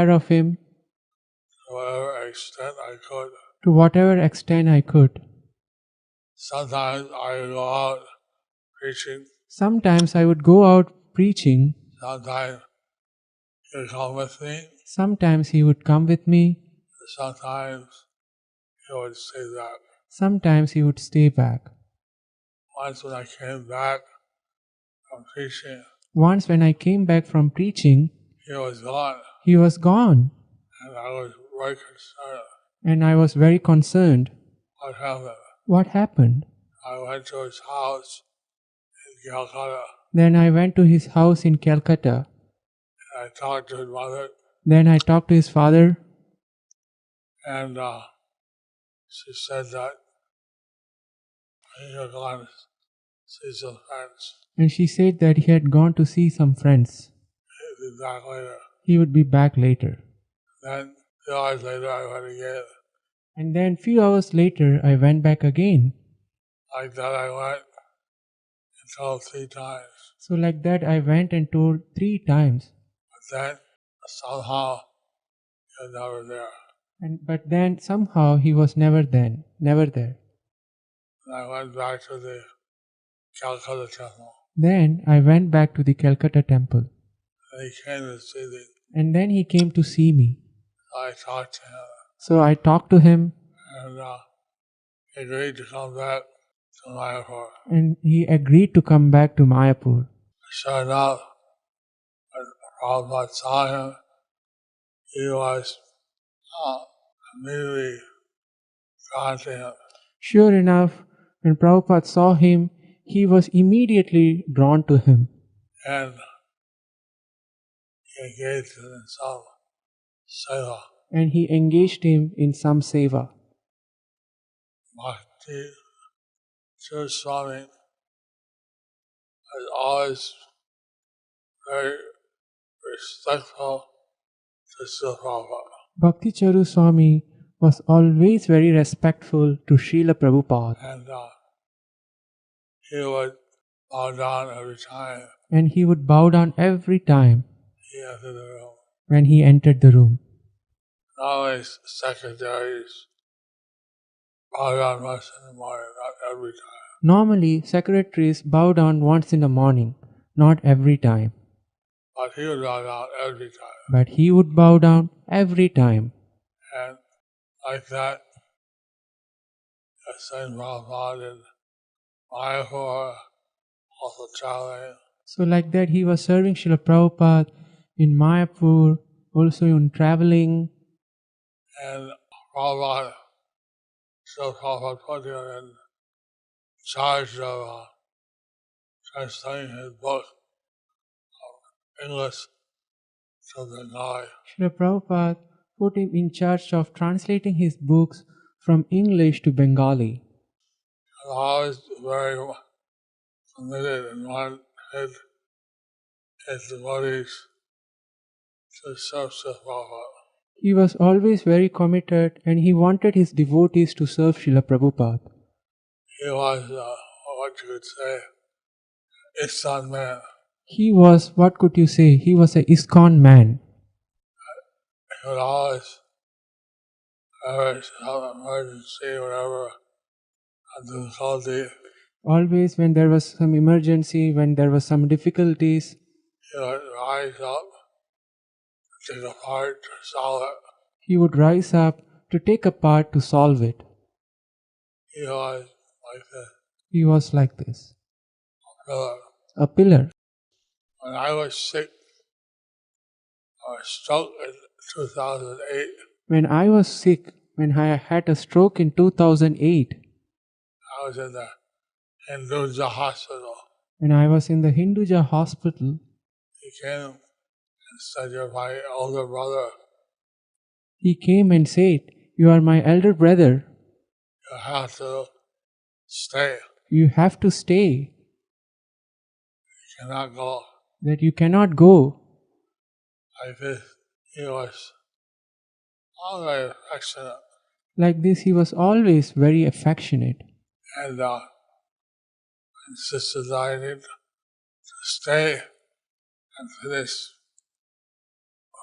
of him. To whatever extent I could. Sometimes I would go out preaching. Sometimes I would go out preaching. Sometimes he would come with me. Sometimes he would come with me. Sometimes he would stay back. Sometimes he would stay back. Once when I came back from preaching, Once when I came back from preaching, he was gone. he was gone. And I was very concerned. And I was very concerned. What happened? What happened? I went to his house in Calcutta. Then I went to his house in Calcutta. And I talked to his mother. Then I talked to his father. And she said that he had gone to see some friends. And she said that he had gone to see some friends. He'd be back later. He would be back later. Then 2 hours later I went again. And then few hours later I went back again. Like that I went and told 3 times. So like that I went and told 3 times. But then somehow he was never there. But then somehow he was never there. And I went back to the Calcutta temple. Then I went back to the Calcutta temple. And he came to see me. And then he came to see me. I talked to him. So I talked to him. And he agreed to come back to Mayapur. And he agreed to come back to Mayapur. Sure enough, when Prabhupada saw him, he was immediately drawn to him. Sure enough, when Prabhupada saw him, he was immediately drawn to him. And he engaged in some seva. And he engaged him in some seva. Bhakti Charu Swami was always very respectful to Srila Prabhupada. Bhakti Charu Swami was always very respectful to Srila Prabhupada. And he would bow down every time. And he would bow down every time he entered the room. When he entered the room. Always secretaries bow down once in the morning, not every time. Normally, secretaries bow down once in the morning, not every time. But he would bow down every time. But he would bow down every time. And like that, the same Prabhupada in Mayapur, also traveling. So like that, he was serving Srila Prabhupada in Mayapur, also in traveling. And Prabhupada, Srila Prabhupada put him in charge of translating his book from English to Bengali. Srila Prabhupada put him in charge of translating his books from English to Bengali. And always very committed and wanted his devotees to serve Srila Prabhupada. He was always very committed and he wanted his devotees to serve Srila Prabhupada. He was, what you could say, ISKCON man. He was, what could you say, he was a ISKCON man. He would always, whenever some emergency, whatever, difficulty, always when there was some emergency, when there was some difficulties, he would rise up, take a part to solve it. He would rise up to take a part to solve it. He was like this. He was like this. A pillar. A pillar. When I was sick, I was stroke in 2008. When I was sick, when I had a stroke in 2008, I was in the Hinduja hospital. When I was in the Hinduja hospital, he came and said, "You're my older brother. He came and said, "You are my elder brother. You have to stay. You have to stay. You cannot go." That you cannot go. Like this, he was always affectionate. Like this, he was always very affectionate. And insisted that I need to stay and finish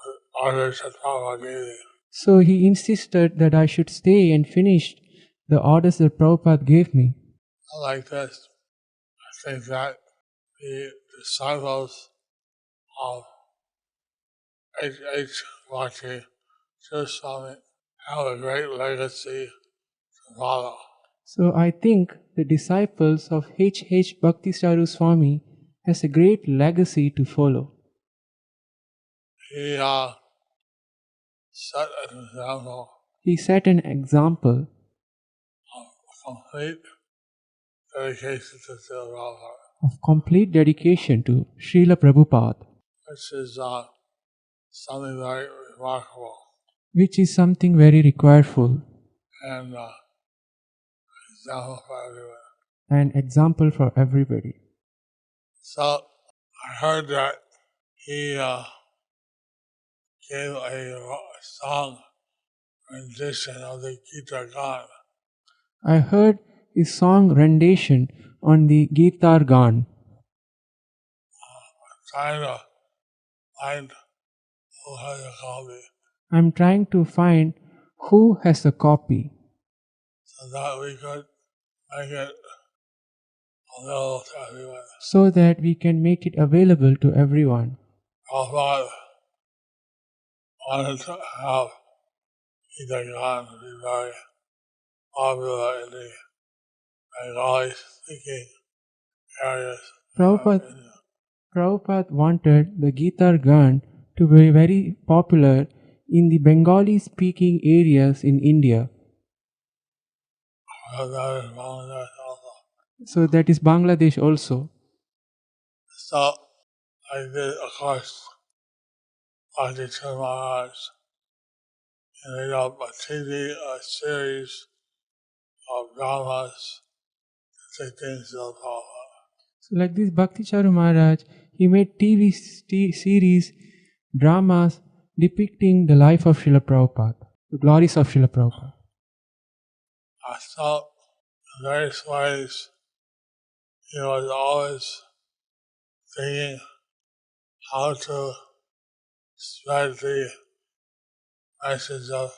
the orders that Prabhupada gave me. So he insisted that I should stay and finish the orders that Prabhupada gave me. Like this, I think that the disciples of H. Bhakti Charu Swami have a great legacy to follow. So I think the disciples of H. Bhakti Charu Swami has a great legacy to follow. He set an example He set an example of complete dedication to Tirobhav, of complete dedication to Srila Prabhupada, which is something very remarkable which is something very requireful, and example for everyone. an example for everybody. So I heard that he gave a song rendition of the Gita Gan. I heard his song rendition on the Guitar Gan. Trying to find who has a copy I'm trying to find who has a copy so that we could make it available to everyone. so that we can make it available to everyone. Prabhupada wanted to have Gita Gan be very popular in the Bengali speaking areas. Prabhupada wanted the Guitar Gan to be very popular in the Bengali speaking areas in India. So that is Bangladesh also. So I did, of course, Bhakti Charu Maharaj and made up a TV series of dramas depicting Srila Prabhupada. So like this Bhakti Charu Maharaj, he made TV series, dramas depicting the life of Srila Prabhupada, the glories of Srila Prabhupada. I felt in various ways he was always thinking how to spread the message of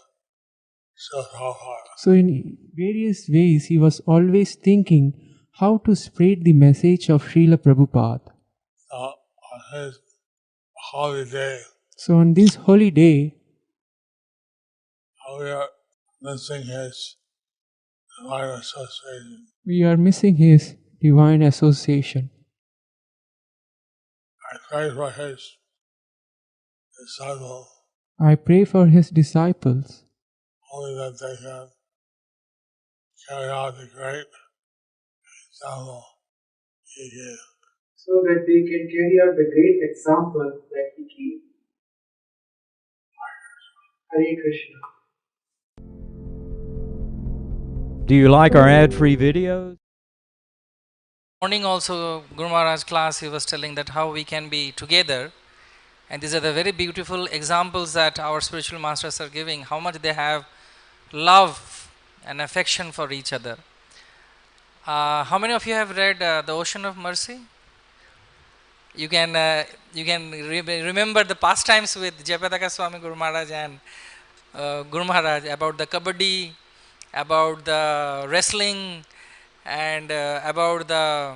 Srila Prabhupada. So in various ways he was always thinking how to spread the message of Srila Prabhupada. So on his holy day, So on this holy day, we are missing his divine association. we are missing his divine association. I pray for his disciples, I pray for his disciples, only that they can carry out the great example he gave. so that they can carry out the great example that he gave. Hare Krishna. Do you like our ad-free videos? Morning also, Guru Maharaj class, he was telling that how we can be together. And these are the very beautiful examples that our spiritual masters are giving, how much they have love and affection for each other. How many of you have read The Ocean of Mercy? You can remember the pastimes with Jayapataka Swami Guru Maharaj and Guru Maharaj about the kabaddi, about the wrestling, and about the,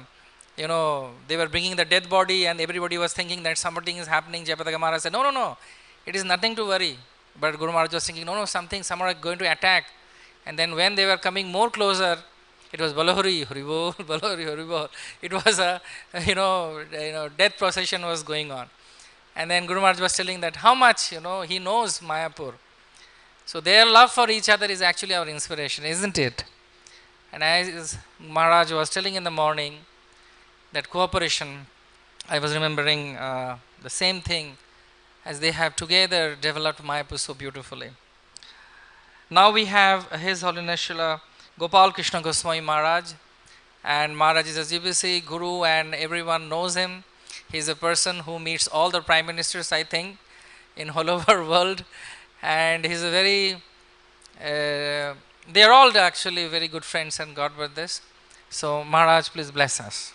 they were bringing the dead body and everybody was thinking that something is happening. Jayapataka Maharaj said, no, it is nothing to worry. But Guru Maharaj was thinking, no, someone are going to attack. And then when they were coming more closer, it was Balahuri, Haribol, Balahuri, Haribol. It was a, death procession was going on. And then Guru Maharaj was telling that how much, he knows Mayapur. So their love for each other is actually our inspiration, isn't it? And as Maharaj was telling in the morning, that cooperation, I was remembering the same thing as they have together developed Mayapur so beautifully. Now we have His Holiness Srila Gopal Krishna Goswami Maharaj, and Maharaj is a GBC Guru and everyone knows him. He is a person who meets all the Prime Ministers, I think, in all over world, and he's a very, they are all actually very good friends and God with this. So Maharaj, please bless us.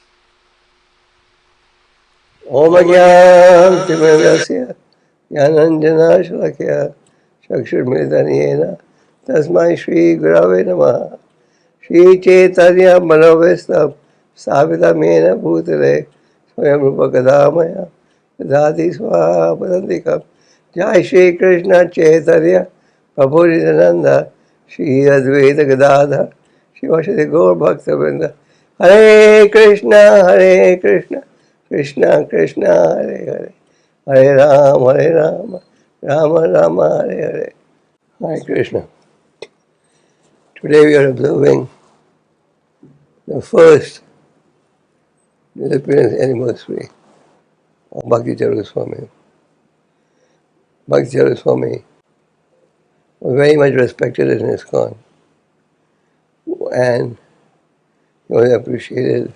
Om Ajnana Timirasya Jnananjana Shalakya Chakshurmilitanena Tasmai Shri Gurave Namaha Shri Chaitanya Manavestam Savita Mena Bhutale Swayam Rupa Kadamaya Dadi Swaha Padantikam Jai Shri Krishna Chaitanya Prabhu Nityananda Shri Advaita Gadadha Shivashati Gaur Bhakta Vrinda Hare Krishna Krishna Krishna Hare Hare Hare Rama Rama Rama Hare Hare. Hare Krishna. Today we are observing the first disappearance anniversary of Bhakti Charu Swami. Bhakti Charu Swami was very much respected in ISKCON, and he was appreciated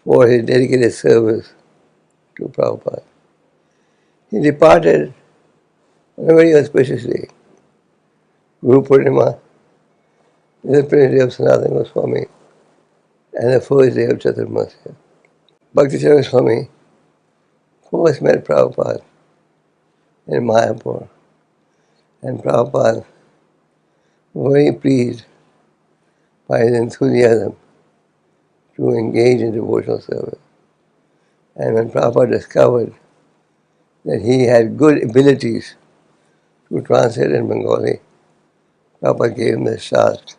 for his dedicated service to Prabhupada. He departed on a very auspicious day, Guru Purnima, the day of Sanatana Goswami, and the first day of Chaturmasya. Bhakti Charu Swami first met Prabhupada in Mayapur, and Prabhupada was very pleased by his enthusiasm to engage in devotional service. And when Prabhupada discovered that he had good abilities to translate in Bengali, Prabhupada gave him the task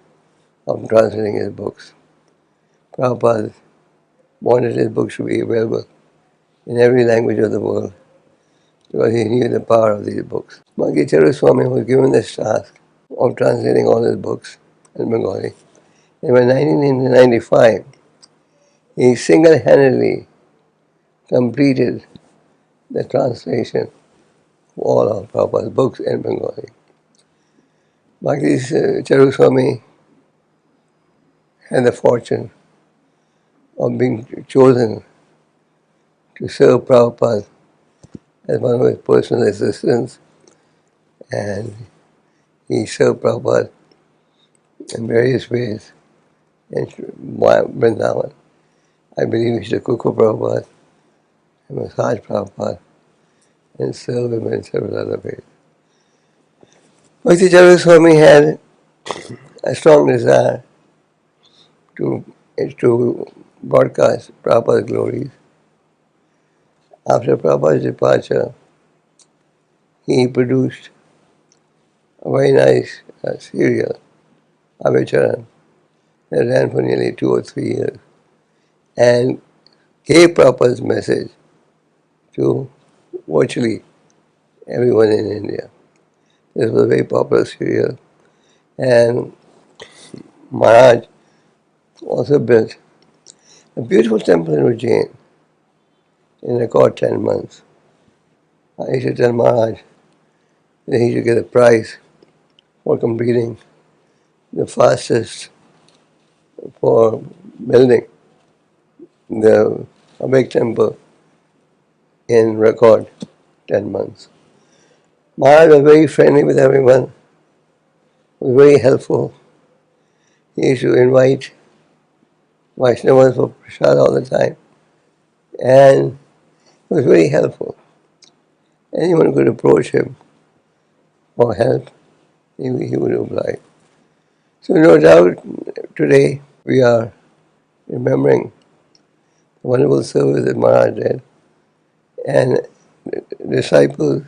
of translating his books. Prabhupada wanted his books to be available in every language of the world because he knew the power of these books. Bhakti Charu Swami was given this task of translating all his books in Bengali. And in 1995, he single-handedly completed the translation of all of Prabhupada's books in Bengali. Bhakti Charu Swami had the fortune of being chosen to serve Prabhupada as one of his personal assistants, and he served Prabhupada in various ways in Vrindavan. I believe he used to cook for Prabhupada and massage Prabhupada and serve him in several other ways. Bhakti Charu Swami had a strong desire to broadcast Prabhupada's glories. After Prabhupada's departure, he produced a very nice serial, Avicharan, that ran for nearly 2 or 3 years, and gave Prabhupada's message to virtually everyone in India. This was a very popular serial, and Maharaj also built a beautiful temple in Ujjain in record 10 months. I used to tell Maharaj that he should get a prize for completing the fastest for building a big temple in record 10 months. Maharaj was very friendly with everyone, was very helpful. He used to invite Vaishnavas for prasad all the time, and was very helpful. Anyone could approach him for help, he would oblige. So no doubt today we are remembering the wonderful service that Maharaj did, and disciples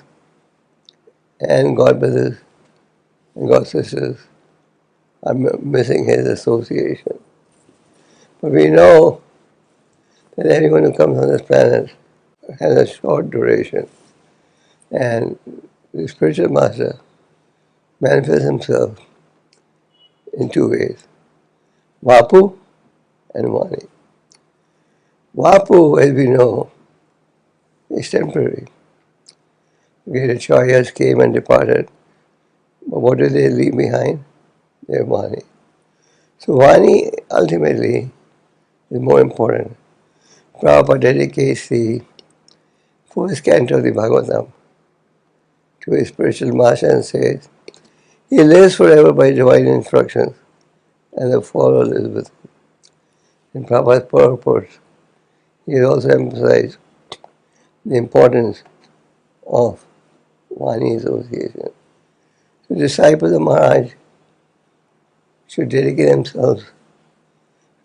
and godbrothers and godsisters are missing his association. But we know that everyone who comes on this planet has a short duration, and the spiritual master manifests himself in 2 ways, Vapu and Vani. Vapu, as we know, is temporary. The Acharyas came and departed, but what did they leave behind? Their Vani. So Vani ultimately is more important. Prabhupada dedicates the first canto of the Bhagavatam to his spiritual master and says, he lives forever by divine instructions, and the follower lives with him. In Prabhupada's purport, he has also emphasized the importance of Vani association. So disciples of Maharaj should dedicate themselves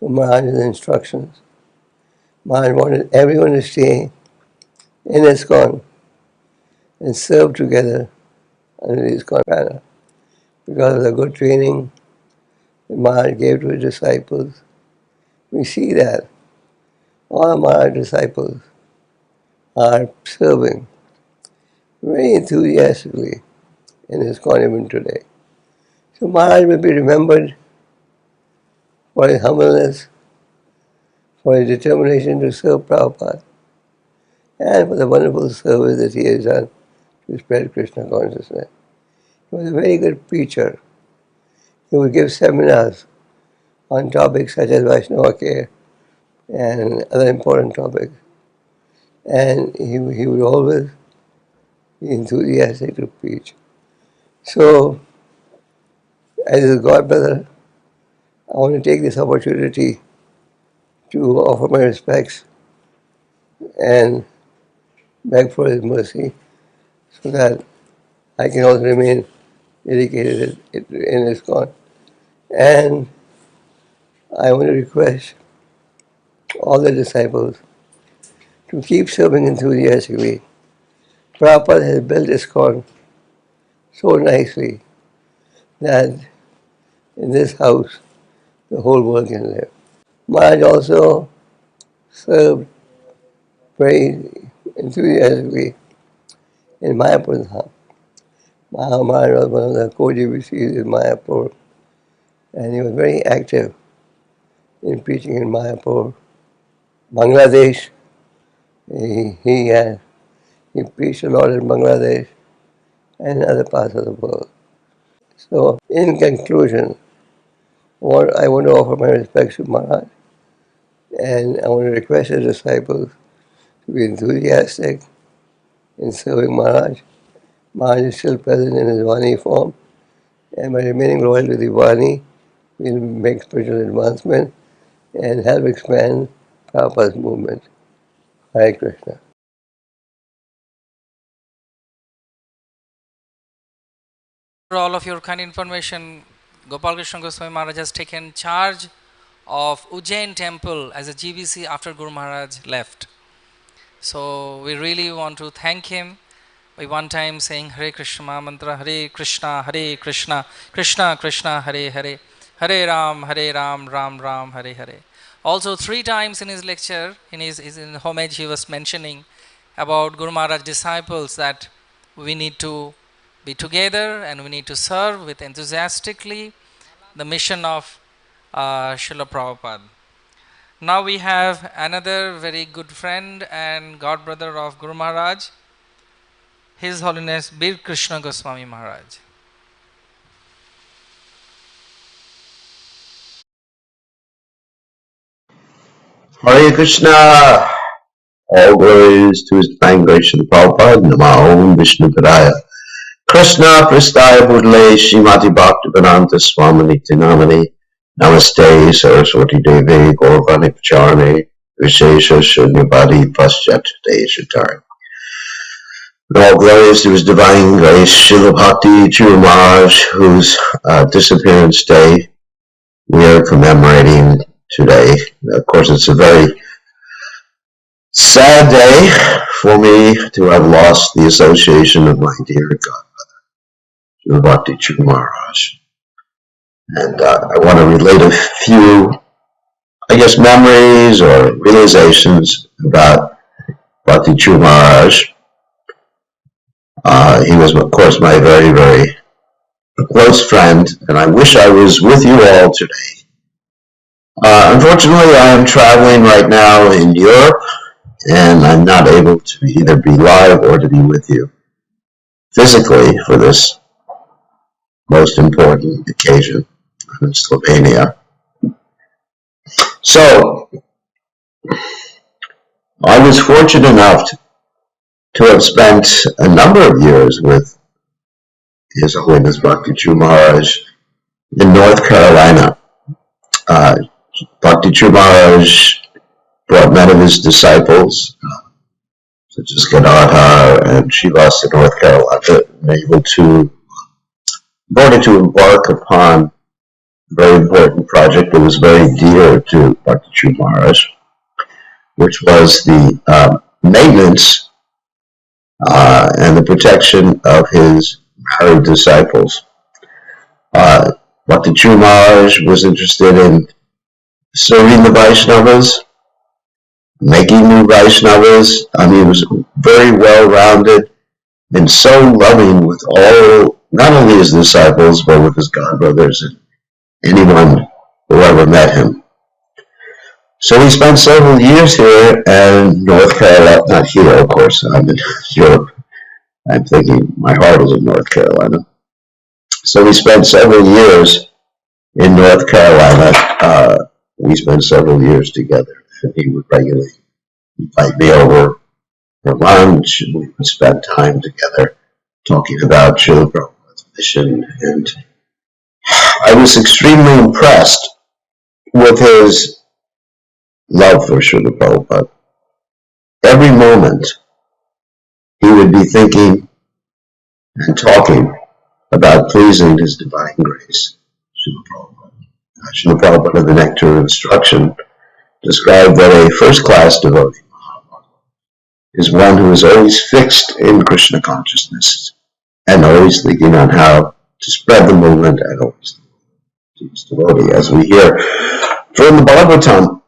to Maharaj's instructions. Maharaj wanted everyone to stay in ISKCON and serve together under the ISKCON banner because of the good training that Maharaj gave to his disciples. We see that all of Maharaj's disciples are serving very enthusiastically in ISKCON even today. So Maharaj will be remembered for his humbleness, for his determination to serve Prabhupada, and for the wonderful service that he has done to spread Krishna consciousness. He was a very good preacher. He would give seminars on topics such as Vaishnava care and other important topics. And he would always be enthusiastic to preach. So, as his godbrother, I want to take this opportunity to offer my respects and beg for his mercy so that I can also remain dedicated in ISKCON. And I want to request all the disciples to keep serving enthusiastically. Prabhupada has built ISKCON so nicely that in this house the whole world can live. Maharaj also served very enthusiastically in Mayapur. Maharaj was one of the co-GBCs in Mayapur, and he was very active in preaching in Mayapur. Bangladesh, he preached a lot in Bangladesh and other parts of the world. So, in conclusion, I want to offer my respects to Maharaj, and I want to request his disciples to be enthusiastic in serving Maharaj. Maharaj is still present in his Vani form, and by remaining loyal to the Vani, we'll make spiritual advancement and help expand Prabhupada's movement. Hare Krishna. For all of your kind information, Gopal Krishna Goswami Maharaj has taken charge of Ujjain temple as a GBC after Guru Maharaj left. So we really want to thank him by one time saying Hare Krishna mantra, Hare Krishna, Krishna Krishna, Hare Hare, Hare Ram, Ram Ram, Hare Hare. Also 3 times in his lecture, in his homage, he was mentioning about Guru Maharaj disciples that we need to be together and we need to serve with enthusiastically the mission of Srila Prabhupada. Now we have another very good friend and godbrother of Guru Maharaj, His Holiness Bir Krishna Goswami Maharaj. Hare Krishna! All glories to His Divine Grace Srila Prabhupada, Namo Om Vishnu Padaya. Krishna Prastaya Budle Srimati Bhaktivedanta Swami Tirobhav Namaste Saraswati Devi Gauravani Pacharane Vishesha Shunyabadi Paschat Deshatari. All glories to His Divine Grace Srila Bhakti Charu Maharaj, whose disappearance day we are commemorating today. Of course, it's a very sad day for me to have lost the association of my dear godmother, Srila Bhakti Charu Maharaj. And I want to relate a few, memories or realizations about Bhakti Charu Maharaj. He was, of course, my very, very close friend, and I wish I was with you all today. Unfortunately, I am traveling right now in Europe, and I'm not able to either be live or to be with you physically for this most important occasion in Slovenia. So, I was fortunate enough to have spent a number of years with His Holiness Bhakti Charu Maharaj in North Carolina. Bhakti Charu Maharaj brought many of his disciples, such as Gadadhar and Srivas in North Carolina, in order to embark upon very important project that was very dear to Bhakti Charu Maharaj, which was the maintenance and the protection of his married disciples. Bhakti Charu Maharaj was interested in serving the Vaishnavas, making new Vaishnavas. I mean, he was very well-rounded and so loving with all, not only his disciples, but with his godbrothers and anyone who ever met him. So he spent several years here in North Carolina, not here, of course, I'm in Europe. I'm thinking my heart is in North Carolina. So we spent several years in North Carolina. We spent several years together, and he would regularly invite me over for lunch, and we would spend time together talking about Srila Prabhupada's mission. And I was extremely impressed with his love for Srila Prabhupada. Every moment he would be thinking and talking about pleasing His Divine Grace, Srila Prabhupada. Srila Prabhupada, the Nectar of Instruction, described that a first-class devotee is one who is always fixed in Krishna consciousness and always thinking on how to spread the movement and always to his devotee. As we hear from the Bhagavatam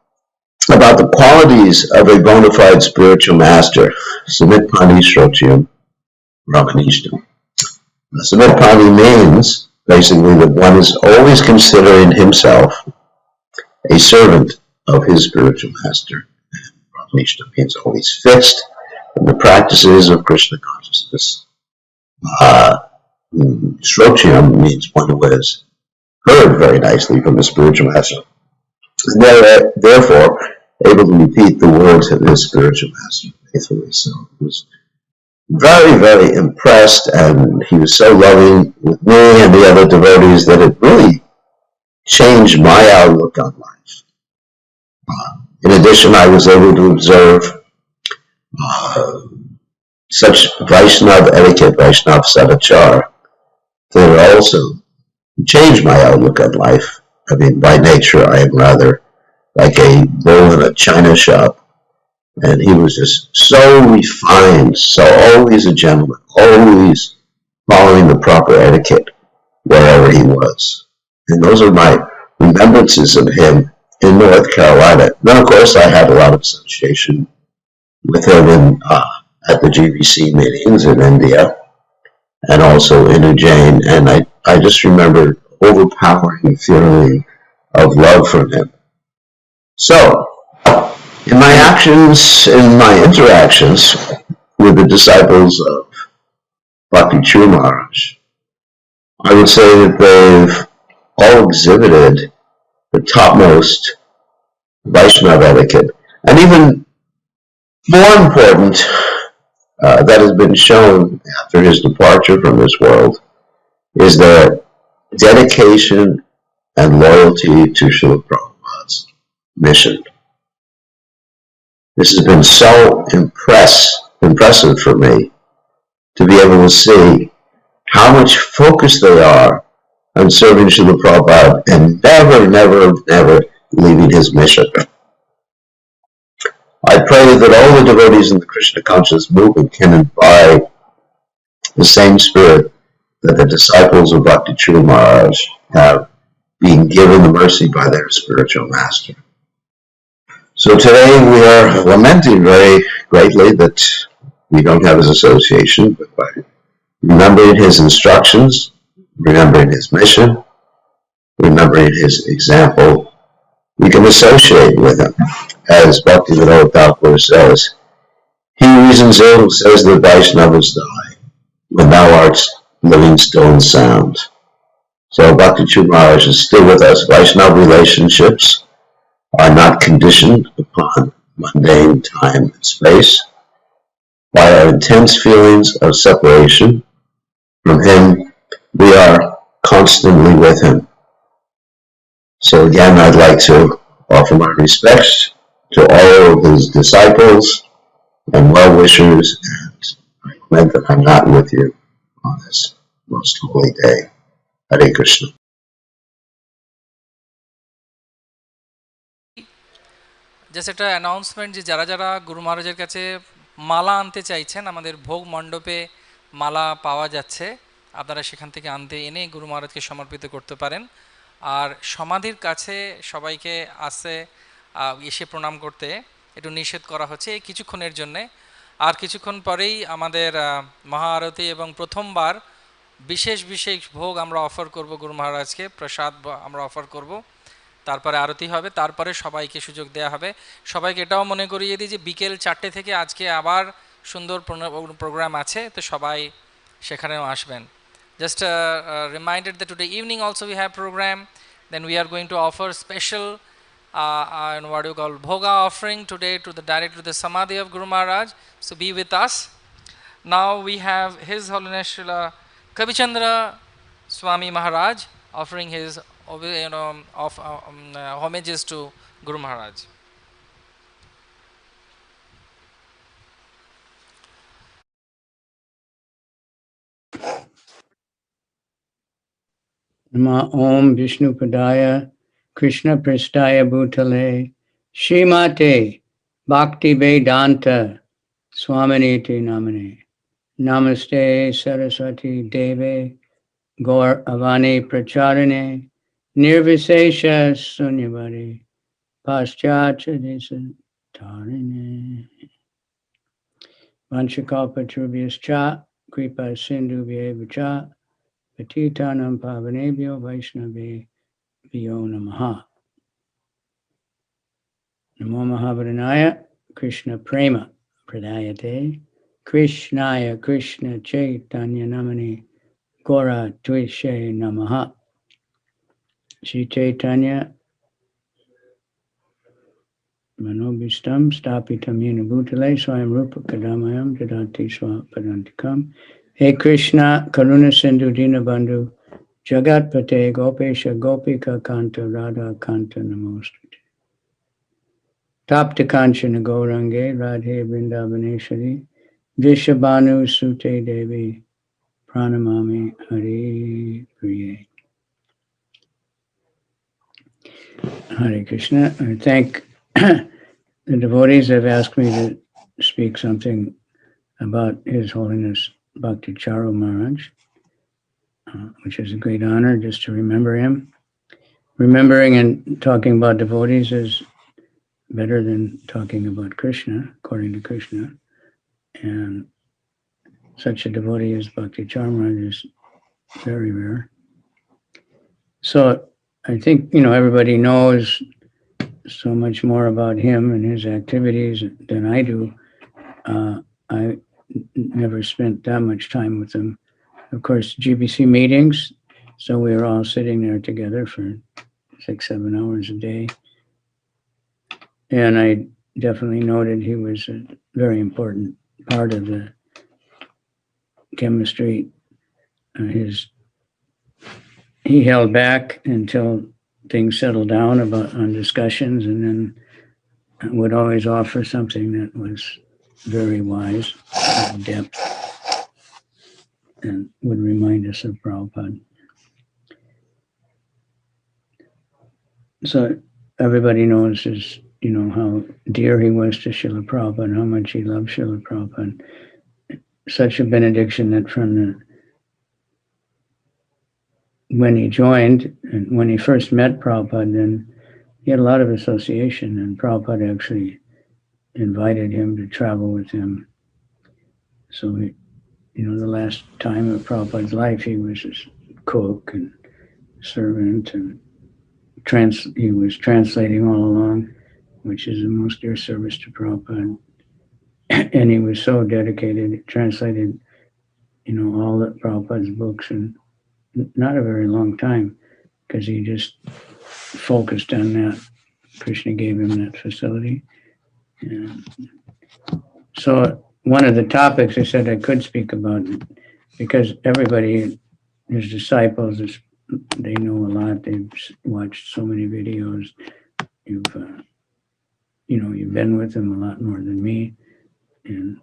about the qualities of a bona fide spiritual master, Samitpani Shrotyam Ramanishtam. Samitpani means basically that one is always considering himself a servant of his spiritual master. Ramanishtam means always fixed in the practices of Krishna consciousness. Shrotyam means one who has heard very nicely from the spiritual master, and therefore able to repeat the words of his spiritual master faithfully. So he was very, very impressed, and he was so loving with me and the other devotees that it really changed my outlook on life. In addition, I was able to observe such Vaishnav etiquette, Vaishnav sadachar, that also changed my outlook on life. I mean, by nature, I am rather like a bull in a china shop. And he was just so refined, so always a gentleman, always following the proper etiquette wherever he was. And those are my remembrances of him in North Carolina. Then, of course, I had a lot of association with him at the GBC meetings in India and also in Ujjain. And I just remember overpowering feeling of love from him. So, in my actions, in my interactions with the disciples of Bhakti Charu Maharaj, I would say that they've all exhibited the topmost Vaishnava etiquette. And even more important, that has been shown after his departure from this world, is their dedication and loyalty to Srila Prabhupada's mission. This has been so impressive for me to be able to see how much focus they are on serving Srila Prabhupada and never leaving his mission. I pray that all the devotees in the Krishna conscious movement can imbibe the same spirit that the disciples of Bhakti Charu Maharaj have, being given the mercy by their spiritual master. So today we are lamenting very greatly that we don't have his association, but by remembering his instructions, remembering his mission, remembering his example, we can associate with him. As Bhaktivinoda Thakur says, he reasons ill who says that Vaishnavas die when thou art living still and sound. So Bhakti Charu Maharaj is still with us. Vaishnava relationships are not conditioned upon mundane time and space. By our intense feelings of separation from him, we are constantly with him. So again, I'd like to offer my respects to all of his disciples and well-wishers, and I lament that I'm not with you on this most holy day. Hare Krishna. Just একটা announcement যে যারা যারা গুরু মহারাজের কাছে মালা আনতে চাইছেন, আমাদের ভোগ মণ্ডপে মালা পাওয়া যাচ্ছে, আপনারা সেখান থেকে এনে গুরু মহারাজকে সমর্পিত করতে পারেন। আর সমাধির কাছে সবাইকে এসে প্রণাম করতে একটু নিষেধ করা হচ্ছে এই কিছুক্ষণের জন্যে। আর কিছুক্ষণ পরেই আমাদের মহা আরতি এবং প্রথমবার বিশেষ বিশেষ ভোগ আমরা অফার করব গুরু মহারাজকে, প্রসাদ আমরা অফার করব, তারপরে আরতি হবে, তারপরে সবাইকে সুযোগ দেওয়া হবে। সবাইকে এটাও মনে করিয়ে দিই যে বিকেল 4টে থেকে আজকে আবার সুন্দর প্রোগ্রাম আছে, তো সবাই সেখানেও আসবেন। Just reminded that today evening also we have program. Then we are going to offer special what do you call bhoga offering today direct to the Samadhi of Guru Maharaj. So be with us. Now we have His Holiness Srila Kabichandra Swami Maharaj offering his homages to Guru Maharaj. Nama Om Vishnu Padaya Krishna Pristaya Bhutale Shrimate Bhakti Vedanta Swaminiti Namane Namaste Saraswati Deve Gaur Avani Pracharane Nirvisesha Sunyavadi Paschatya Tarine Vanchakalpatrubhyascha Kripa Sindhubhyevacha Patitanam Pavanebhyo Vaishnavebhyo Namaha. Namo Mahavadhanaya Krishna Prema Pradayate Krishnaya Krishna Chaitanya Namani Gora Tvishe Namaha. Shri Chaitanya Manobhistam Stapitam Yena Bhutale Swayam Rupa Kadamayam Jadati Swapadantikam. Hey Krishna Karuna Sindhu Dinabandhu Jagatpate Gopesha Gopika Kanta Radha Kanta Namostute. Tapta Kanchana Gaurange Radhe Vrindavaneshwari Vishabhanu Sute Devi Pranamami Hari Priye. Hare Krishna. I thank the devotees have asked me to speak something about His Holiness Bhakti Charu Maharaj, which is a great honor just to remember him. Remembering and talking about devotees is better than talking about Krishna, according to Krishna. And such a devotee as Bhakti Charu Maharaj is very rare. So I think, everybody knows so much more about him and his activities than I do. I never spent that much time with him. Of course, GBC meetings, so we were all sitting there together for 6-7 hours a day. And I definitely noted he was a very important part of the chemistry. He held back until things settled down on discussions, and then would always offer something that was very wise, in depth, and would remind us of Prabhupada. So everybody knows how dear he was to Srila Prabhupada, and how much he loved Srila Prabhupada. Such a benediction that when he joined, and when he first met Prabhupada, then he had a lot of association, and Prabhupada actually invited him to travel with him. So, the last time of Prabhupada's life, he was his cook and servant, and he was translating all along, which is the most dear service to Prabhupada. And he was so dedicated, he translated, all of Prabhupada's books in not a very long time, because he just focused on that. Krishna gave him that facility. And so one of the topics I said I could speak about, because everybody, his disciples, they know a lot. They've watched so many videos. You've been with him a lot more than me. And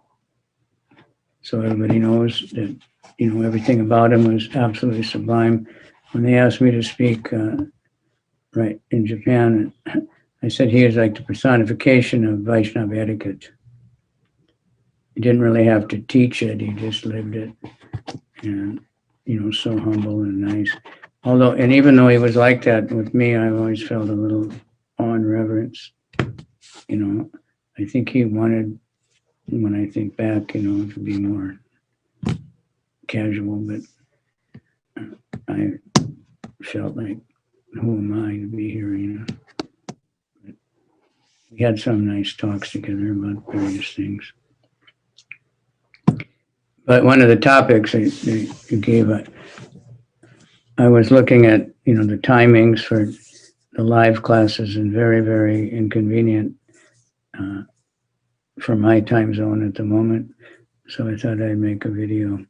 so everybody knows that, everything about him was absolutely sublime. When they asked me to speak right in Japan, I I said he is like the personification of Vaishnava etiquette. He didn't really have to teach it, he just lived it. And, you know, so humble and nice. Although, and even though he was like that with me, I always felt a little awe and reverence. You know, I think he wanted, when I think back, you know, to be more casual, but I felt like, who am I to be here, you know? But we had some nice talks together about various things. But one of the topics they gave, I was looking at, you know, the timings for the live classes, and very, very inconvenient for my time zone at the moment. So I thought I'd make a video,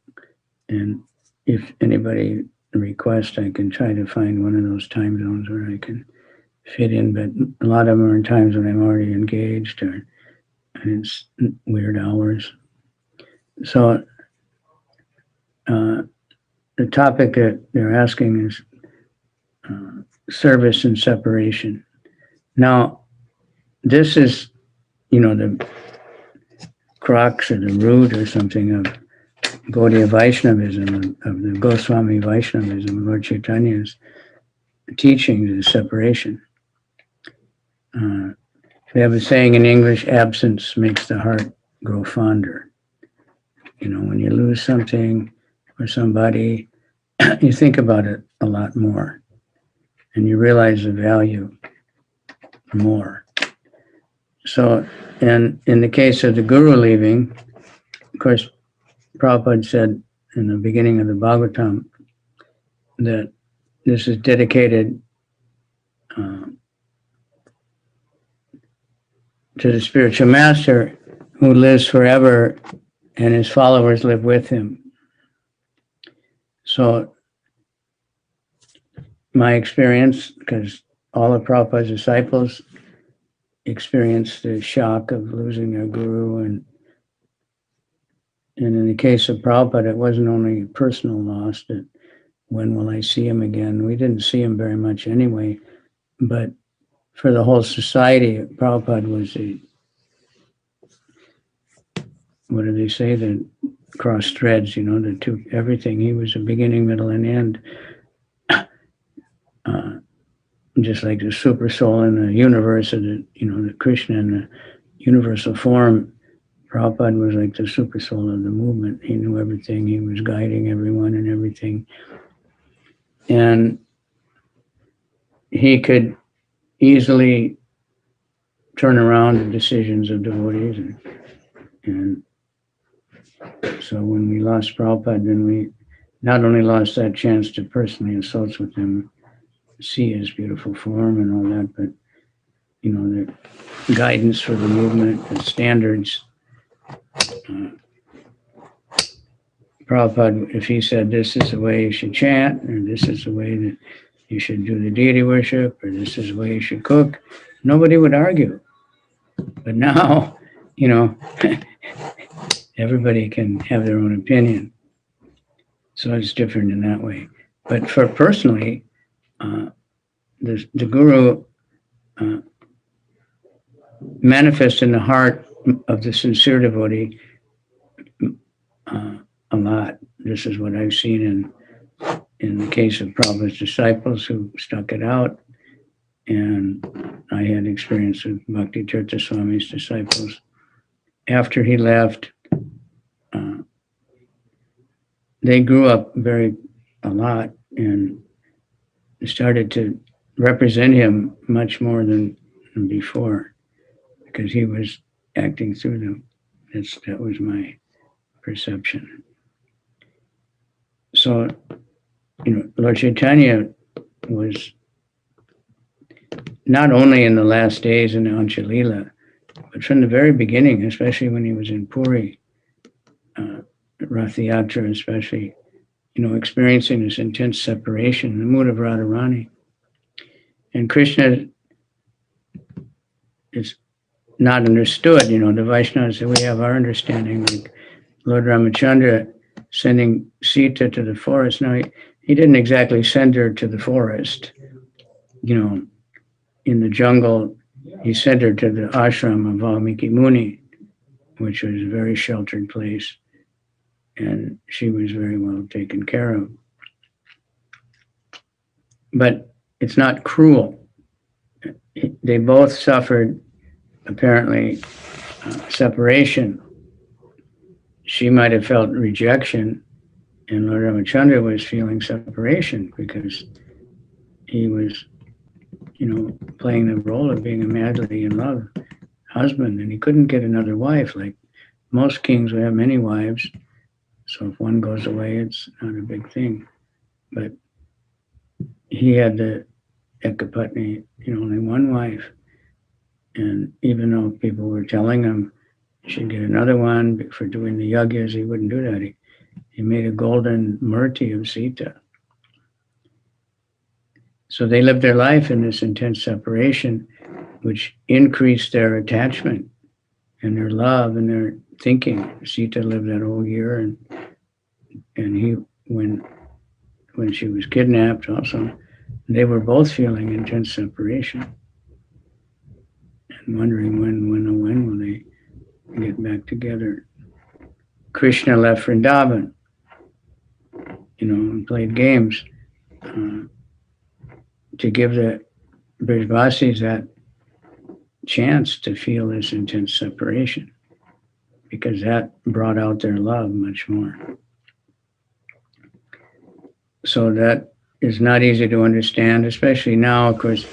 and if anybody requests, I can try to find one of those time zones where I can fit in, but a lot of them are in times when I'm already engaged, and it's weird hours. So the topic that they're asking is service and separation. Now, this is, you know, the crux or the root or something of Gaudiya Vaishnavism, of the Goswami Vaishnavism, Lord Chaitanya's teachings is separation. We have a saying in English, absence makes the heart grow fonder. You know, when you lose something or somebody, you think about it a lot more, and you realize the value more. So, and in the case of the guru leaving, of course, Prabhupada said in the beginning of the Bhagavatam that this is dedicated to the spiritual master who lives forever and his followers live with him. So my experience, because all of Prabhupada's disciples experienced the shock of losing their guru, and in the case of Prabhupada, it wasn't only a personal loss, that when will I see him again? We didn't see him very much anyway, but for the whole society, Prabhupada was a, what do they say, the cross threads, you know, that took everything. He was a beginning, middle, and end. Just like the super soul in the universe, of the, you know, the Krishna in the universal form, Prabhupada was like the super soul of the movement. He knew everything. He was guiding everyone and everything. And he could easily turn around the decisions of devotees. And so when we lost Prabhupada, then we not only lost that chance to personally associate with him, see his beautiful form and all that, but, you know, the guidance for the movement, the standards. Prabhupada, if he said this is the way you should chant, or this is the way that you should do the deity worship, or this is the way you should cook, nobody would argue. But now, you know, everybody can have their own opinion. So it's different in that way. But for personally, the guru manifests in the heart of the sincere devotee a lot. This is what I've seen in the case of Prabhupada's disciples who stuck it out, and I had experience with Bhakti Charu Swami's disciples. After he left, they grew up a lot and started to represent him much more than before, because he was acting through them. That was my perception. So, you know, Lord Chaitanya was not only in the last days in the Anchalila, but from the very beginning, especially when he was in Puri, Rath Yatra especially, you know, experiencing this intense separation, the mood of Radharani. And Krishna is not understood, you know, the Vaishnavas, we have our understanding, like Lord Ramachandra sending Sita to the forest. Now, he didn't exactly send her to the forest, you know, in the jungle, he sent her to the ashram of Valmiki Muni, which was a very sheltered place, and she was very well taken care of. But it's not cruel. They both suffered, apparently, separation. She might have felt rejection, and Lord Ramachandra was feeling separation because he was, playing the role of being a madly in love husband, and he couldn't get another wife. Like most kings would have many wives, so if one goes away, it's not a big thing. But he had the Ekapatni, only one wife. And even though people were telling him he should get another one for doing the yagyas, he wouldn't do that. He made a golden murti of Sita. So they lived their life in this intense separation, which increased their attachment and their love and their thinking. Sita lived that whole year, and he, when she was kidnapped also, they were both feeling intense separation and wondering when will they get back together. Krishna left Vrindavan, and played games to give the Brijvasis that chance to feel this intense separation, because that brought out their love much more. So that is not easy to understand, especially now. Of course,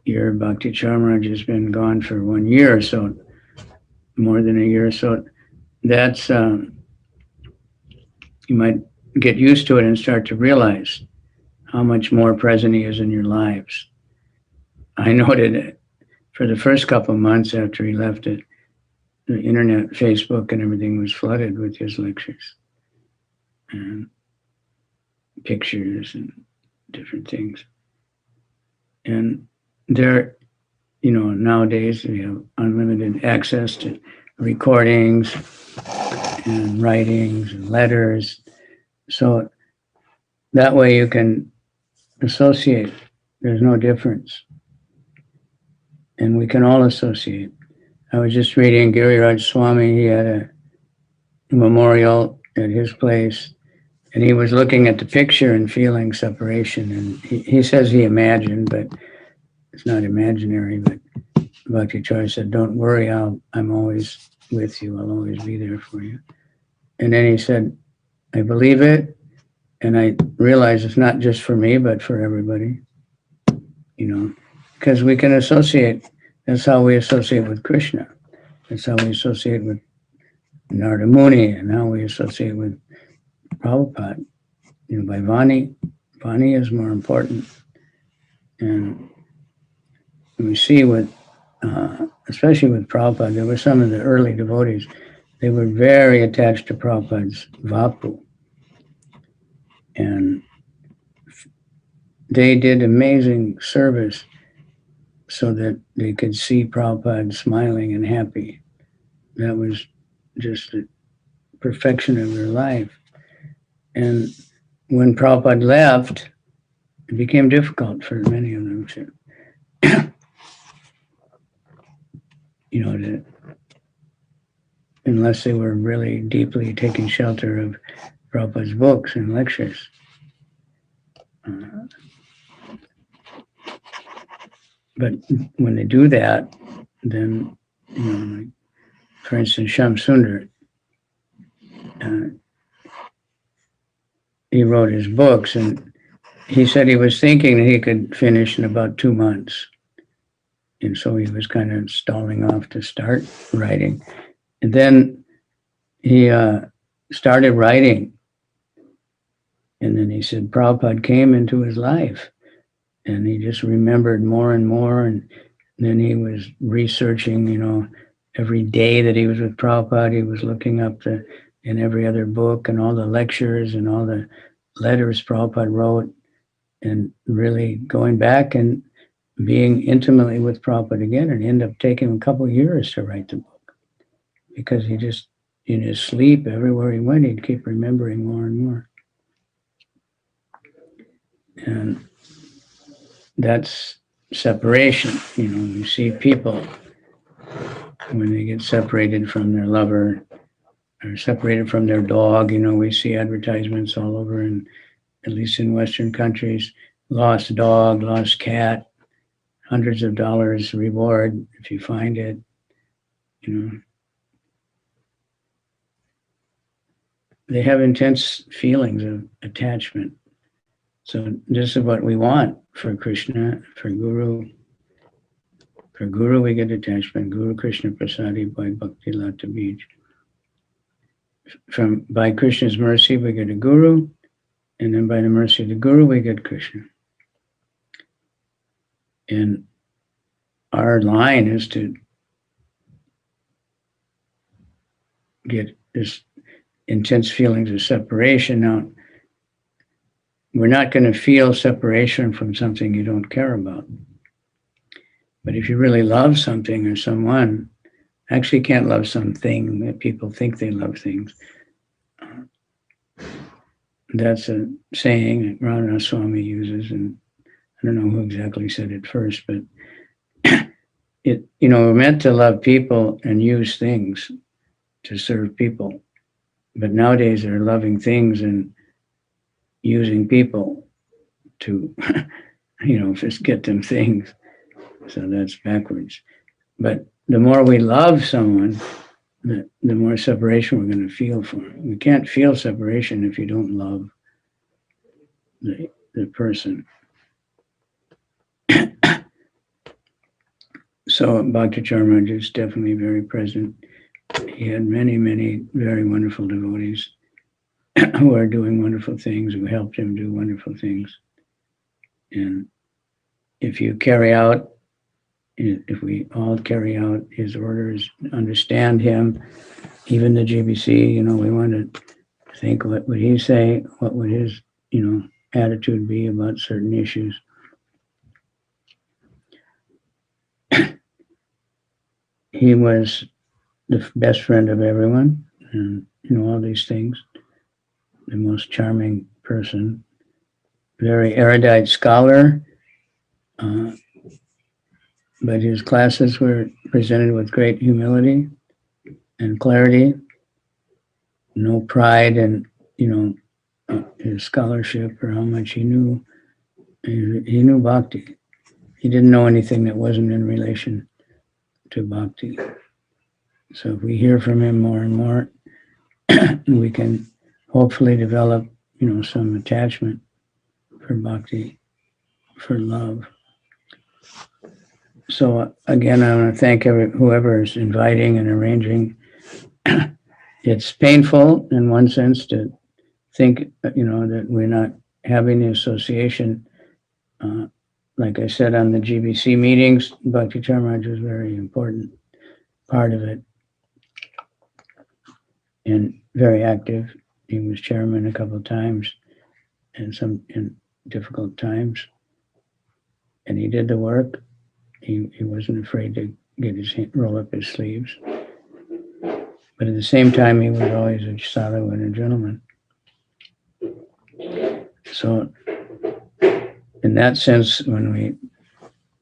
your Bhakti Charu Maharaj has been gone for 1 year, so more than a year. So that's, you might get used to it and start to realize how much more present he is in your lives. I noted it for the first couple of months after he left it, the internet, Facebook, and everything was flooded with his lectures and pictures and different things. And there, nowadays we have unlimited access to recordings and writings and letters. So that way you can associate. There's no difference. And we can all associate. I was just reading Giriraj Swami. He had a memorial at his place, and he was looking at the picture and feeling separation. And he says he imagined, but it's not imaginary. But Bhakti Charu said, "Don't worry, I'm always with you. I'll always be there for you." And then he said, "I believe it, and I realize it's not just for me, but for everybody." Because we can associate. That's how we associate with Krishna. That's how we associate with Narada Muni, and how we associate with Prabhupada. By Vani. Vani is more important. And we see with, especially with Prabhupada, there were some of the early devotees, they were very attached to Prabhupada's Vapu. And they did amazing service so that they could see Prabhupada smiling and happy. That was just the perfection of their life. And when Prabhupada left, it became difficult for many of them to, unless they were really deeply taking shelter of Prabhupada's books and lectures. But when they do that, then, like, for instance, Shyam Sundar, he wrote his books, and he said he was thinking that he could finish in about 2 months. And so he was kind of stalling off to start writing. And then he started writing. And then he said Prabhupada came into his life, and he just remembered more and more. And then he was researching, every day that he was with Prabhupada, he was looking up in every other book and all the lectures and all the letters Prabhupada wrote, and really going back and being intimately with Prabhupada again. And it ended up taking him a couple of years to write the book, because he just, in his sleep, everywhere he went, he'd keep remembering more and more. And that's separation. You know, we see people when they get separated from their lover or separated from their dog. You know, we see advertisements all over, and at least in Western countries, lost dog, lost cat, hundreds of dollars reward if you find it. You know, they have intense feelings of attachment. So this is what we want for Krishna, for Guru. For Guru, we get attachment. Guru Krishna Prasadi by Bhakti Lata Bij. By Krishna's mercy, we get a Guru, and then by the mercy of the Guru, we get Krishna. And our line is to get this intense feelings of separation. Now, we're not going to feel separation from something you don't care about. But if you really love something or someone, actually can't love something that people think they love things. That's a saying that Radha Swami uses, and I don't know who exactly said it first, but we're meant to love people and use things to serve people. But nowadays they're loving things and using people to, just get them things. So that's backwards. But the more we love someone, the more separation we're going to feel from them. We can't feel separation if you don't love the person. So Bhakti Charu Maharaj is definitely very present. He had many, many very wonderful devotees who are doing wonderful things, who helped him do wonderful things. And if we all carry out his orders, understand him, even the GBC, we want to think, what would he say? What would his, attitude be about certain issues? He was the best friend of everyone, and all these things. The most charming person, very erudite scholar, but his classes were presented with great humility and clarity. No pride in, his scholarship or how much he knew. He knew bhakti. He didn't know anything that wasn't in relation to bhakti. So if we hear from him more and more, we can hopefully develop, some attachment for bhakti, for love. So again, I want to thank whoever is inviting and arranging. It's painful in one sense to think, that we're not having the association. Like I said on the GBC meetings, Bhakti Charu Maharaj was a very important part of it and very active. He was chairman a couple of times and some in difficult times. And he did the work. He wasn't afraid to roll up his sleeves. But at the same time, he was always a sadhu and a gentleman. So in that sense, when we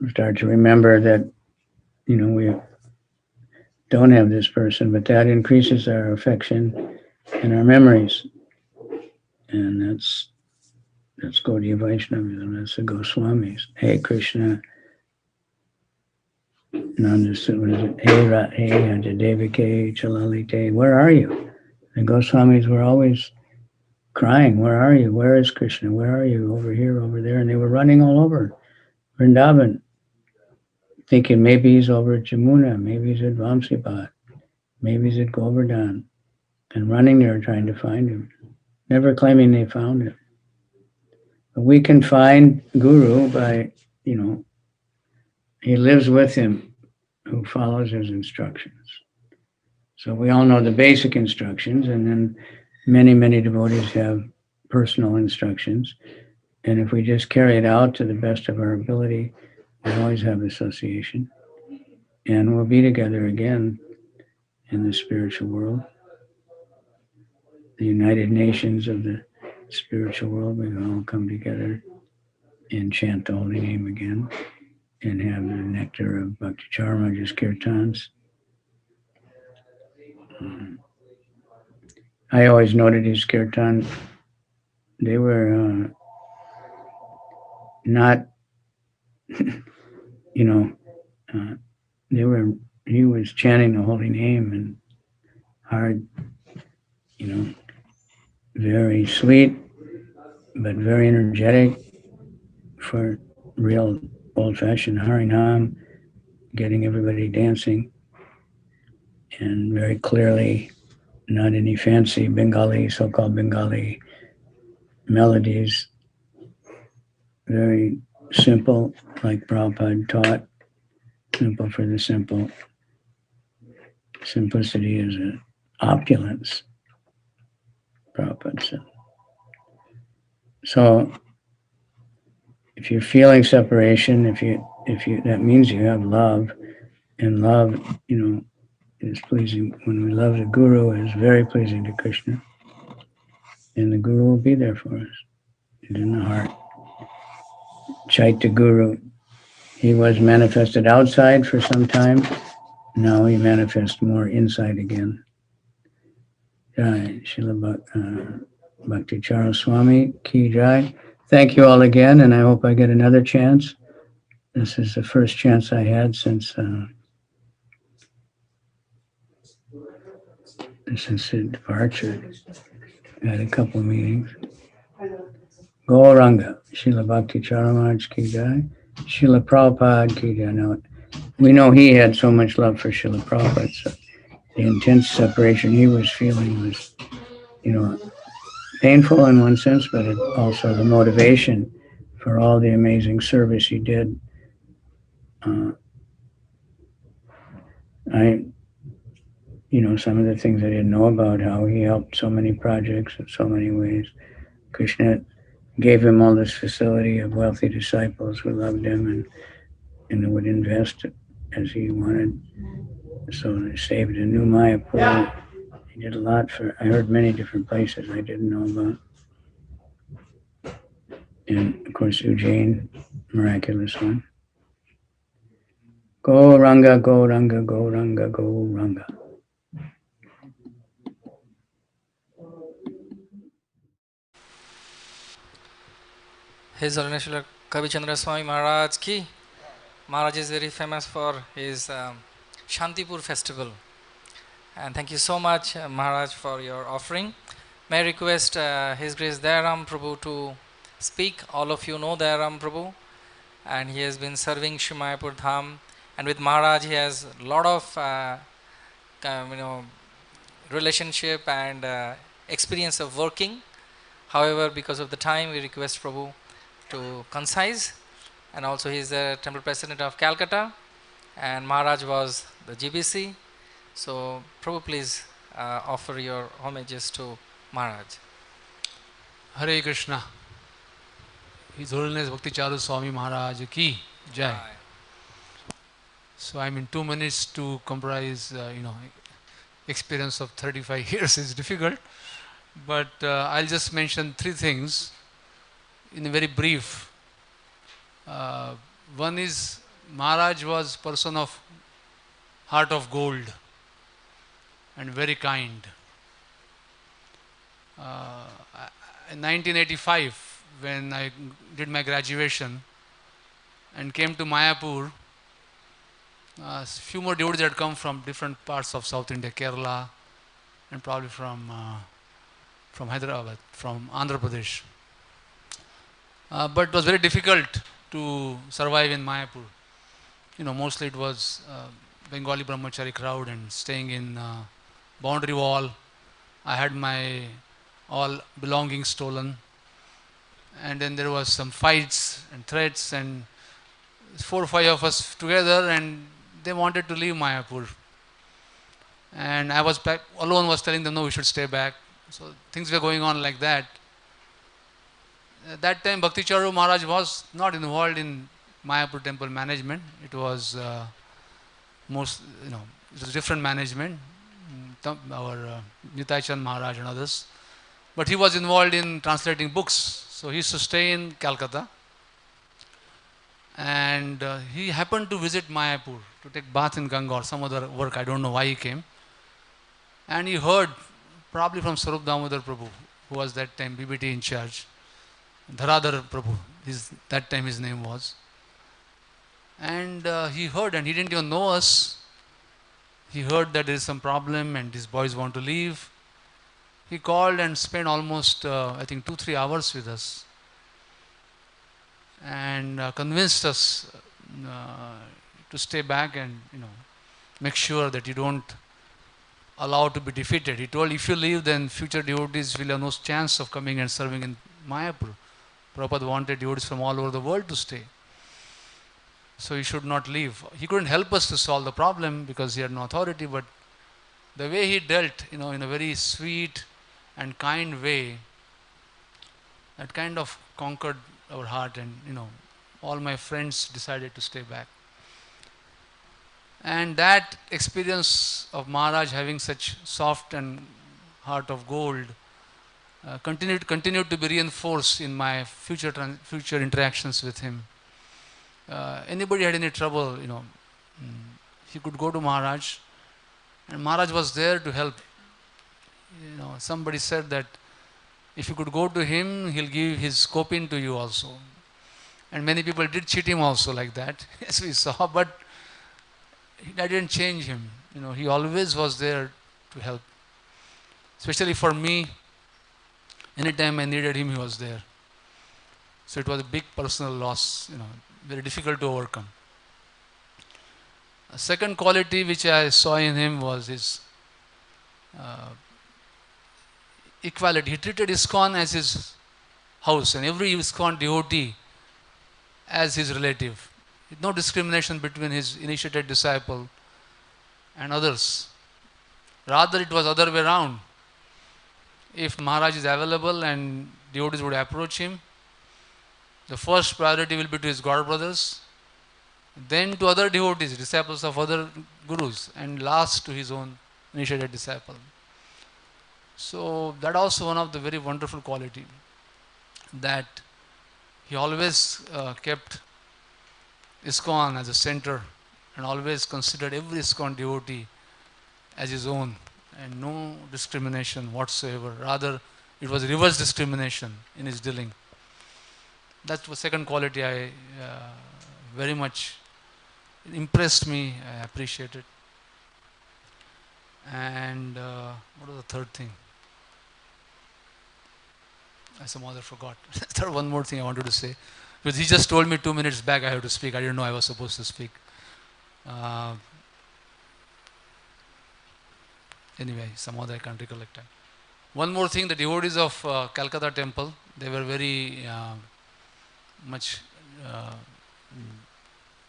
start to remember that, we don't have this person, but that increases our affection and our memories. And that's Gaudiya Vaishnavism, that's the Goswamis. Hey Krishna, Nanda, what is it? Hey Devike Chalalite, where are you? The Goswamis were always crying, where are you? Where is Krishna? Where are you? Over here, over there. And they were running all over Vrindavan, thinking maybe he's over at Jamuna, maybe he's at Vamsipat, maybe he's at Govardhan, and running there trying to find him, never claiming they found him. But we can find Guru by, he lives with him who follows his instructions. So we all know the basic instructions, and then many, many devotees have personal instructions. And if we just carry it out to the best of our ability, we always have association. And we'll be together again in the spiritual world. The United Nations of the spiritual world, we all come together and chant the holy name again. and have the nectar of Bhakti Charu Maharaj's kirtans. I always noted his kirtan. They were not, you know, they were. He was chanting the holy name and hard, you know, very sweet, but very energetic for real old-fashioned Harinam, getting everybody dancing, and very clearly, not any fancy Bengali, so-called Bengali melodies. Very simple, like Prabhupada taught, simple for the simple. Simplicity is an opulence, Prabhupada said. So, if you're feeling separation, if you that means you have love, and love, you know, is pleasing. When we love the Guru, it is very pleasing to Krishna, and the Guru will be there for us. It's in the heart. Chaitya Guru, he was manifested outside for some time. Now he manifests more inside again. Jai, Srila Bhakti Charu Swami, Ki Jai. Thank you all again, and I hope I get another chance. This is the first chance I had since the departure. I had a couple of meetings. Gauranga, Srila Bhakti Charu Maharaj Ki Jai, Srila Prabhupada Ki Jai. Now, we know he had so much love for Srila Prabhupada, so the intense separation he was feeling was, you know, painful in one sense, but it also the motivation for all the amazing service he did. You know, some of the things I didn't know about, how he helped so many projects in so many ways. Krishna gave him all this facility of wealthy disciples who loved him and would invest as he wanted. So they saved a new Mayapur. He did a lot for, I heard many different places I didn't know about. And of course, Ujjain, miraculous one. Gauranga, Gauranga, Gauranga, Gauranga. His Holiness Srila Kavi Chandra Swami Maharaj ki. Maharaj is very famous for his Shantipur festival. And thank you so much, Maharaj, for your offering. May I request His Grace Dayaram Prabhu to speak. All of you know Dayaram Prabhu, and he has been serving Shri Mayapur Dham. And with Maharaj, he has a lot of relationship and experience of working. However, because of the time, we request Prabhu to concise. And also, he is the temple president of Calcutta, and Maharaj was the GBC. So, Prabhu, please offer your homages to Maharaj. Hare Krishna. His Holiness Bhakti Charu Swami Maharaj Ki Jai. So I'm in 2 minutes to comprise, experience of 35 years is difficult, but I'll just mention 3 things in a very brief. One is Maharaj was person of heart of gold and very kind. In 1985, when I did my graduation and came to Mayapur, a few more devotees had come from different parts of South India, Kerala, and probably from Hyderabad, from Andhra Pradesh. But it was very difficult to survive in Mayapur. Mostly it was Bengali brahmachari crowd and staying in boundary wall. I had my all belongings stolen, and then there was some fights and threats, and 4 or 5 of us together, and they wanted to leave Mayapur. And I was back alone, was telling them, no, we should stay back. So things were going on like that. At that time, Bhakti Charu Maharaj was not involved in Mayapur temple management. It was it was different management, our Nitai Chand Maharaj and others. But he was involved in translating books. So he used to stay in Calcutta. And he happened to visit Mayapur to take bath in Ganga or some other work. I don't know why he came. And he heard, probably from Sarup Damodar Prabhu, who was that time BBT in charge, Dharadhar Prabhu, that time his name was. And he heard, and he didn't even know us. He heard that there is some problem and these boys want to leave. He called and spent almost, I think, 2-3 hours with us. And convinced us to stay back and, make sure that you don't allow to be defeated. He told, if you leave, then future devotees will have no chance of coming and serving in Mayapur. Prabhupada wanted devotees from all over the world to stay. So he should not leave. He couldn't help us to solve the problem because he had no authority, but the way he dealt, in a very sweet and kind way, that kind of conquered our heart, and all my friends decided to stay back. And that experience of Maharaj having such soft and heart of gold continued to be reinforced in my future interactions with him. Anybody had any trouble, he could go to Maharaj, and Maharaj was there to help. Somebody said that if you could go to him, he'll give his coping to you also. And many people did cheat him also like that, as we saw, but that didn't change him. He always was there to help. Especially for me, anytime I needed him, he was there. So it was a big personal loss, very difficult to overcome. A second quality which I saw in him was his equality. He treated ISKCON as his house and every ISKCON devotee as his relative. No discrimination between his initiated disciple and others. Rather, it was other way around. If Maharaj is available and devotees would approach him, the first priority will be to his god brothers, then to other devotees, disciples of other gurus, and last to his own initiated disciple. So that also one of the very wonderful quality, that he always kept ISKCON as a center and always considered every ISKCON devotee as his own, and no discrimination whatsoever. Rather, it was reverse discrimination in his dealing. That's the second quality I very much impressed me. I appreciate it. And what was the third thing? I somehow forgot. There one more thing I wanted to say. Because he just told me 2 minutes back I have to speak. I didn't know I was supposed to speak. Anyway, somehow I can't recollect time. One more thing, the devotees of Calcutta temple, they were very much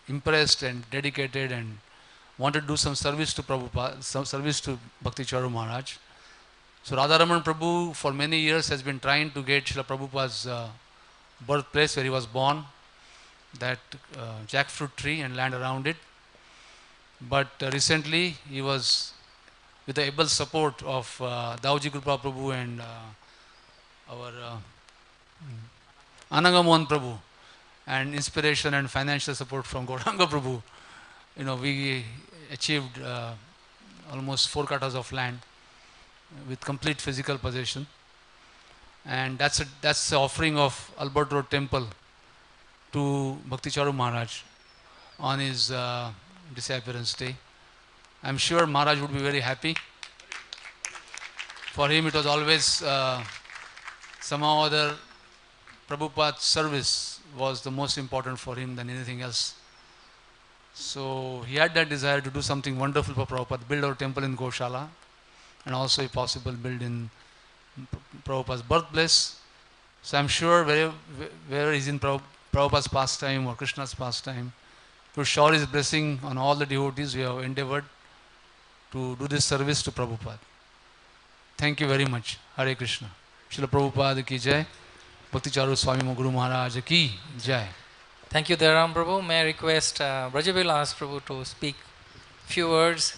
impressed and dedicated and wanted to do some service to Prabhupada, some service to Bhakti Charu Maharaj. So Radharaman Prabhu for many years has been trying to get Srila Prabhupada's birthplace where he was born, that jackfruit tree and land around it. But recently he was, with the able support of Dauji Kripa Prabhu and our Anangamohan Prabhu, and inspiration and financial support from Gauranga Prabhu, we achieved almost 4 katas of land with complete physical possession. And that's the offering of Albert Road Temple to Bhakti Charu Maharaj on his disappearance day. I'm sure Maharaj would be very happy. For him it was always somehow or other Prabhupada's service was the most important for him than anything else. So he had that desire to do something wonderful for Prabhupada, build our temple in Goshala, and also if possible build in Prabhupada's birthplace. So I'm sure wherever he's in Prabhupada's pastime or Krishna's pastime, to shower his blessing on all the devotees who have endeavored to do this service to Prabhupada. Thank you very much. Hare Krishna. Srila Prabhupada ki jai. Bhakti Charu Swami Guru Maharaj ki jai. Thank you, Daram Prabhu. May I request Brajavilas Prabhu to speak few words.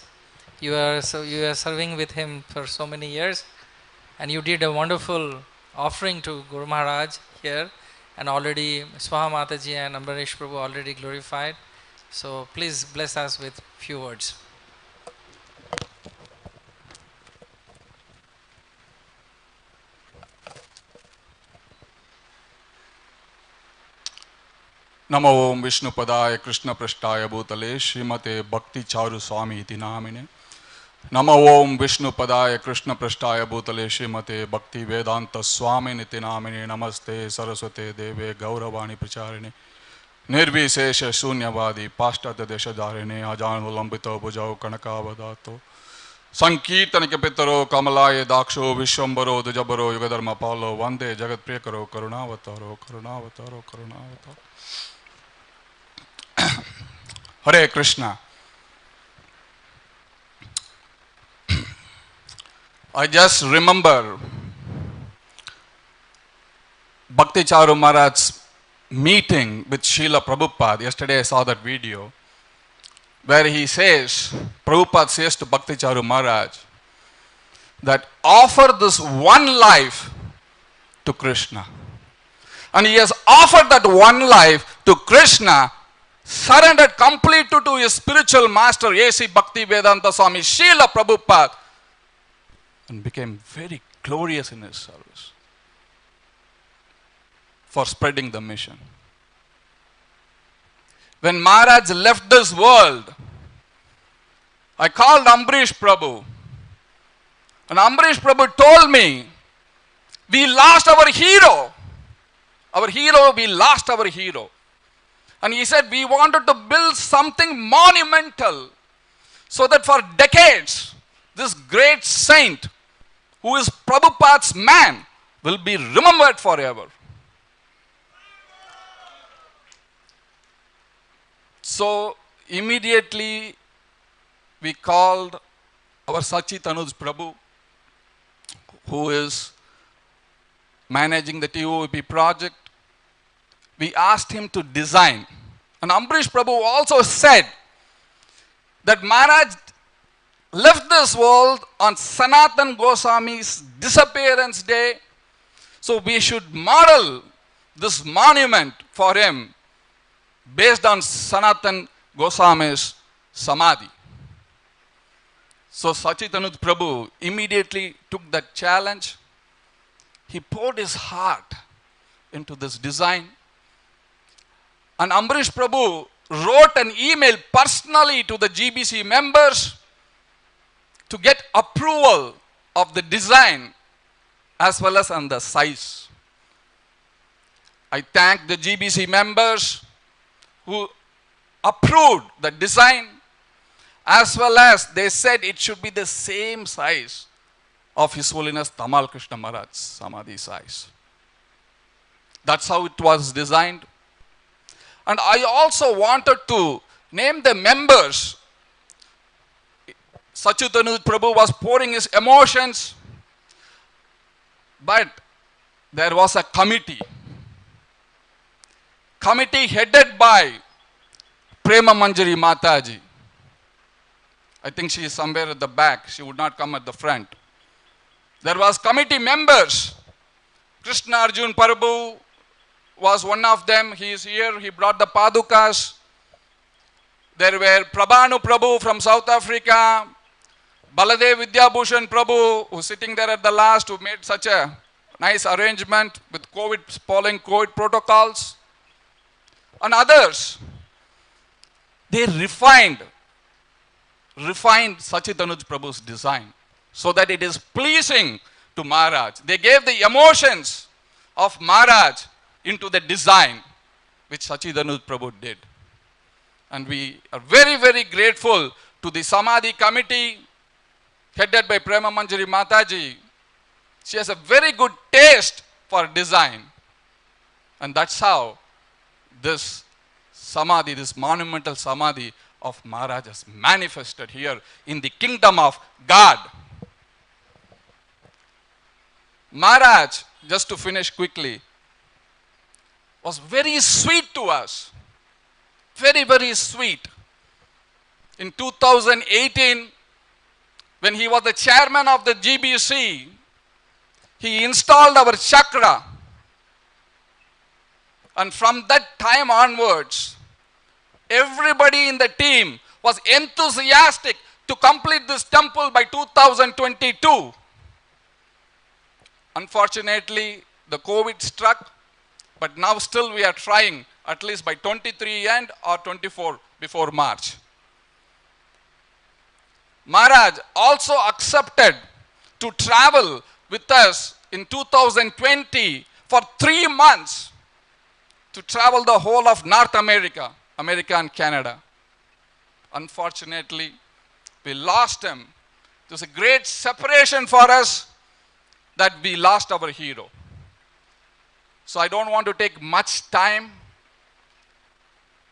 You are serving with him for so many years, and you did a wonderful offering to Guru Maharaj here, and already Swaha Mataji and Ambarish Prabhu already glorified. So please bless us with few words. नमो ओम विष्णुपदाय कृष्ण पृष्ठाय भूतले श्रीमते भक्ति चारु स्वामी इति नामिने नमो ओम विष्णुपदाय कृष्ण पृष्ठाय भूतले श्रीमते भक्ति वेदांत स्वामी इति नामिने नमस्ते सरस्वते देवे गौरवाणी प्रचारिणे निर्विशेष शून्यवादी पाश्चात्य देशधारिणे अजानुलंबितो भुजौ कनकावदातो संकीर्तनिक पितरो कमलाय दाक्षो विश्वम्बरो द्विजबरो युगधर्म पालो वंदे जगत प्रिय करो करुणावतारो करुणावतारो करुणावतारो Hare Krishna. I just remember Bhakti Charu Maharaj's meeting with Srila Prabhupada. Yesterday I saw that video where he says, Prabhupada says to Bhakti Charu Maharaj that offer this one life to Krishna. And he has offered that one life to Krishna, surrendered completely to his spiritual master, A.C. Bhakti Vedanta Swami, Srila Prabhupada, and became very glorious in his service for spreading the mission. When Maharaj left this world, I called Ambarish Prabhu, and Ambarish Prabhu told me, we lost our hero. We lost our hero. And he said, we wanted to build something monumental so that for decades, this great saint, who is Prabhupada's man, will be remembered forever. So immediately we called our Sachit Anuj Prabhu, who is managing the TOP project. We asked him to design. And Ambarish Prabhu also said that Maharaj left this world on Sanatan Goswami's disappearance day. So we should model this monument for him based on Sanatan Goswami's Samadhi. So Sachitanand Prabhu immediately took that challenge. He poured his heart into this design. And Ambarish Prabhu wrote an email personally to the GBC members to get approval of the design as well as on the size. I thank the GBC members who approved the design, as well as they said it should be the same size of His Holiness Tamal Krishna Maharaj Samadhi size. That's how it was designed. And I also wanted to name the members. Sachitanand Prabhu was pouring his emotions, but there was a committee headed by Prema Manjari Mataji. I think she is somewhere at the back. She would not come at the front. There was committee members. Krishna Arjun Prabhu was one of them. He is here. He brought the Padukas. There were Prabhanu Prabhu from South Africa, Baladev Vidyabhushan Prabhu, who is sitting there at the last, who made such a nice arrangement with following COVID protocols, and others. They refined Sachitanand Prabhu's design so that it is pleasing to Maharaj. They gave the emotions of Maharaj into the design which Sachidanand Prabhu did. And we are very, very grateful to the Samadhi committee headed by Prema Manjari Mataji. She has a very good taste for design. And that's how this Samadhi, this monumental Samadhi of Maharaj is manifested here in the kingdom of God. Maharaj, just to finish quickly, was very sweet to us. Very, very sweet. In 2018, when he was the chairman of the GBC, he installed our chakra. And from that time onwards, everybody in the team was enthusiastic to complete this temple by 2022. Unfortunately, the COVID struck, but now still we are trying at least by 23 end or 24 before March. Maharaj also accepted to travel with us in 2020 for 3 months to travel the whole of North America, America and Canada. Unfortunately, we lost him. It was a great separation for us that we lost our hero. So I don't want to take much time.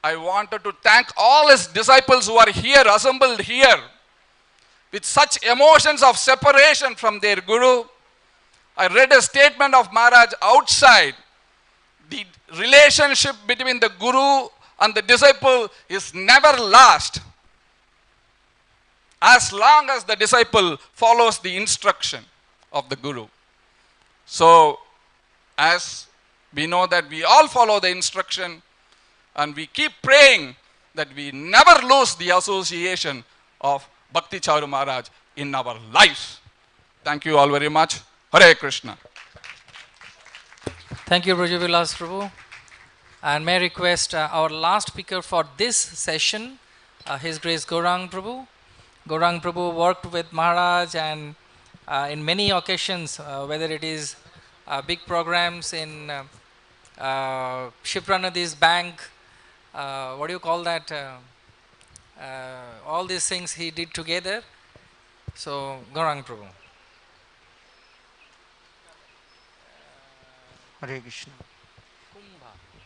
I wanted to thank all his disciples who are here, assembled here, with such emotions of separation from their Guru. I read a statement of Maharaj outside. The relationship between the Guru and the disciple is never lost as long as the disciple follows the instruction of the Guru. So, as we know that we all follow the instruction, and we keep praying that we never lose the association of Bhakti Charu Maharaj in our lives. Thank you all very much. Hare Krishna. Thank you, Brajavilas Prabhu. And may I request our last speaker for this session, His Grace Gaurang Prabhu. Gaurang Prabhu worked with Maharaj and in many occasions, whether it is big programs in Shipra Nadi's bank, what do you call that? All these things he did together. So, Gaurang Prabhu. Hare Krishna.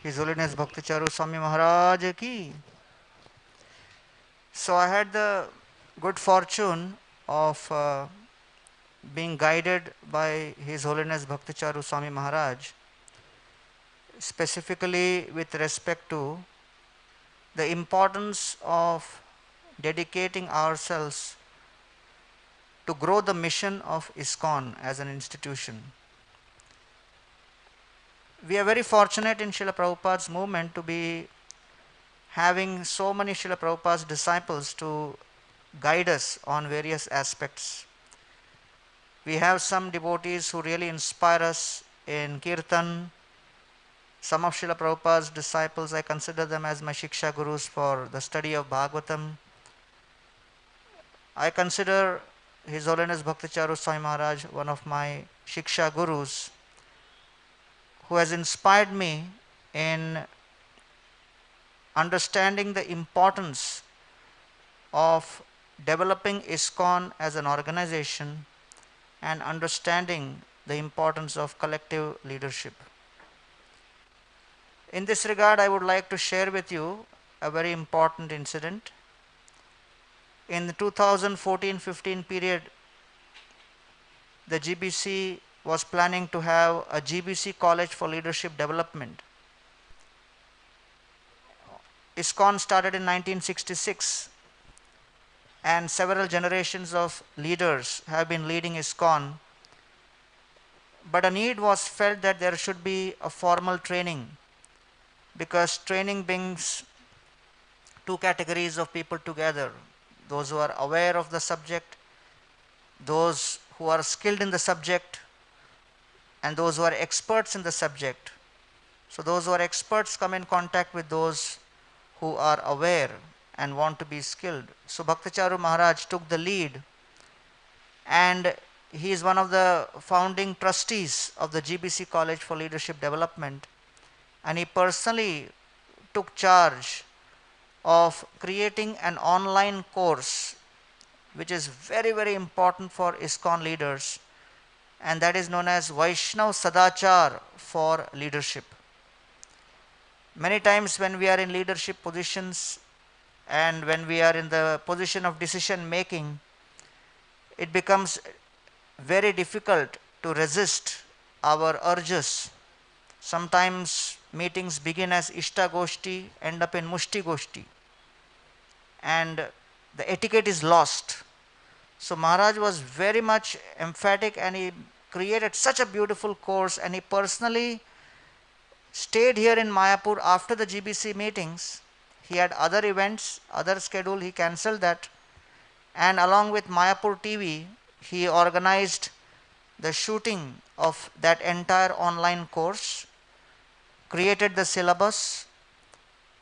His Holiness Bhakti Charu Swami Maharaj ki. So I had the good fortune of being guided by His Holiness Bhakti Charu Swami Maharaj, specifically with respect to the importance of dedicating ourselves to grow the mission of ISKCON as an institution. We are very fortunate in Srila Prabhupada's movement to be having so many Srila Prabhupada's disciples to guide us on various aspects. We have some devotees who really inspire us in Kirtan. Some of Srila Prabhupada's disciples, I consider them as my Shiksha Gurus for the study of Bhagavatam. I consider His Holiness Bhakti Charu Swami Maharaj one of my Shiksha Gurus, who has inspired me in understanding the importance of developing ISKCON as an organization and understanding the importance of collective leadership. In this regard, I would like to share with you a very important incident. In the 2014-15 period, the GBC was planning to have a GBC College for Leadership Development. ISKCON started in 1966, and several generations of leaders have been leading ISKCON, but a need was felt that there should be a formal training, because training brings two categories of people together: those who are aware of the subject, those who are skilled in the subject, and those who are experts in the subject. So those who are experts come in contact with those who are aware and want to be skilled. So Bhakti Charu Maharaj took the lead, and he is one of the founding trustees of the GBC College for Leadership Development, and he personally took charge of creating an online course which is very, very important for ISKCON leaders, and that is known as Vaishnav Sadachar for leadership. Many times when we are in leadership positions and when we are in the position of decision making, it becomes very difficult to resist our urges. Sometimes meetings begin as Ishta Goshti, end up in Mushti Goshti, and the etiquette is lost. So Maharaj was very much emphatic, and he created such a beautiful course, and he personally stayed here in Mayapur after the GBC meetings. He had other events, other schedule, he cancelled that. And along with Mayapur TV, he organized the shooting of that entire online course, created the syllabus,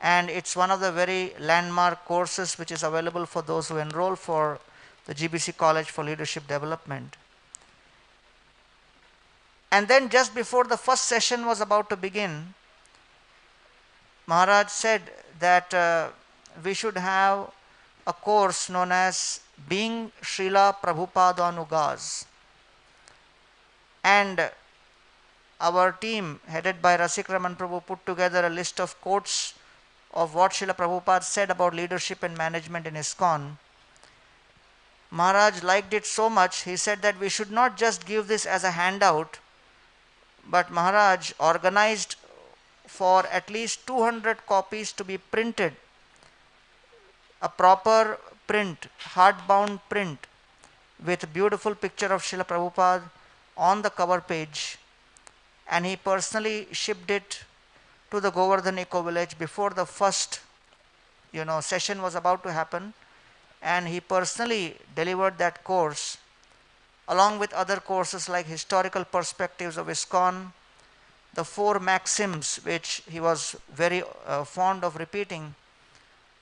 and it's one of the very landmark courses which is available for those who enroll for the GBC College for Leadership Development. And then just before the first session was about to begin, Maharaj said that we should have a course known as Being Srila Prabhupada. And our team headed by Rasik Raman Prabhu put together a list of quotes of what Srila Prabhupada said about leadership and management in ISKCON. Maharaj liked it so much, he said that we should not just give this as a handout, but Maharaj organized for at least 200 copies to be printed, a proper print, hardbound print, with a beautiful picture of Srila Prabhupada on the cover page, and he personally shipped it to the Govardhan Eco Village before the first session was about to happen, and he personally delivered that course along with other courses like Historical Perspectives of ISKCON, the 4 maxims which he was very fond of repeating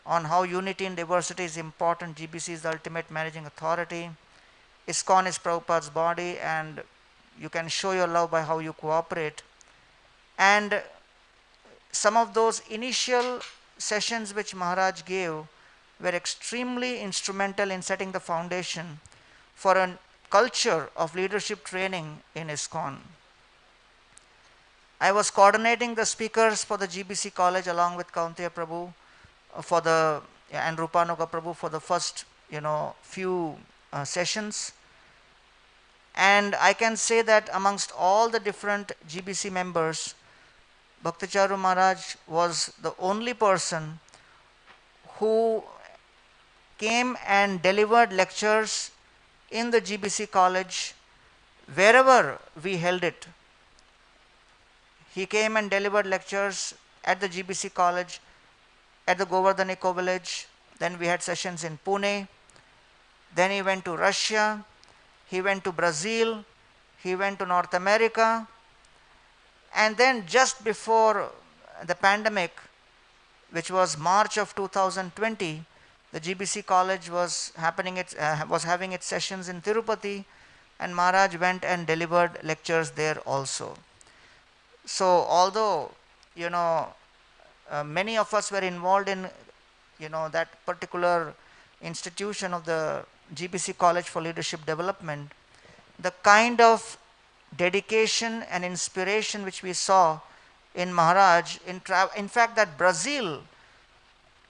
on how unity in diversity is important, GBC is the ultimate managing authority, ISKCON is Prabhupada's body, and you can show your love by how you cooperate. And some of those initial sessions which Maharaj gave were extremely instrumental in setting the foundation for a culture of leadership training in ISKCON. I was coordinating the speakers for the GBC college along with Kaunteya Prabhu and Rupanuga Prabhu for the first few sessions. And I can say that amongst all the different GBC members, Bhakti Charu Maharaj was the only person who came and delivered lectures in the GBC college wherever we held it. He came and delivered lectures at the GBC college, at the Govardhan Eco Village, then we had sessions in Pune, then he went to Russia, he went to Brazil, he went to North America, and then just before the pandemic, which was March of 2020, the GBC college was having its sessions in Tirupati, and Maharaj went and delivered lectures there also. So although many of us were involved in that particular institution of the GBC College for Leadership Development, the kind of dedication and inspiration which we saw in Maharaj, in fact that Brazil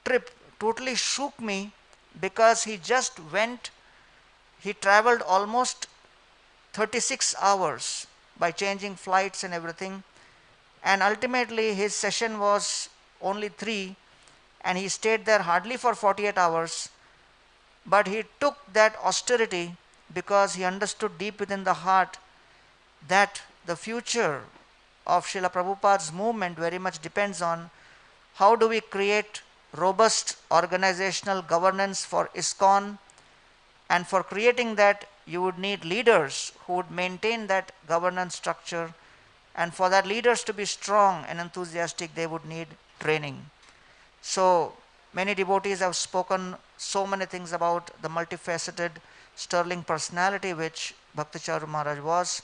trip totally shook me, because he traveled almost 36 hours by changing flights and everything, and ultimately his session was only 3, and he stayed there hardly for 48 hours, but he took that austerity because he understood deep within the heart that the future of Srila Prabhupada's movement very much depends on how do we create robust organizational governance for ISKCON, and for creating that you would need leaders who would maintain that governance structure, and for that leaders to be strong and enthusiastic they would need training. So many devotees have spoken so many things about the multifaceted sterling personality which Bhakti Charu Maharaj was.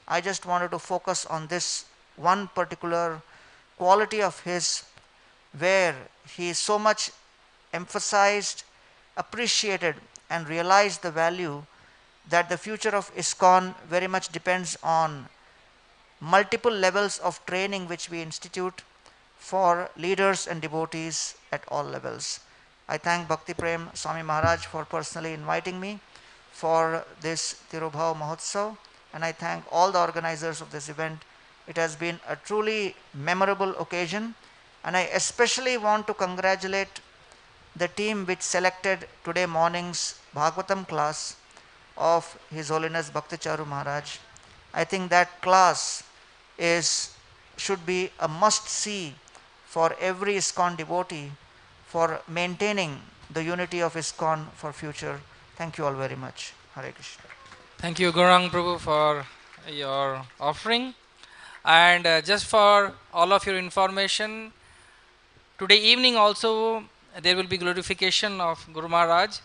I just wanted to focus on this one particular quality of his, where he so much emphasized, appreciated and realized the value that the future of ISKCON very much depends on multiple levels of training which we institute for leaders and devotees at all levels. I thank Bhakti Prem Swami Maharaj for personally inviting me for this Tirobhav Mahotsava, and I thank all the organizers of this event. It has been a truly memorable occasion, and I especially want to congratulate the team which selected today morning's Bhagavatam class of His Holiness Bhakti Charu Maharaj. I think that class is should be a must-see for every ISKCON devotee for maintaining the unity of ISKCON for future. Thank you all very much. Hare Krishna. Thank you, Gaurang Prabhu, for your offering. And just for all of your information, today evening also there will be glorification of Guru Maharaj.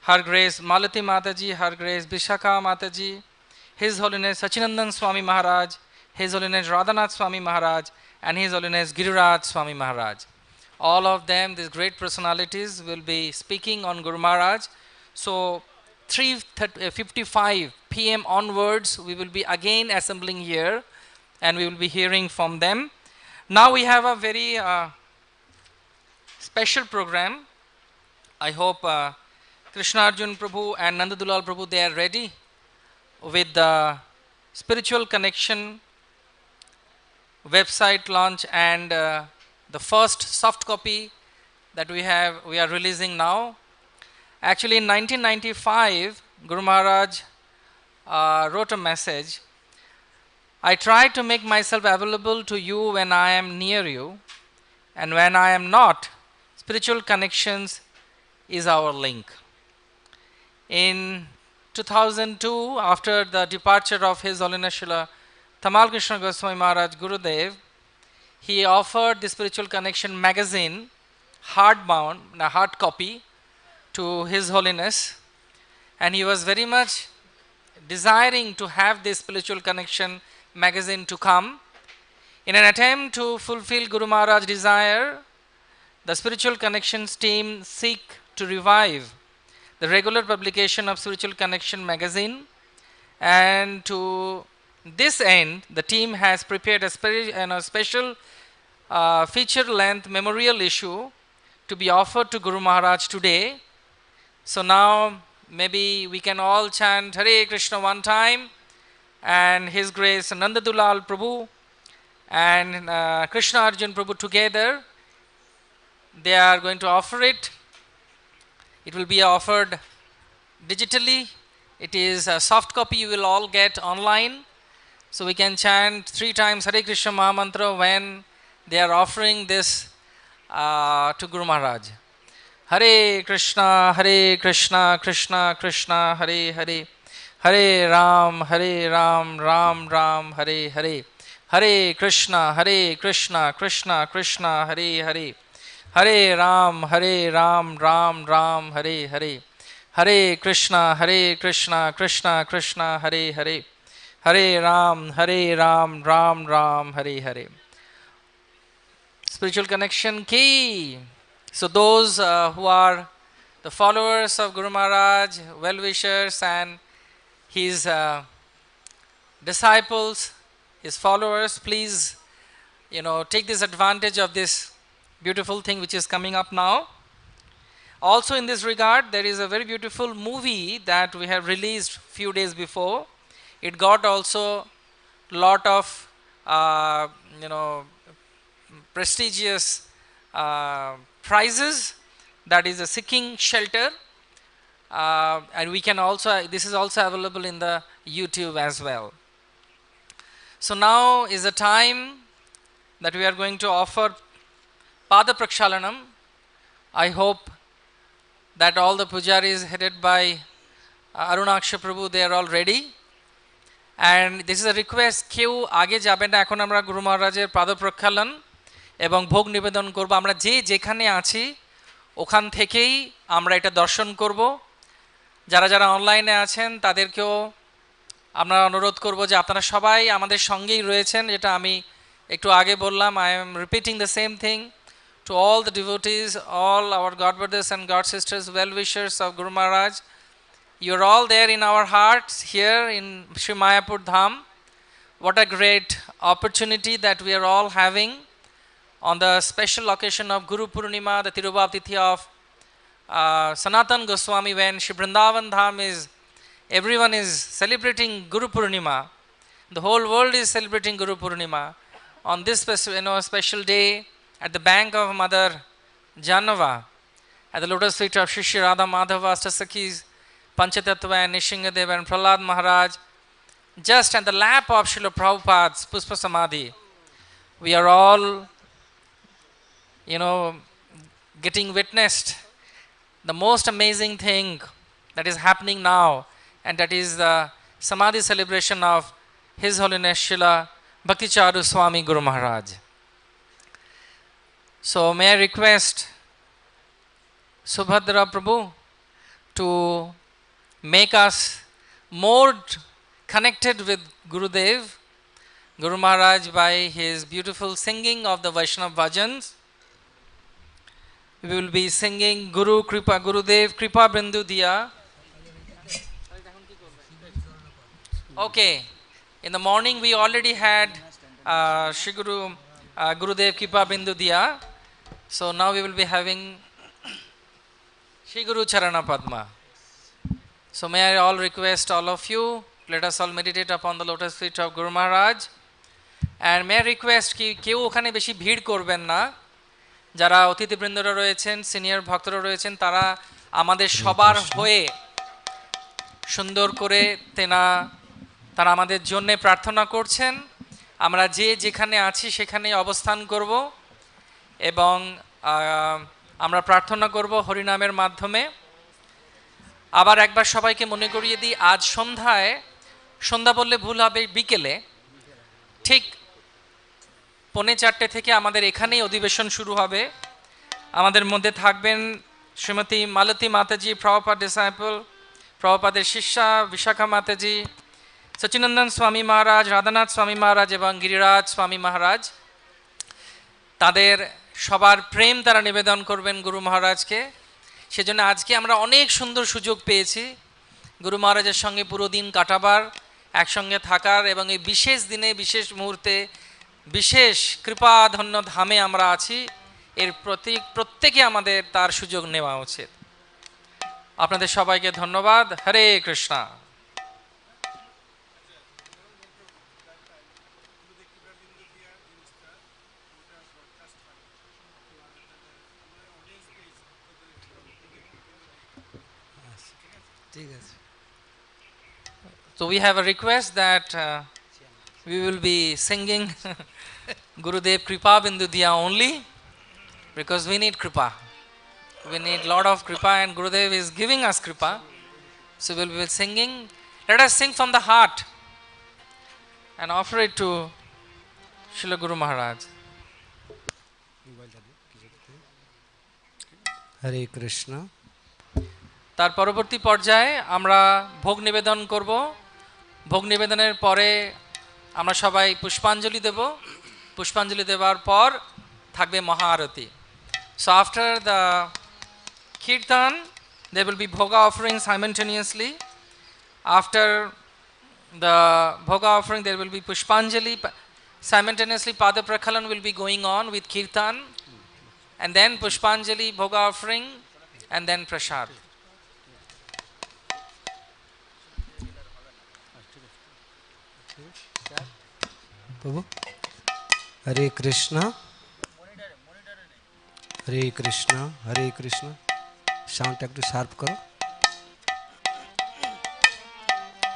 Her Grace Malati Mataji, Her Grace Bishakha Mataji, His Holiness Sachinandan Swami Maharaj, His Holiness Radhanath Swami Maharaj, and His Holiness Giriraj Swami Maharaj. All of them, these great personalities, will be speaking on Guru Maharaj. So 3:55 p.m. onwards, we will be again assembling here and we will be hearing from them. Now we have a very special program. I hope Krishna Arjun Prabhu and Nandadulal Prabhu, they are ready with the spiritual connection website launch and the first soft copy that we are releasing now. Actually, in 1995, Guru Maharaj wrote a message. I try to make myself available to you when I am near you, and when I am not, spiritual connections is our link. In 2002, after the departure of His Holiness Srila Tamal Krishna Goswami Maharaj Gurudev, he offered the Spiritual Connection magazine, hardbound, a hard copy, to His Holiness, and he was very much desiring to have this Spiritual Connection magazine to come. In an attempt to fulfill Guru Maharaj's desire, the Spiritual Connections team seek to revive the regular publication of Spiritual Connection magazine, and to this end, the team has prepared a special feature-length memorial issue to be offered to Guru Maharaj today. So now maybe we can all chant Hare Krishna one time, and His Grace Nandadulal Prabhu and Krishna Arjun Prabhu together, they are going to offer it. It will be offered digitally. It is a soft copy you will all get online. So we can chant 3 times Hare Krishna Mahamantra when they are offering this to Guru Maharaj. Hare Krishna, Krishna Krishna, Hare Hare, Hare Ram, Ram Ram, Hare Hare. Hare Krishna, Krishna Krishna, Hare Hare. Hare Ram, Ram Ram, Hare Hare. Hare Krishna, Krishna Krishna, Hare Hare. Hare Ram, Ram Ram, Hare Hare. Spiritual connection key. So those who are the followers of Guru Maharaj, well-wishers and his disciples, his followers, please, take this advantage of this beautiful thing which is coming up now. Also in this regard, there is a very beautiful movie that we have released few days before. It got also lot of prestigious prizes. That is a Seeking Shelter, and we can also, this is also available in the YouTube as well. So now is the time that we are going to offer Pada Prakshalanam. I hope that all the pujaris headed by Arunaksha Prabhu, they are all ready. And this is a request, কেউ আগে যাবে না, এখন আমরা গুরু মহারাজের পাদ প্রক্ষালন এবং ভোগ নিবেদন করব। আমরা যে যেখানে আছি ওখান থেকেই আমরা এটা দর্শন করব। যারা যারা অনলাইনে আছেন তাদেরকেও আমরা অনুরোধ করব যে আপনারা সবাই আমাদের সঙ্গেই রয়েছেন, যেটা আমি একটু আগে বললাম। I am repeating the same thing to all the devotees, all our God brothers and God sisters, well-wishers of Guru Maharaj. You are all there in our hearts here in Sri Mayapur Dham. What a great opportunity that we are all having on the special occasion of Guru Purnima, the Tirobhav Tithi of Sanatan Goswami, when Sri Vrindavan Dham is, everyone is celebrating Guru Purnima. The whole world is celebrating Guru Purnima. On this special day, at the bank of Mother Janava, at the lotus feet of Shri Shri Radha Madhava, Astasakis, Panchatattva and Nishingadev and Prahlad Maharaj, just at the lap of Srila Prabhupada's Puspa Samadhi, we are all, getting witnessed the most amazing thing that is happening now, and that is the Samadhi celebration of His Holiness Srila Bhakti Charu Swami Guru Maharaj. So may I request Subhadra Prabhu to make us more connected with Gurudev, Guru Maharaj, by his beautiful singing of the Vaishnava bhajans. We will be singing Guru Kripa, Gurudev Kripa Bindu Diya. Okay, in the morning we already had Shri Guru Gurudev Kripa Bindu Diya. So now we will be having Shri Guru Charana Padma. So may I all request all of you, let us all meditate upon the lotus feet of Guru Maharaj. And may I request ki কেউ ওখানে বেশি ভিড় করবেন না, যারা অতিথিবৃন্দরা রয়েছেন, senior ভক্তরা রয়েছেন, তারা আমাদের সবার হয়ে সুন্দর করে তারা আমাদের জন্য প্রার্থনা করছেন। আমরা যে যেখানে আছি সেখানে অবস্থান করব এবং আমরা প্রার্থনা করব হরিনামের মাধ্যমে। আবার একবার সবাইকে মনে করিয়ে দিই, আজ সন্ধ্যা বললে ভুল হবে, বিকেলে ঠিক 3:45 থেকে আমাদের এখানেই অধিবেশন শুরু হবে। আমাদের মধ্যে থাকবেন শ্রীমতী মালতী মাতাজি, প্রভুপাদ ডিসাইপল, প্রভুপাদের শিষ্যা বিশাখা মাতাজি, সচিনন্দন স্বামী মহারাজ, রাধানাথ স্বামী মহারাজ এবং গিরিরাজ স্বামী মহারাজ। তাদের সবার প্রেম তারা নিবেদন করবেন গুরু মহারাজকে। সেজন্য আজকে আমরা অনেক সুন্দর সুযোগ পেয়েছি গুরু মহারাজের সঙ্গে পুরো দিন কাটাবার, একসঙ্গে থাকার, এবং এই বিশেষ দিনে, বিশেষ মুহূর্তে, বিশেষ কৃপাধন্য ধামে আমরা আছি। এর প্রত্যেকে আমাদের তার সুযোগ নেওয়া উচিত। আপনাদের সবাইকে ধন্যবাদ। হরে Krishna. So we have a request that we will be singing Gurudev Kripa Bindu Diya only, because we need Kripa. We need lot of Kripa, and Gurudev is giving us Kripa. So we will be singing. Let us sing from the heart and offer it to Srila Guru Maharaj. Hare Krishna. তার পরবর্তী পর্যায়ে আমরা ভোগ নিবেদন করব। ভোগ নিবেদনের পরে আমরা সবাই পুষ্পাঞ্জলি দেব। পুষ্পাঞ্জলি দেওয়ার পর থাকবে মহা আরতি। So after the kirtan there will be bhoga offering simultaneously. After the bhoga offering there will be pushpanjali. Simultaneously pada prakhalan will be going on with kirtan, and then pushpanjali, bhoga offering, and then prasad. Prabhu, Hare Krishna, Hare Krishna, Hare Krishna. Sound একটু sharp করো।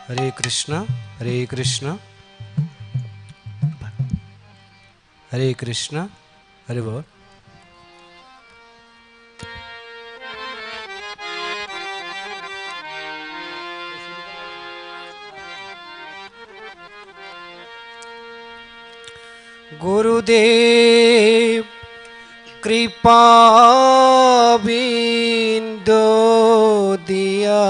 Hare Krishna, Hare Krishna, Hare Krishna, Hare Bol। गुरुदेव कृपा बिंदु दिया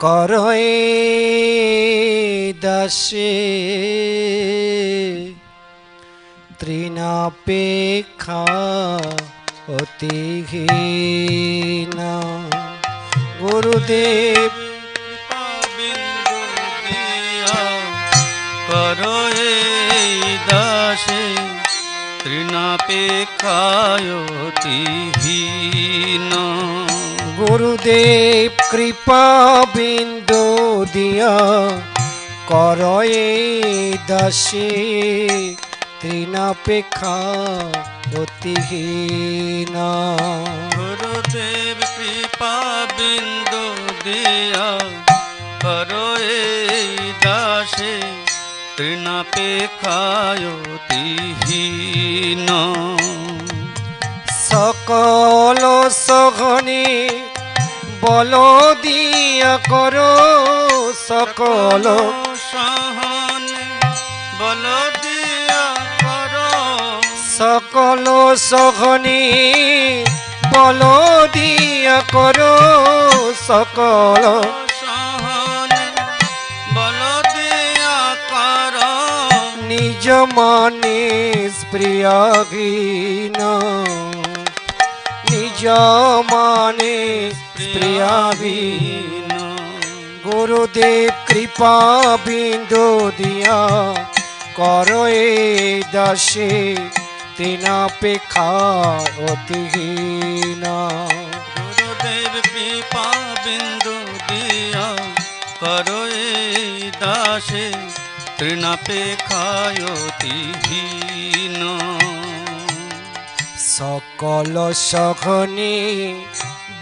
करए दासे तृणापेक्षा अतिहीना। गुरुदेव करो दासे तृणापेक्षायतिहीन। गुरुदेव कृपा बिंदु दिया करो दासे तृणापेक्षा अतिहीन। गुरुदेव कृपा बिंदु दिया करो दासे তৃণাপেক্ষায়তিহীন সকল সঘনে বল দিয়া করো সকল সহনে বল দিয়া করো সকল সঘনে বল দিয়া করো সকল সহনে বল দিয়া করো নিজ মনে প্রিয়হীন নিজ মনে প্রিয়হীন গুরুদেব কৃপা বিন্দু দিয়া করো এই দাসে তৃণাপেক্ষা অতিহীন গুরুদেব কৃপা বিন্দু দিয়া করো এই দাসে তৃণাপেক্ষায়তিহীন সকল সঘনে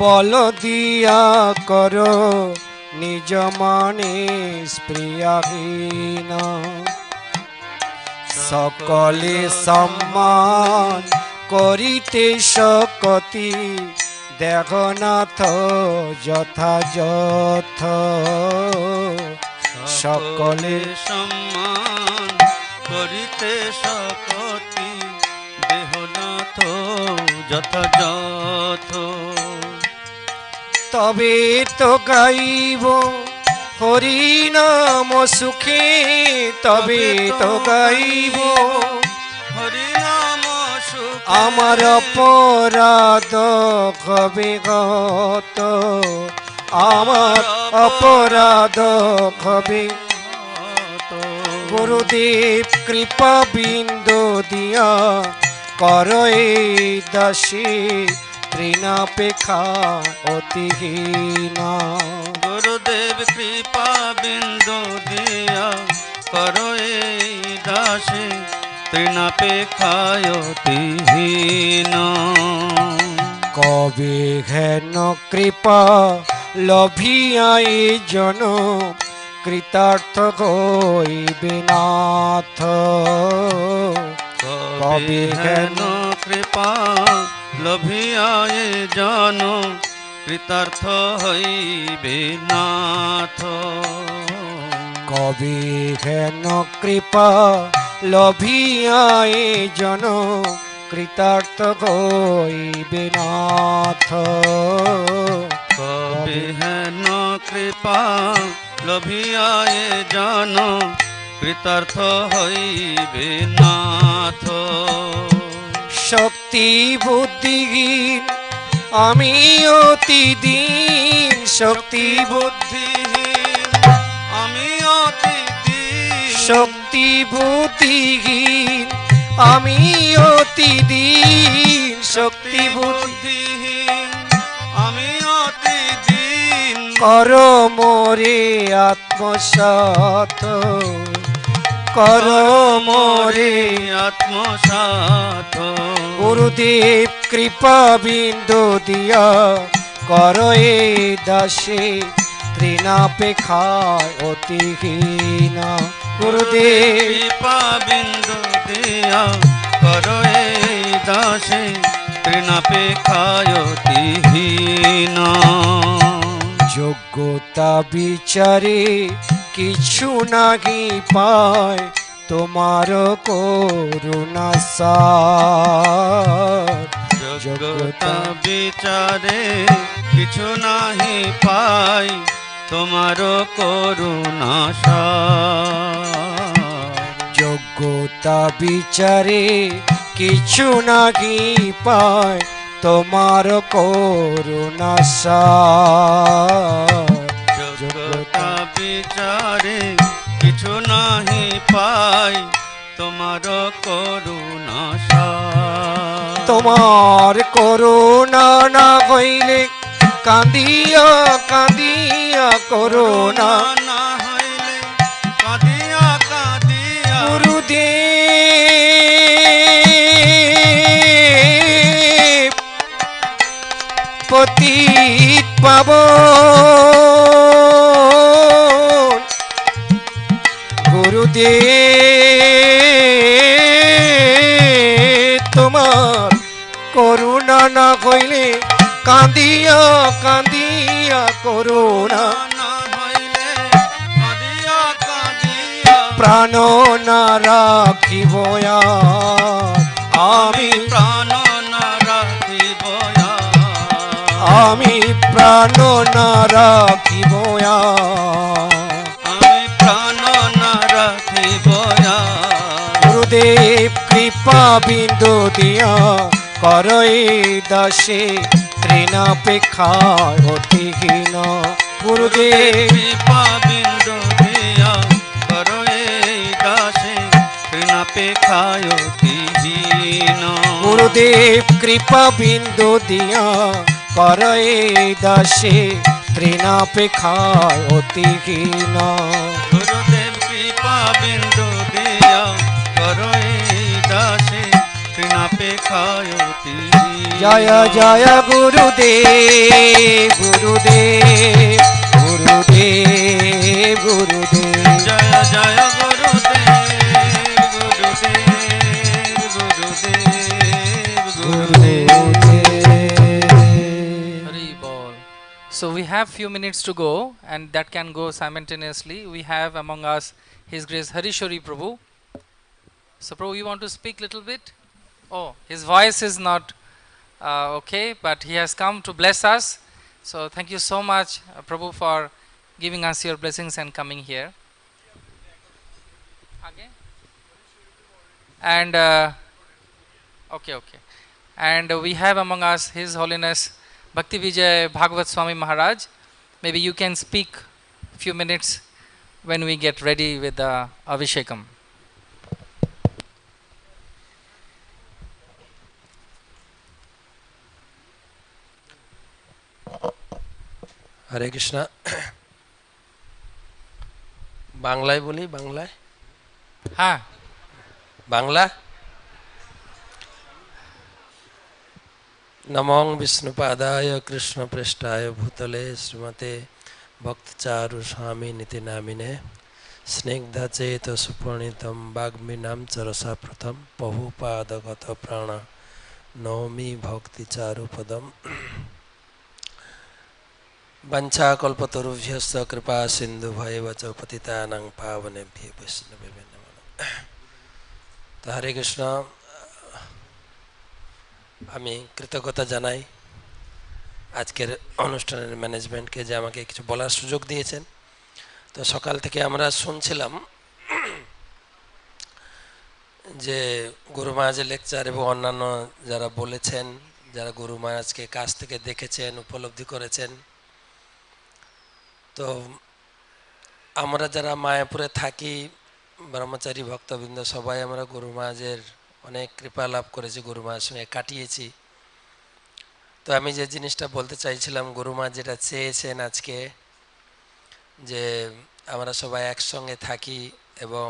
বল দিয়া করো নিজ মনে প্রিয়হীন সকলে সম্মান করিতে শকতি দেহনাথ যথাযথ সকলে সম্মান করিতে শকতি দেহনাথ যথাযথ তবে তো গাইব হরি নাম সুখে তবে তো গাইব হরি নাম সুখে আমার অপরাধ হবে গত আমার অপরাধ হবে গুরুদেব কৃপা বিন্দু দিয়া করো এই দাসী তৃণাপেক্ষা অতিহীন গুরুদেব কৃপা বিন্দু দিয়া করো এই দাসে তৃণাপেক্ষায়তিহীন কবে হেন কৃপা লভিয়াই জন কৃতার্থ হইবে নাথ কবে হেন কৃপা লভিয়ায় জন কৃতার্থ হইবে নাথ কবে হেন কৃপা লভিয়ায় জন কৃতার্থ হইবে নাথ কবে হেন কৃপা লভিয়ায় জন কৃতার্থ হইবে নাথ শক্তি বুদ্ধিহীন আমি অতি দিন শক্তি বুদ্ধিহীন আমি অতি দিন শক্তি বুদ্ধিহীন আমি অতি দিন শক্তি বুদ্ধিহীন আমি অতি দিন কর মোরে আত্মসাৎ কর মোরে আত্মসাৎ গুরুদেব কৃপা বিন্দু দিয়া করো এই দাসে তৃণাপেক্ষা অতিহীন গুরুদেব কৃপা বিন্দু দিয়া করো এই দাসে তৃণাপেক্ষায়তিহীন যোগ্যতা বিচারে কিছু নাহি পায় তোমার করুণা সার যোগ্যতা বিচারে কিছু নাহি পাই তোমার করুণা সার যোগ্যতা বিচারে কিছু নাহি পায় তোমার করুণা সার যোগ্যতা বিচারে কিছু নাহি পাই তোমার করুণা সার তোমার করুণা না হইলে কাঁদিয়া কাঁদিয়া করুণা না হইলে কাঁদিয়া কাঁদিয়া গুরুদেব পতিত পাবন গুরুদেব তোমার করুণা না হইলে কাঁদিয়া কাঁদিয়া করুণা প্রাণ না রাখিব আমি প্রাণ না রাখিব আমি প্রাণ না রাখিব আমি প্রাণ না রাখিব গুরুদেব কৃপা বিন্দু দিয়া করই দাসে তৃণাপেক্ষা অতিহীন গুরুদেব কৃপা বিন্দু দিয়া করই দাসে তৃণাপেক্ষায় অতিহীন গুরুদেব কৃপা বিন্দু দিয়া করই দাসে তৃণাপেক্ষায় অতিহীন গুরুদেব কৃপা বিন্দু দিয়া করই দাসে তৃণাপেক্ষায় অতিহীন জয় জয় গুরুদেব গুরুদেব গুরুদেব গুরুদেব জয় জয় গুরুদেব গুরুদেব গুরুদেব Hari Bol. So we have few minutes to go, and that can go simultaneously. We have among us His Grace Harishori Prabhu. So Prabhu, you want to speak little bit? Oh, his voice is not okay, but he has come to bless us. So thank you so much, Prabhu, for giving us your blessings and coming here. And okay. And we have among us His Holiness Bhakti Bhagavad Swami Maharaj. Maybe you can speak few minutes when we get ready with the Abhishekam. হরে কৃষ্ণ বাংলায় বলি বাংলায় হ্যাঁ বাংলা নমঃ বিষ্ণুপাদায় কৃষ্ণপৃষ্ঠায় ভূতলে শ্রীমতে ভক্তি চারু স্বামী নীতি নামিনে স্নিগ্ধচেত সুপর্ণিতম বাগ্মিনাম চরসা প্রথম বহুপাদগত প্রাণ নৌমি ভক্তি চারু পদম वंशाकल्पतरुभ्यश्च कृपा सिन्धुभैव च पतितानां पावनेभ्यो वैष्णवेभ्यो नमः। তো হরে কৃষ্ণ আমি কৃতজ্ঞতা জানাই আজকের অনুষ্ঠানের ম্যানেজমেন্টকে যে আমাকে কিছু বলার সুযোগ দিয়েছেন। তো সকাল থেকে আমরা শুনছিলাম যে গুরু মহারাজের লেকচার এবং অন্যান্য যারা বলেছেন, যারা গুরু মহারাজকে কাছ থেকে দেখেছেন, উপলব্ধি করেছেন। তো আমরা যারা মায়াপুরে থাকি, ব্রহ্মচারী ভক্তবৃন্দ সবাই আমরা গুরু মহারাজের অনেক কৃপা লাভ করেছি, গুরু মহারাজের সঙ্গে কাটিয়েছি। তো আমি যে জিনিসটা বলতে চাইছিলাম, গুরু মহারাজ যেটা চেয়েছেন আজকে, যে আমরা সবাই একসঙ্গে থাকি এবং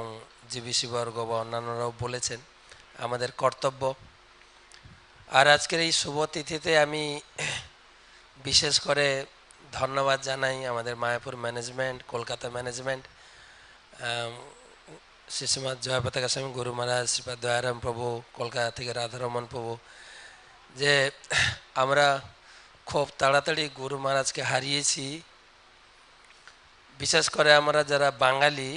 জীবিসিবর্গ বা অন্যান্যরাও বলেছেন আমাদের কর্তব্য। আর আজকের এই শুভ তিথিতে আমি বিশেষ করে ধন্যবাদ জানাই আমাদের মায়াপুর ম্যানেজমেন্ট, কলকাতা ম্যানেজমেন্ট, শ্রীশ্রীমৎ জয় পতাকা স্বামী গুরু মহারাজ, শ্রীপাদ দয়ারাম প্রভু, কলকাতা থেকে রাধারমন প্রভু, যে আমরা খুব তাড়াতাড়ি গুরু মহারাজকে হারিয়েছি। বিশেষ করে আমরা যারা বাঙালি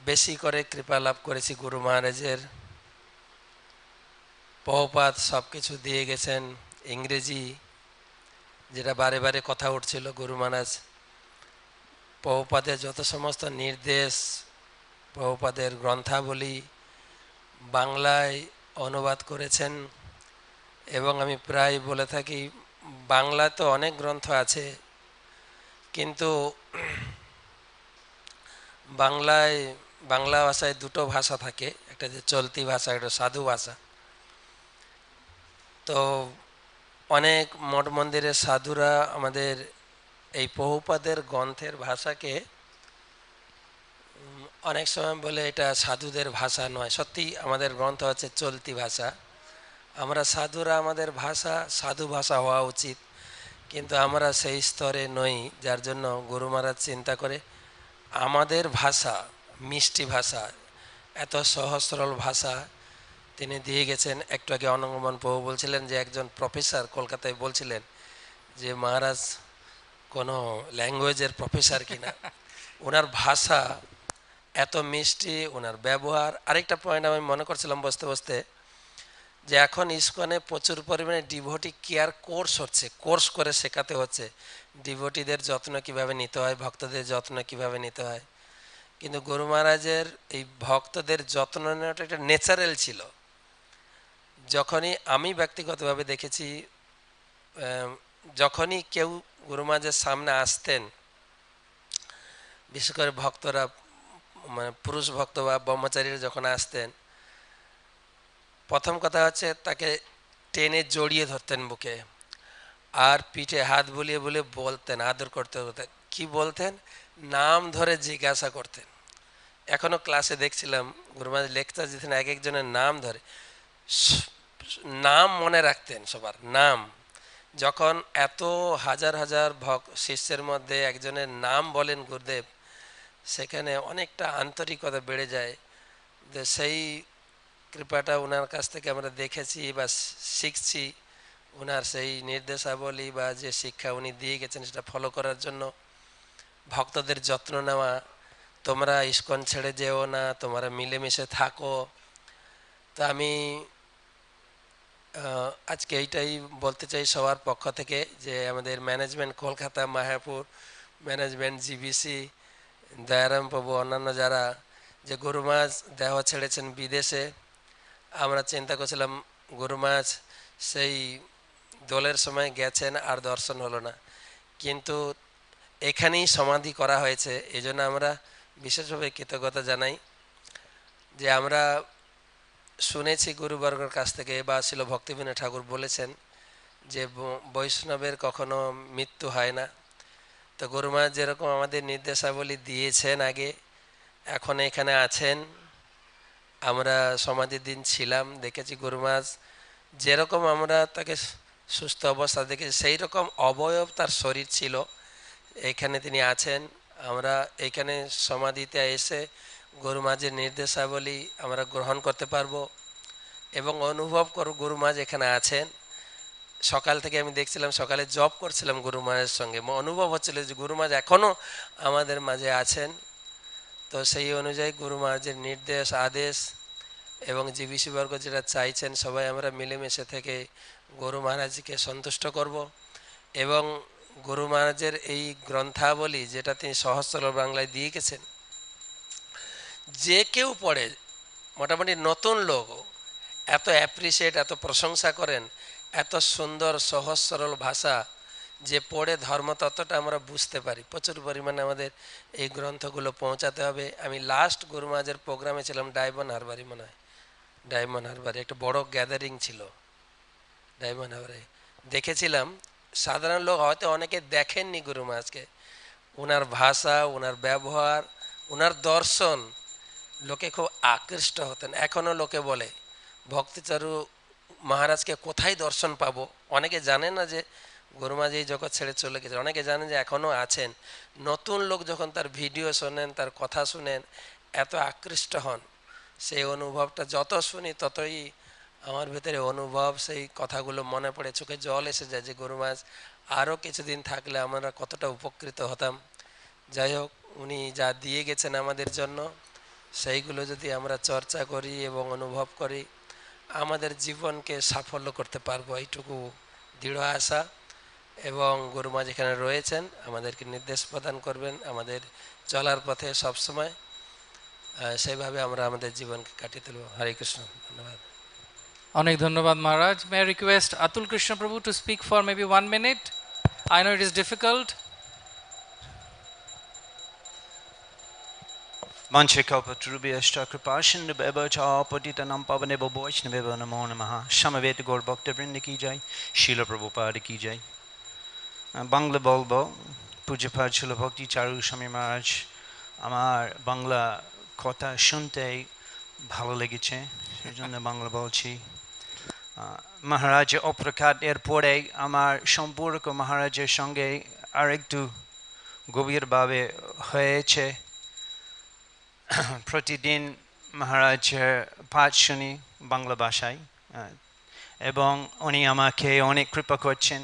বেশি করে কৃপা লাভ করেছি গুরু মহারাজের। প্রভুপাদ সব কিছু দিয়ে গেছেন, ইংরেজি যেটা বারে বারে কথা উঠছিল, গুরু মহারাজ প্রভুপাদের যত সমস্ত নির্দেশ, প্রভুপাদের গ্রন্থাবলী বাংলায় অনুবাদ করেছেন। এবং আমি প্রায় বলে থাকি, বাংলায় তো অনেক গ্রন্থ আছে, কিন্তু বাংলা ভাষায় দুটো ভাষা থাকে, একটা যে চলতি ভাষা, একটা সাধু ভাষা। তো অনেক মঠ মন্দিরের সাধুরা আমাদের এই প্রভুপাদের গ্রন্থের ভাষাকে অনেক সময় বলে এটা সাধুদের ভাষা নয়। সত্যি আমাদের গ্রন্থ হচ্ছে চলতি ভাষা, আমরা সাধুরা আমাদের ভাষা সাধু ভাষা হওয়া উচিত, কিন্তু আমরা সেই স্তরে নই। যার জন্য গুরু মহারাজ চিন্তা করে আমাদের ভাষা, মিষ্টি ভাষা, এত সহজ সরল ভাষা তিনি দিয়ে গেছেন। একটু আগে অনঙ্গমন প্রভু বলছিলেন যে একজন প্রফেসর কলকাতায় বলছিলেন যে মহারাজ কোনো ল্যাঙ্গুয়েজের প্রফেসর কিনা। ওনার ভাষা এত মিষ্টি, ওনার ব্যবহার। আরেকটা পয়েন্ট আমি মনে করছিলাম বসতে বসতে, যে এখন ইসকনে প্রচুর পরিমাণে ডিভোটি কেয়ার কোর্স হচ্ছে, কোর্স করে শেখাতে হচ্ছে ডিভোটিদের যত্ন কিভাবে নিতে হয়, ভক্তদের যত্ন কিভাবে নিতে হয়। কিন্তু গুরু মহারাজের এই ভক্তদের যত্ন নেওয়াটা একটা ন্যাচারাল ছিল। যখনই আমি ব্যক্তিগতভাবে দেখেছি, যখনই কেউ গুরু মহারাজের সামনে আসতেন, বিশেষ করে ভক্তরা, মানে পুরুষ ভক্ত বা ব্রহ্মচারীরা যখন আসতেন, প্রথম কথা হচ্ছে তাকে টেনে জড়িয়ে ধরতেন বুকে, আর পিঠে হাত বুলিয়ে বুলিয়ে বলতেন, আদর করতে বলতেন। কি বলতেন? নাম ধরে জিজ্ঞাসা করতেন। এখনও ক্লাসে দেখছিলাম গুরু মহারাজ লেকচার দিতেন, এক একজনের নাম ধরে নাম মনে রাখতেন, সবার নাম। যখন এত হাজার হাজার শিষ্যের মধ্যে একজনের নাম বলেন গুরুদেব, সেখানে অনেকটা আন্তরিকতা বেড়ে যায়। যে সেই কৃপাটা ওনার কাছ থেকে আমরা দেখেছি বা শিখছি। ওনার সেই নির্দেশাবলী বা যে শিক্ষা উনি দিয়ে গেছেন সেটা ফলো করার জন্য। ভক্তদের যত্ন নেওয়া, তোমরা ইস্কন ছেড়ে যেও না, তোমরা মিলেমিশে থাকো। তা আমি আজকে এইটাই বলতে চাই সবার পক্ষ থেকে, যে আমাদের management Kolkata, Mayapur management, GBC, Dayaram প্রভু, অন্যান্য যারা, যে গুরু মহারাজ দেহ ছেড়েছেন বিদেশে। আমরা চিন্তা করছিলাম গুরু মহারাজ সেই দোলের সময় গেছেন, আর দর্শন হলো না, কিন্তু এখানেই সমাধি করা হয়েছে। এই জন্য আমরা বিশেষভাবে কৃতজ্ঞতা জানাই। যে আমরা শুনেছি গুরুবর্গের কাছ থেকে, বা ছিল ভক্তিবিনোদ ঠাকুর বলেছেন যে বৈষ্ণবের কখনো মৃত্যু হয় না। তো গুরু মহারাজ যেরকম আমাদের নির্দেশাবলী দিয়েছেন আগে, এখন এখানে আছেন। আমরা সমাধির দিন ছিলাম, দেখেছি গুরু মহারাজ যেরকম আমরা তাকে সুস্থ অবস্থা দেখেছি, সেই রকম অবয়ব তার শরীর ছিল। এখানে তিনি আছেন। আমরা এইখানে সমাধিতে এসে গুরু মহারাজের নির্দেশাবলী আমরা গ্রহণ করতে পারবো এবং অনুভব করব গুরু মহারাজ এখানে আছেন। সকাল থেকে আমি দেখছিলাম, সকালে জব করছিলাম গুরু মহারাজের সঙ্গে, অনুভব হচ্ছিল যে গুরু মহারাজ এখনও আমাদের মাঝে আছেন। তো সেই অনুযায়ী গুরু মহারাজের নির্দেশ, আদেশ এবং জিবিসি বর্গ যেটা চাইছেন, সবাই আমরা মিলেমিশে থেকে গুরু মহারাজকে সন্তুষ্ট করব। এবং গুরু মহারাজের এই গ্রন্থাবলী যেটা তিনি সহজ সরল বাংলায় দিয়ে গেছেন, যে কেউ পড়ে, মোটামুটি নতুন লোক এত অ্যাপ্রিসিয়েট, এত প্রশংসা করেন, এত সুন্দর সহজ সরল ভাষা, যে পড়ে ধর্মতত্ত্বটা আমরা বুঝতে পারি। প্রচুর পরিমাণে আমাদের এই গ্রন্থগুলো পৌঁছাতে হবে। আমি লাস্ট গুরু মহারাজের প্রোগ্রামে ছিলাম ডায়মন্ড হারবারে, মনে হয় ডায়মন্ড হারবারে একটা বড় গ্যাদারিং ছিল। ডায়মন্ড হারবারে দেখেছিলাম, সাধারণ লোক হয়তো অনেকে দেখেননি গুরু মহারাজকে, ওনার ভাষা, ওনার ব্যবহার, ওনার দর্শন, লোকে খুব আকৃষ্ট হতেন। এখনও লোকে বলে ভক্তিচারু মহারাজকে কোথায় দর্শন পাবো। অনেকে জানে না যে গুরু মহারাজ এই জগৎ ছেড়ে চলে গেছে, অনেকে জানেন যে এখনও আছেন। নতুন লোক যখন তার ভিডিও শোনেন, তার কথা শুনেন, এত আকৃষ্ট হন। সেই অনুভবটা যত শুনি ততই আমার ভেতরে অনুভব, সেই কথাগুলো মনে পড়ে, চোখে জল এসে যায় যে গুরু মহারাজ আরও কিছুদিন থাকলে আমরা কতটা উপকৃত হতাম। যাই হোক, উনি যা দিয়ে গেছেন আমাদের জন্য, সেইগুলো যদি আমরা চর্চা করি এবং অনুভব করি, আমাদের জীবনকে সাফল্য করতে পারবো, এইটুকু দৃঢ় আশা। এবং গুরু মহারাজ এখানে রয়েছেন, আমাদেরকে নির্দেশ প্রদান করবেন আমাদের চলার পথে সবসময়, সেইভাবে আমরা আমাদের জীবনকে কাটিয়ে তুলব। হরে কৃষ্ণ। ধন্যবাদ। অনেক ধন্যবাদ মহারাজ। মে আই রিকোয়েস্ট আতুল কৃষ্ণ প্রভু to speak for maybe 1 minute. I know it is difficult. Manchikapatrubyashta kripashinubheva cha patitanam pavanebo vaishnaveva namo namaha. Samaveta Gaur Bhakta Vrinda ki jai, Srila Prabhupada ki jai. Bangla বলবো। পূজ্যপাদ ছিল ভক্তি চারু স্বামী মহারাজ, আমার বাংলা কথা শুনতে ভালো লেগেছে, সেই জন্য বাংলা বলছি। মহারাজের অপ্রখ্যাত, এরপরে আমার সম্পর্ক মহারাজের সঙ্গে আর একটু গভীরভাবে হয়েছে। প্রতিদিন মহারাজের পাঠ শুনি, বাংলা ভাষায় এবং উনি আমাকে অনেক কৃপা করছেন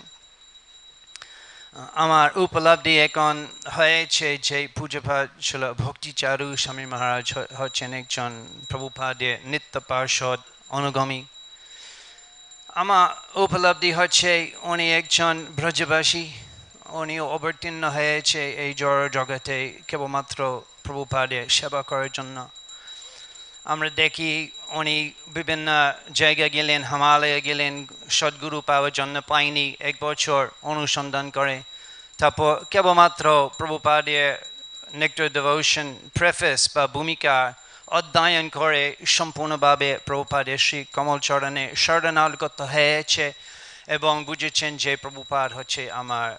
আমার উপলব্ধি এখন হয়েছে যে পূজ্যপাদ ছিল ভক্তি চারু স্বামী মহারাজ হচ্ছেন একজন প্রভুপাদের নিত্য পার্ষদ অনুগামী আমার উপলব্ধি হচ্ছে উনি একজন ব্রজবাসী উনি অবতীর্ণ হয়েছে এই জড় জগতে কেবলমাত্র প্রভুপাদের সেবা করার জন্য আমরা দেখি উনি বিভিন্ন জায়গায় গেলেন হিমালয়ে গেলেন সদ্গুরু পাওয়ার জন্য পাইনি এক বছর অনুসন্ধান করে তারপর কেবলমাত্র প্রভুপাদের নেক্টার ডিভোশন প্রেফেস বা ভূমিকা অধ্যয়ন করে সম্পূর্ণভাবে প্রভুপাদের শ্রী কমলচরণে শরণাগত হয়েছে এবং বুঝেছেন যে প্রভুপাদ হচ্ছে আমার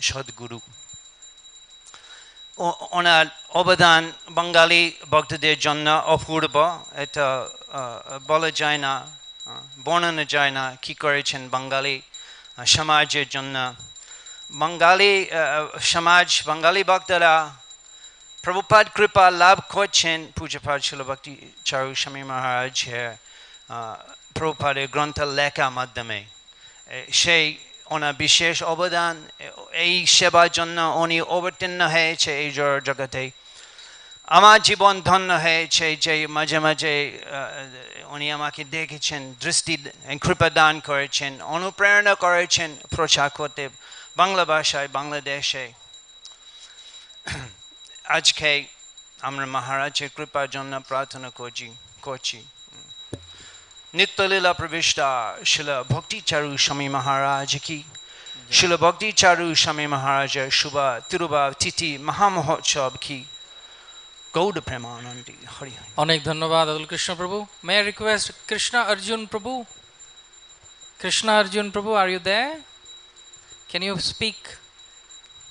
সদ্গুরু ওনার অবদান বাঙালি ভক্তদের জন্য অপূর্ব এটা বলা যায় না বর্ণনা যায় না কী করেছেন বাঙালি সমাজের জন্য বাঙালি সমাজ বাঙালি ভক্তরা প্রভুপাদ কৃপা লাভ করছেন পূজ্যপাদ শিল ভক্তি চারু স্বামী মহারাজের প্রভুপাদের গ্রন্থ লেখার মাধ্যমে সেই ওনার বিশেষ অবদান এই সেবার জন্য উনি অবতীর্ণ হয়েছে এই জগতে আমার জীবন ধন্য হয়েছে যে মাঝে মাঝে উনি আমাকে দেখেছেন দৃষ্টি কৃপা দান করেছেন অনুপ্রেরণা করেছেন প্রচার করতে বাংলা ভাষায় বাংলাদেশে আজকে আমরা মহারাজের কৃপার জন্য প্রার্থনা করছি নিত্যলীলা প্রবিষ্টা শিল ভক্তি চারু স্বামী মহারাজ কি শিল ভক্তি চারু স্বামী মহারাজের শুভ তিরুভাব তিথি মহামহোৎসব কি গৌড় প্রেমানন্দী হরি হরি অনেক ধন্যবাদ আদুল কৃষ্ণ প্রভু may I request Krishna Arjun প্রভু are you there can you speak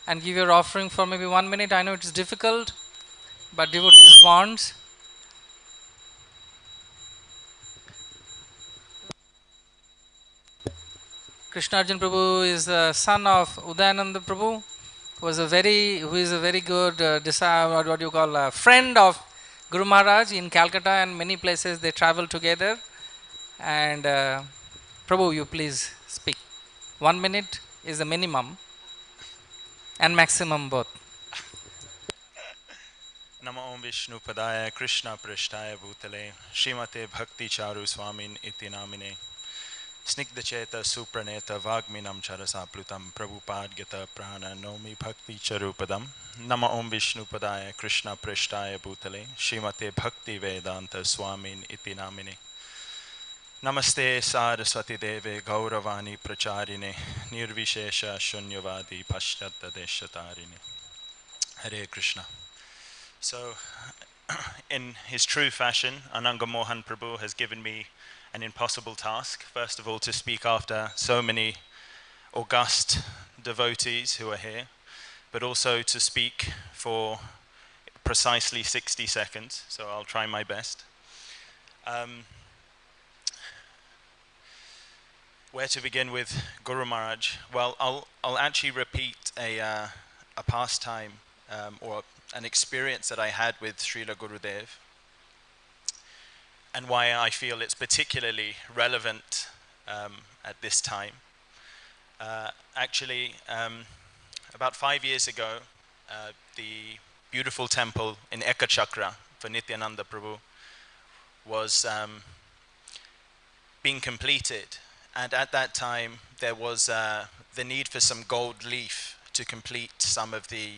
and give your offering for maybe 1 minute I know it is difficult but devotees wants Krishna Arjun Prabhu is the son of Udayananda Prabhu, who is a very good what do you call a friend of Guru Maharaj in Calcutta and many places they travel together. And Prabhu, you please speak. 1 minute is the minimum and maximum both. Namo Om Vishnu Padaya Krishna Prishtaya Bhutale Srimate Bhakti Charu Swami Iti Namine Snigdacheta Supraneta Vagminam Charasaplutam Prabhupad Gita Prana Nomi Bhakti Charupadam Nama Om Vishnu Padaya Krishna Prishtaya Bhutale Srimate Bhakti Vedanta Swamin Iti Namine Namaste Saraswati Deve Gauravani Pracharine Nirvishesha Shunyavadi Paschatta Deshatarine Hare Krishna. So in his true fashion, Ananga Mohan Prabhu has given me an impossible task, first of all to speak after so many august devotees who are here, but also to speak for precisely 60 seconds, so I'll try my best. Where to begin with Guru Maharaj? Well, I'll actually repeat a pastime or an experience that I had with Srila Gurudev, and why I feel it's particularly relevant at this time. Actually, about 5 years ago, the beautiful temple in Ekachakra for Nityananda Prabhu was being completed, and at that time there was the need for some gold leaf to complete some of the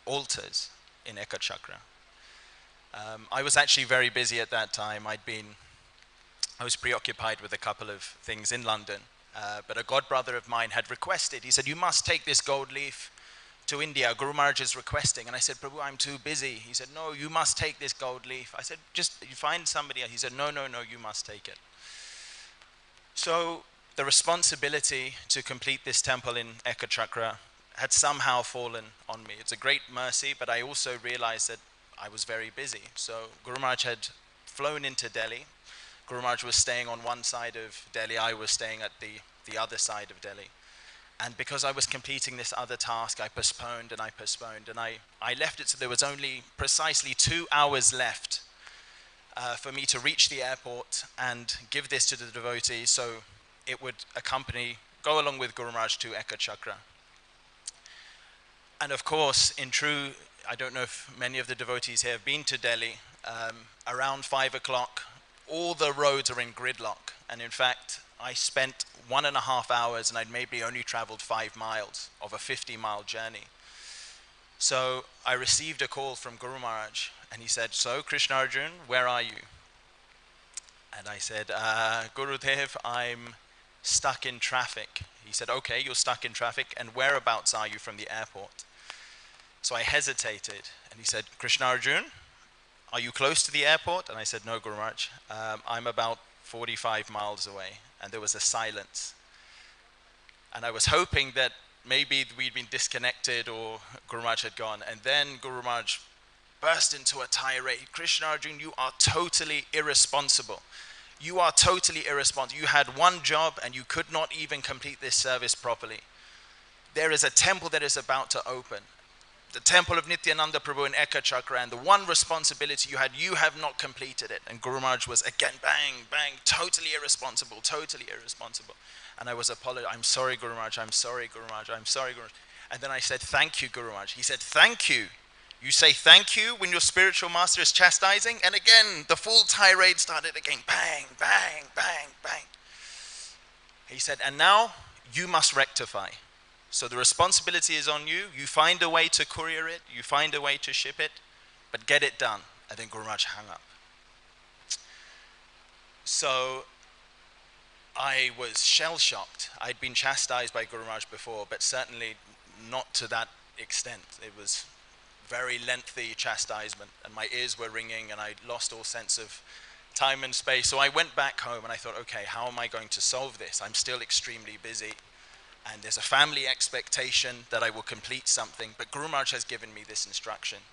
altars in Ekachakra. I was actually very busy at that time. I was preoccupied with a couple of things in London, but a godbrother of mine had requested, he said, you must take this gold leaf to India. Guru Maharaj is requesting. And I said, Prabhu, I'm too busy. He said, no, you must take this gold leaf. I said, just you find somebody else. He said, no, you must take it. So the responsibility to complete this temple in Ekachakra had somehow fallen on me. It's a great mercy, but I also realized that I was very busy. So Guru Maharaj had flown into Delhi. Guru Maharaj was staying on one side of Delhi. I was staying at the other side of Delhi. And because I was completing this other task, I postponed and I left it so there was only precisely 2 hours left for me to reach the airport and give this to the devotees so it would go along with Guru Maharaj to Ekka Chakra. And of course, I don't know if many of the devotees here have been to Delhi, around 5 o'clock, all the roads are in gridlock. And in fact, I spent 1.5 hours and I'd maybe only traveled 5 miles of a 50-mile journey. So I received a call from Guru Maharaj and he said, "So Krishna Arjun, where are you?" And I said, "Gurudev, I'm stuck in traffic." He said, "Okay, you're stuck in traffic, and whereabouts are you from the airport?" So I hesitated and he said, "Krishna Arjun, are you close to the airport?" And I said, "No, Guru Maharaj, I'm about 45 miles away." And there was a silence. And I was hoping that maybe we'd been disconnected or Guru Maharaj had gone. And then Guru Maharaj burst into a tirade. "Krishna Arjun, you are totally irresponsible. You are totally irresponsible. You had one job and you could not even complete this service properly. There is a temple that is about to open. The temple of Nityananda Prabhu in Ekka Chakra, and the one responsibility you have not completed it." And Guru Maharaj was again, bang, bang, totally irresponsible, totally irresponsible. And I was apologizing. "I'm sorry, Guru Maharaj, I'm sorry, Guru Maharaj, I'm sorry, Guru Maharaj." And then I said, "Thank you, Guru Maharaj." He said, "Thank you. You say thank you when your spiritual master is chastising?" And again, the full tirade started again, bang, bang, bang, bang. He said, "And now you must rectify. So the responsibility is on you. You find a way to courier it. You find a way to ship it. But get it done." And then Guru Maharaj hung up. So I was shell-shocked. I'd been chastised by Guru Maharaj before, but certainly not to that extent. It was very lengthy chastisement, and my ears were ringing, and I lost all sense of time and space. So I went back home, and I thought, okay, how am I going to solve this? I'm still extremely busy. And there's a family expectation that I will complete something, but Guru Maharaj has given me this instruction.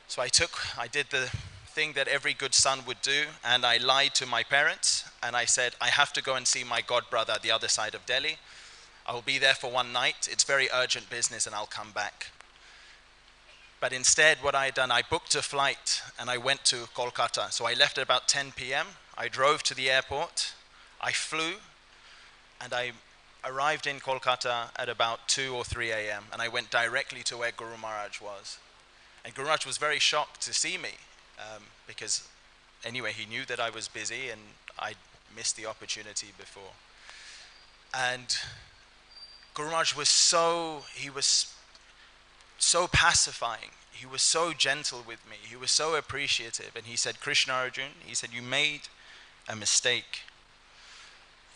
So I did the thing that every good son would do, and I lied to my parents, and I said, "I have to go and see my god brother at the other side of Delhi. I will be there for one night. It's very urgent business, and I'll come back." But instead, what I had done, I booked a flight, and I went to Kolkata. So I left at about 10 p.m. I drove to the airport. I flew, and I arrived in Kolkata at about 2 or 3 a.m. and I went directly to where Guru Maharaj was. And Guru Maharaj was very shocked to see me because anyway, he knew that I was busy and I'd missed the opportunity before. And Guru Maharaj was so pacifying. He was so gentle with me. He was so appreciative. And he said, "Krishna Arjun," he said, "you made a mistake.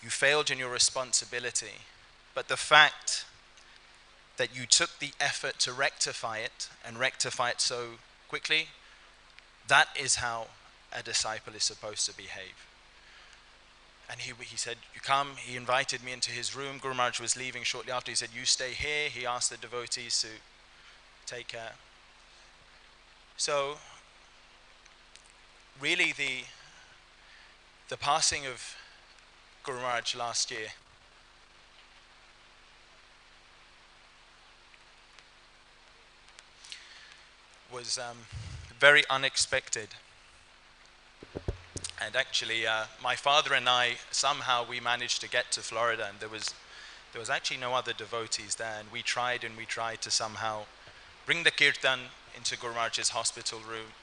You failed in your responsibility, but the fact that you took the effort to rectify it and rectify it so quickly, that is how a disciple is supposed to behave." And he said, "You come." He invited me into his room. Guru Maharaj was leaving shortly after. He said, "You stay here." He asked the devotees to take care. So really the passing of Guru Maharaj last year was very unexpected. And actually, my father and I, somehow we managed to get to Florida, and there was actually no other devotees there, and we tried to somehow bring the kirtan into Guru Maharaj's hospital room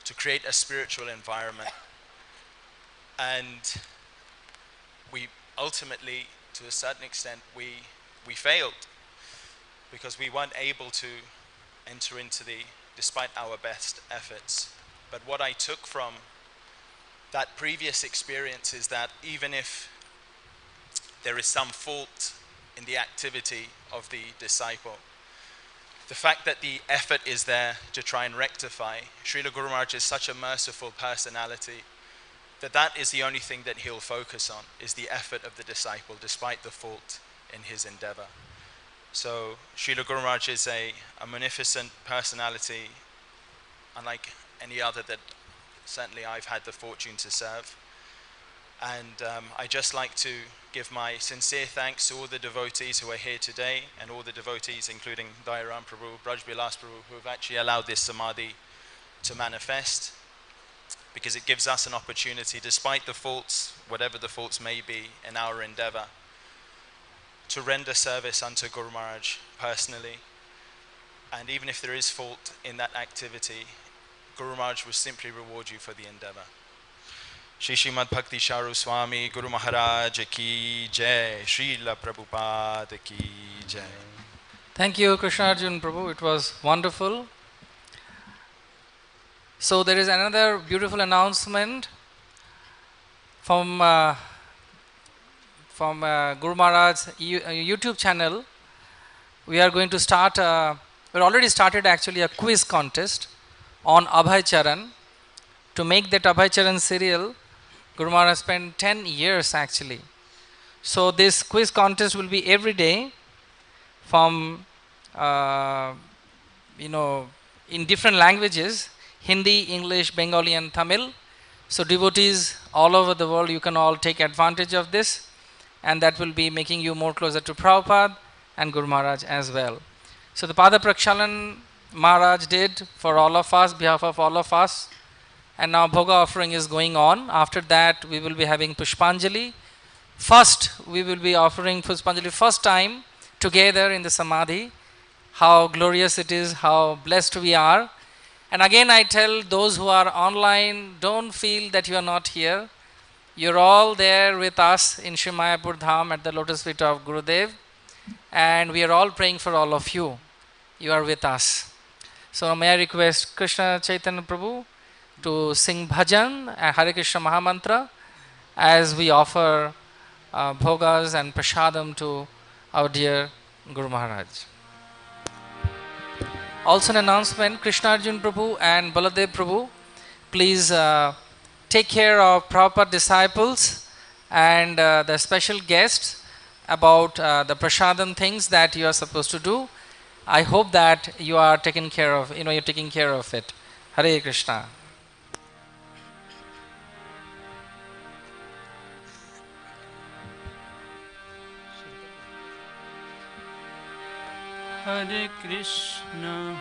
to create a spiritual environment. And we ultimately, to a certain extent, we failed because we weren't able to enter into despite our best efforts. But what I took from that previous experience is that even if there is some fault in the activity of the disciple, the fact that the effort is there to try and rectify, Srila Guru Maharaj is such a merciful personality that is the only thing that he'll focus on, is the effort of the disciple despite the fault in his endeavor. So Srila Guru Maharaj is a magnificent personality, unlike any other that certainly I've had the fortune to serve. And I just like to give my sincere thanks to all the devotees who are here today, and all the devotees, including Dayaram Prabhu, Braj Bilas Prabhu, who have actually allowed this samadhi to manifest. because it gives us an opportunity, despite the faults, whatever the faults may be in our endeavor, to render service unto Guru Maharaj personally. And even if there is fault in that activity, Guru Maharaj will simply reward you for the endeavor. Shri Srimad Bhakti Charu Swami Guru Maharaj ki jai, Srila Prabhupada ki jai. Thank you, Krishna Arjun Prabhu. It was wonderful. So there is another beautiful announcement from Guru Maharaj's YouTube channel. We are going to start, we already started actually a quiz contest on Abhay Charan. To make that Abhay Charan serial, Guru Maharaj spent 10 years actually. So this quiz contest will be every day from, in different languages, Hindi, English, Bengali and Tamil. So devotees all over the world, you can all take advantage of this, and that will be making you more closer to Prabhupada and Guru Maharaj as well. So the Pada Prakshalan Maharaj did for all of us, behalf of all of us, and now Bhoga offering is going on. After that we will be having Pushpanjali. First we will be offering Pushpanjali first time together in the Samadhi. How glorious it is, how blessed we are. And again I tell those who are online, don't feel that you are not here. You're all there with us in Sri Mayapur Dham at the lotus feet of Gurudev, and we are all praying for all of you. You are with us. So may I request Krishna Chaitanya Prabhu to sing bhajan and Hare Krishna Mahamantra as we offer bhogas and prasadam to our dear Guru Maharaj. Also an announcement, Krishna Arjun Prabhu and Baladev Prabhu, please take care of Prabhupada disciples and the special guests about the prasadam things that you are supposed to do. I hope that you are taken care of, you're taking care of it. Hare Krishna. Hare Krishna,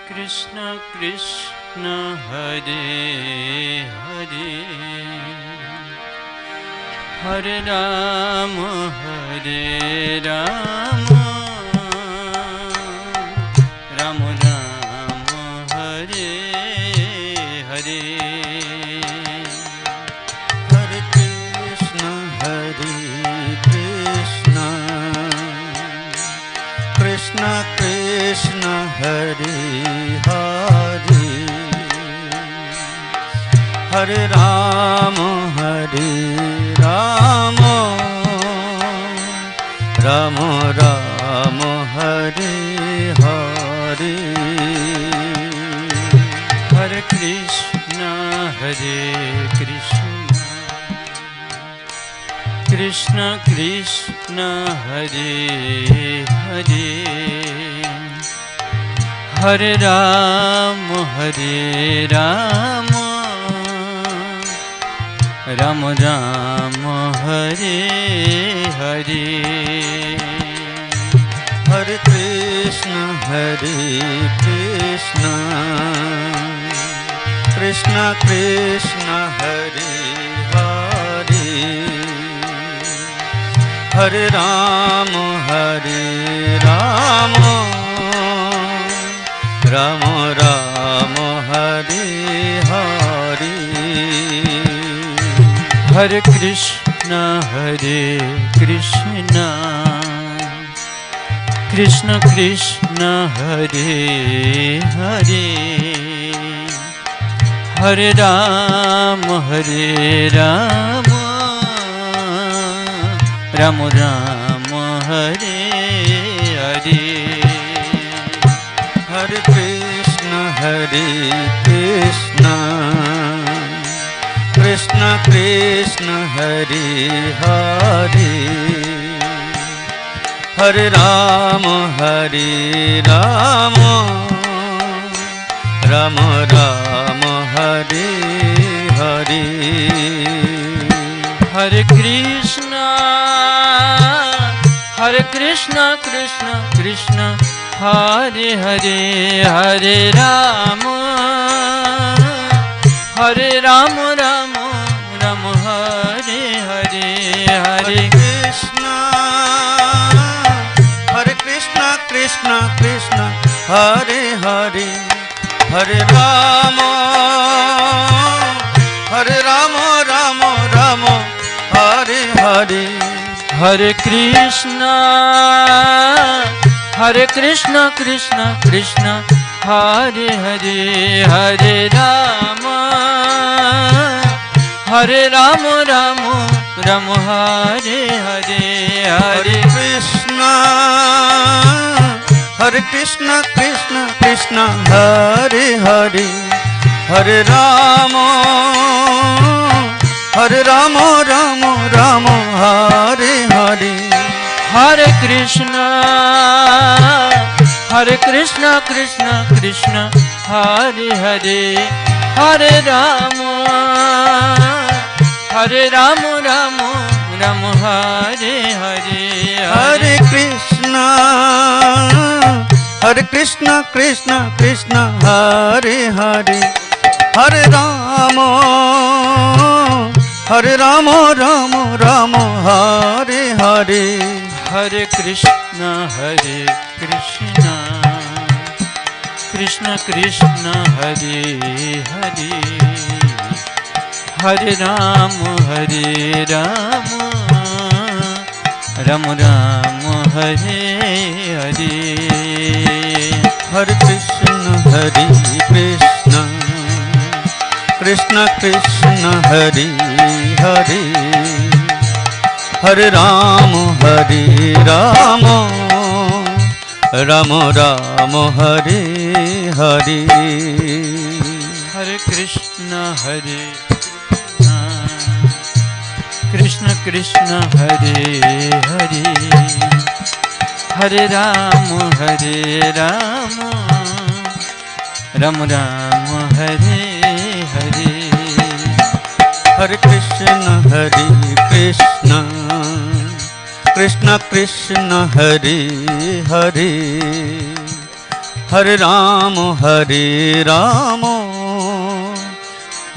Krishna Krishna, Hare Hare, Hare Rama, Hare Rama, Rama Rama, Hare Hare. Krishna Krishna, Hare Hare, Hare Rama, Hare Rama, Rama Rama, Hare Hare, Hare Krishna, Hare Krishna, Krishna Krishna, Hare Hare, Hare Rama, Hare Rama, Rama Rama, Hare Hare, Hare Krishna, Hare Krishna, Krishna Krishna, Hare Hare, Hare Rama, Hare Rama, Rama Rama, Hare Hare, Hare Krishna, Hare Krishna, Krishna Krishna, Hare Hare, Hare Rama, Hare Rama, Rama Rama, Hare Hare, Hare Krishna, Hare Krishna, Krishna Krishna, Hare Hare, Hare Rama, Hare Rama, Rama Rama, Hare Hare, Hare Krishna, Hare Krishna Krishna Krishna Hare Hare Hare Rama Hare Rama Rama Rama Hare Hare Hare Krishna Krishna Krishna Hare Hare Hare Rama Rama Rama Hare Hare Hare Krishna Krishna Krishna Hare Hare Hare Rama Rama Rama Hare Hare Hare Krishna Krishna Krishna Hare Hare Hare Rama Rama Rama Hare Hare Hare Krishna Krishna Krishna Hare Hare Hare Rama Rama Rama Hare Hare Hare Krishna Krishna Krishna Hare Hare Hare Rama Rama Rama Hare Hare Hare Krishna Krishna Krishna Hare Hare Hare Rama Rama Rama Hare Hare Hare Krishna Krishna Krishna Hare Hare Hare Rama Rama Rama Hare Hare Hare Krishna Krishna Krishna Hare Hare Hare Rama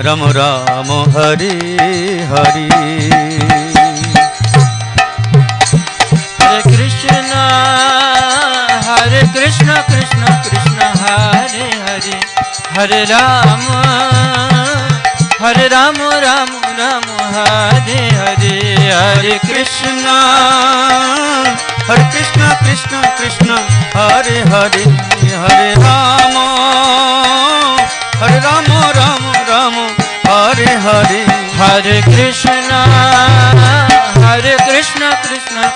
Rama Rama Hare Hare Hare Krishna Krishna Krishna Hare Hare Hare Rama Rama Rama Hare Hare Hare Krishna Krishna Krishna Hare Hare Hare Rama Rama Rama Hare Hare Hare Krishna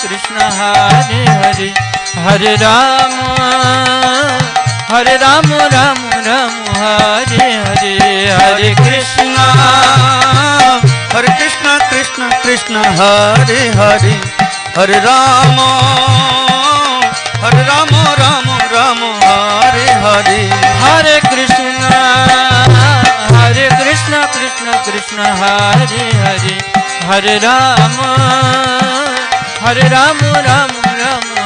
Krishna Hare Hare Hare Rama Rama Rama Hare Hare Hare Krishna Krishna Hare Hare Hare Rama Rama Rama Hare Hare Hare Krishna Krishna Hare Hare Hare Rama Rama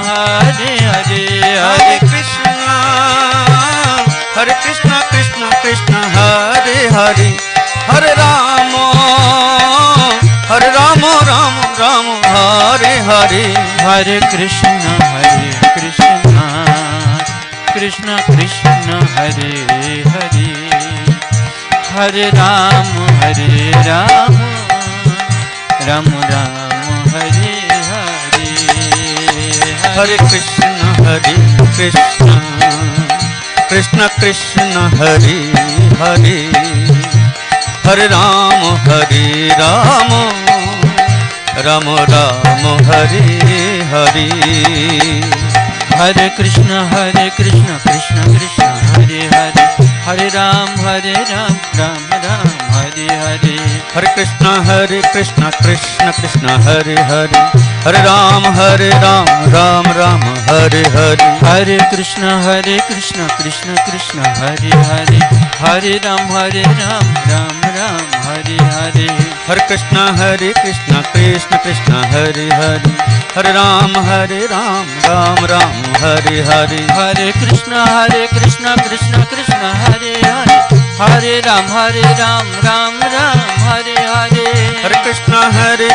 Hare Hare Hare Krishna Krishna Hare Hare Hare Rama Rama Hare Hare Hare Krishna Krishna Hare Hare Hare Rama Rama Hare Hare Hare Krishna Krishna Hare Hare Hare Rama Rama Hare Hare Hare Krishna Krishna Hare Hare Hare Rama Rama Hare Hare Hare Krishna Krishna Hare Hare Hare Ram Hare Hare Hare Krishna Krishna Hare Hare Hare Ram Ram Hare Hare Hare Krishna Krishna Hare Hare Hare Ram Ram Ram Hare Hare Hare Krishna Krishna Krishna Hare Hare Hare Ram Ram Ram Hare Hare Hare Krishna Krishna Krishna Hare Hare Hare Ram Ram Ram Hare Hare Hare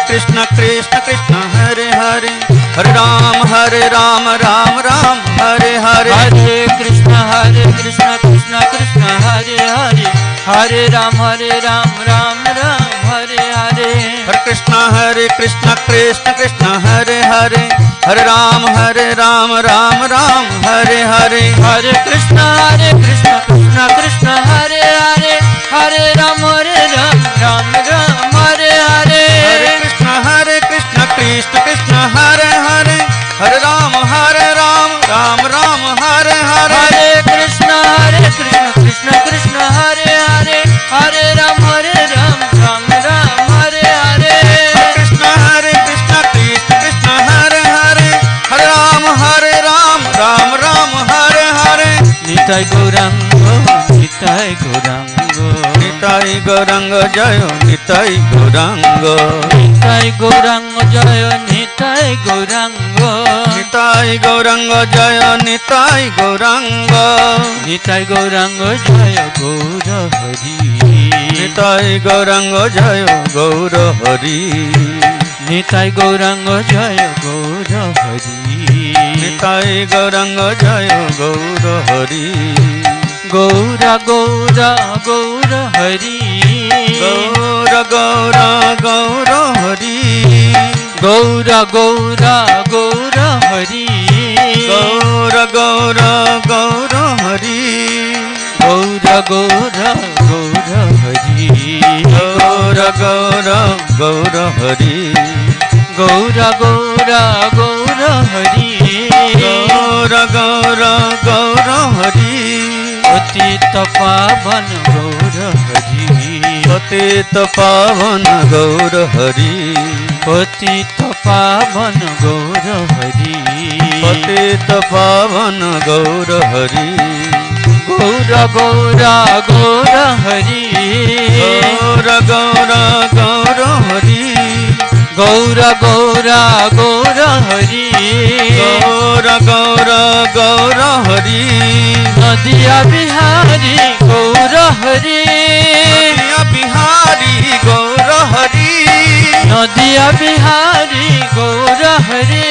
Krishna Krishna Krishna Hare Hare Hare Ram Ram Ram Hare Hare Hare Krishna Krishna Krishna Hare Hare Hare Ram Ram Ram Hare Hare Hare Krishna Krishna Hare Hare Hare Ram Ram Ram Hare Hare Hare Krishna Krishna Krishna Hare Hare Hare Ram Ram Ram Hare Hare Hare Krishna Krishna Hare Hare Hare Ram Ram Ram Hare Hare Hare Krishna Krishna Krishna Hare Hare Hare Ram Ram Ram Hare Hare Hare Krishna Krishna Hare Hare Hare Ram Ram Ram Hare Hare Nitai Gaurango Nitai Gaurango Nitai Gaurango Jayo Nitai Gaurango Nitai Gaurango Jayo Nitai Gaurango Nitai Gaurango Jayo Nitai Gaurango Nitai Gaurango Jayo Gaura Hari Nitai Gaurango Jayo Gaura Hari Nitai Gaurango Jayo Gaura Hari Nitai Gaurango Jayo Gaura Hari Gaura Gaura Gaura Hari Gaura Gaura Gaura Hari Gaura Gaura Gaura Hari Gaura Gaura Gaura Hari Gaura Gaura Gaura Hari Gaura Gaura Gaura Hari Gaura Gaura Gaura Hari Gaura Gaura Gaura Hari Patita Pavan Gaura Hari Patita Pavan Gaura Hari Patita Pavan Gaura Hari Patita Pavan Gaura Hari Gaura Gaura Gaura Hari Gaura Gaura Gaura Hari Gaura Gaura Gaura Hari Gaura Gaura Gaura Hari Nadiya Bihari Gaura Hari Nadiya Bihari Gaura Hari Nadiya Bihari Gaura Hari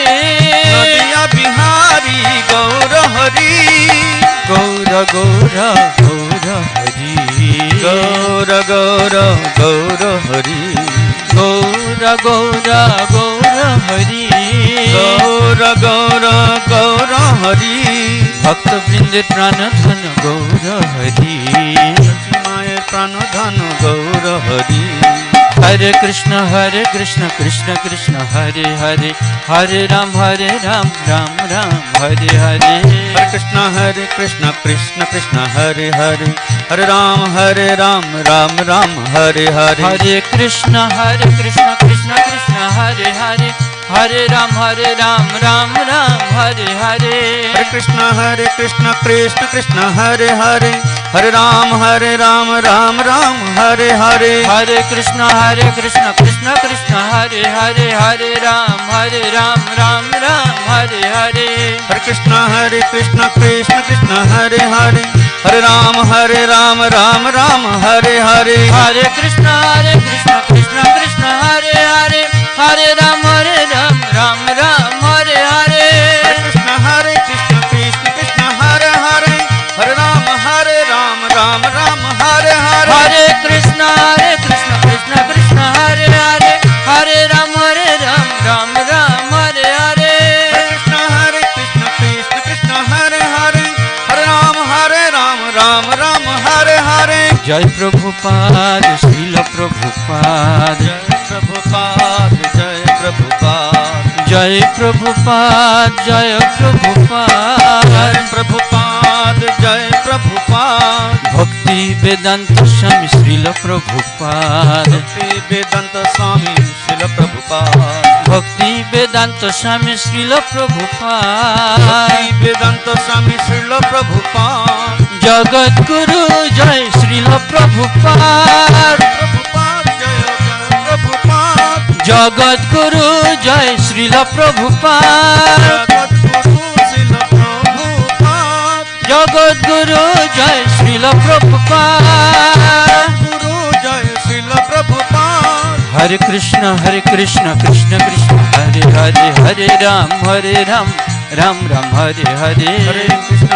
Nadiya Bihari Gaura Hari Gaura Gaura Gaura Hari Gaura Gaura Gaura Hari Gaura Gaura Gaura Hari Gaura Gaura Gaura Hari Bhakta Vrinde Prana Dhan Gaura Hari Mayer Prana Dhan Gaura Hari Hare Krishna Krishna Krishna Hare Hare Hare Ram Ram Ram Hare Hare Hare Krishna Krishna Krishna Hare Hare Hare Ram Ram Ram Hare Hare Hare Krishna Krishna Krishna Hare Hare Hare Ram Ram Ram Hare Hare Hare Krishna Krishna Hare Hare Hare Ram Ram Ram Hare Hare Hare Krishna Krishna Krishna Hare Hare Hare Ram Ram Ram Hare Hare Hare Krishna Krishna Krishna Hare Hare Hare Ram Ram Ram Hare Hare Hare Krishna Krishna Krishna Hare Hare Hare Ram Ram Ram Hare Hare Hare Krishna Krishna Hare Hare Hare Ram Ram Ram Hare Hare Hare Krishna Krishna Krishna Hare Hare Hare Ram Ram Ram Hare Hare Hare Krishna Krishna Hare Hare Hare Ram Ram Ram Hare Hare Jai Prabhupada Srila Prabhupada Jai Prabhupada Jai Prabhupada Jai Prabhupada Jai Prabhupada Jai Prabhupada Bhakti Vedanta Swami Srila Prabhupada Bhakti Vedanta Swami Srila Prabhupada Bhakti Vedanta Swami Srila Prabhupada Bhakti Vedanta Swami Srila Prabhupada Jagat Guru Jai Srila Prabhupada Jagat Guru जय श्रील प्रभुपाद जगत गुरु जय श्रील प्रभुपाद हरे Krishna Krishna Krishna Hare Hare Hare Ram Ram Ram Hare Hare Hare Krishna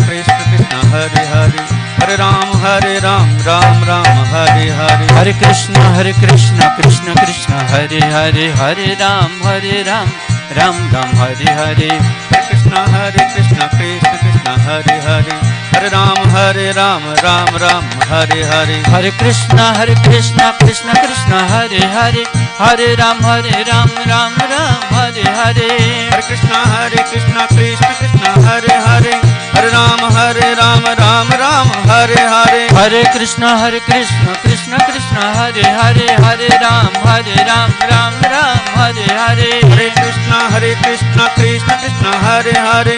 Krishna Krishna Hare Hare Hare Ram Ram Ram Hare Hare Hare Krishna Krishna Krishna Hare Hare Hare Ram Ram Ram Hare Hare Hare Krishna Krishna Hare Hare Hare Ram Ram Hare Hare Hare Krishna Krishna Krishna Hare Hare Hare Ram Ram Hare Hare Hare Krishna Krishna Krishna Hare Hare Hare Ram Ram Hare Hare Hare Krishna Krishna Krishna Hare Hare Hare Ram Ram Hare Hare Hare Krishna Krishna Krishna Hare Hare Hare Ram Ram Hare Hare Hare Krishna Krishna Krishna Hare Hare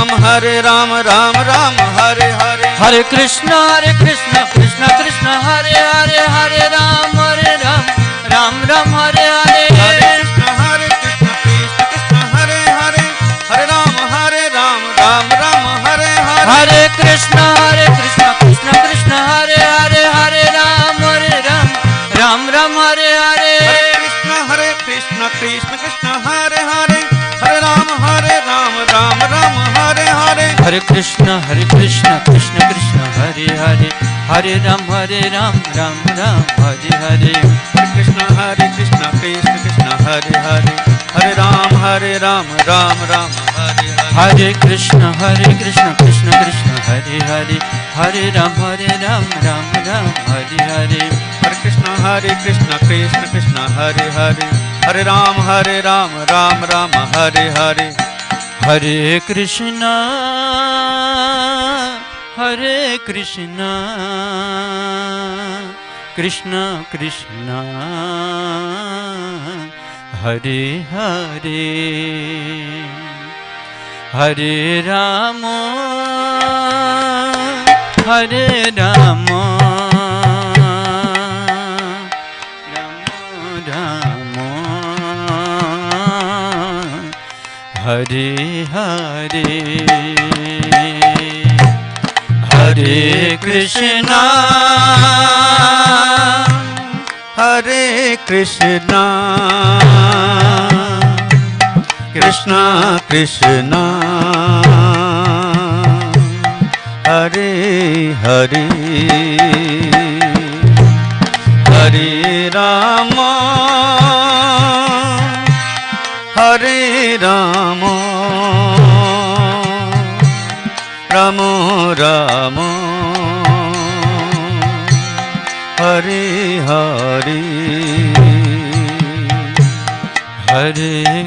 Hare Ram Ram Hare Hare Hare Krishna Krishna Hare Hare Hare Ram Ram Hare Hare Hare Krishna Krishna Krishna Hare Hare Hare Ram Ram Hare Hare Hare Krishna Krishna Hare Hare Hare Ram Ram Hare Hare Hare Krishna Krishna Krishna Hare Hare Hare Ram Ram Hare Hare Hare Krishna Krishna Krishna Hare Hare Hare Ram Ram Hare Hare Hare Krishna Krishna Krishna Hare Hare Hare Ram Ram Hare Hare Hare Krishna Krishna Hare Hare Hare Ram Ram Hare Hare Hare Krishna Krishna Krishna Hare Hare Hare Ram Ram Hare Hare Hare Krishna Krishna Krishna Hare Hare Hare Ram Ram Ram Hare Hare Hare Krishna Krishna Krishna Hare Hare Hare Ram Ram Ram Hare Hare Hare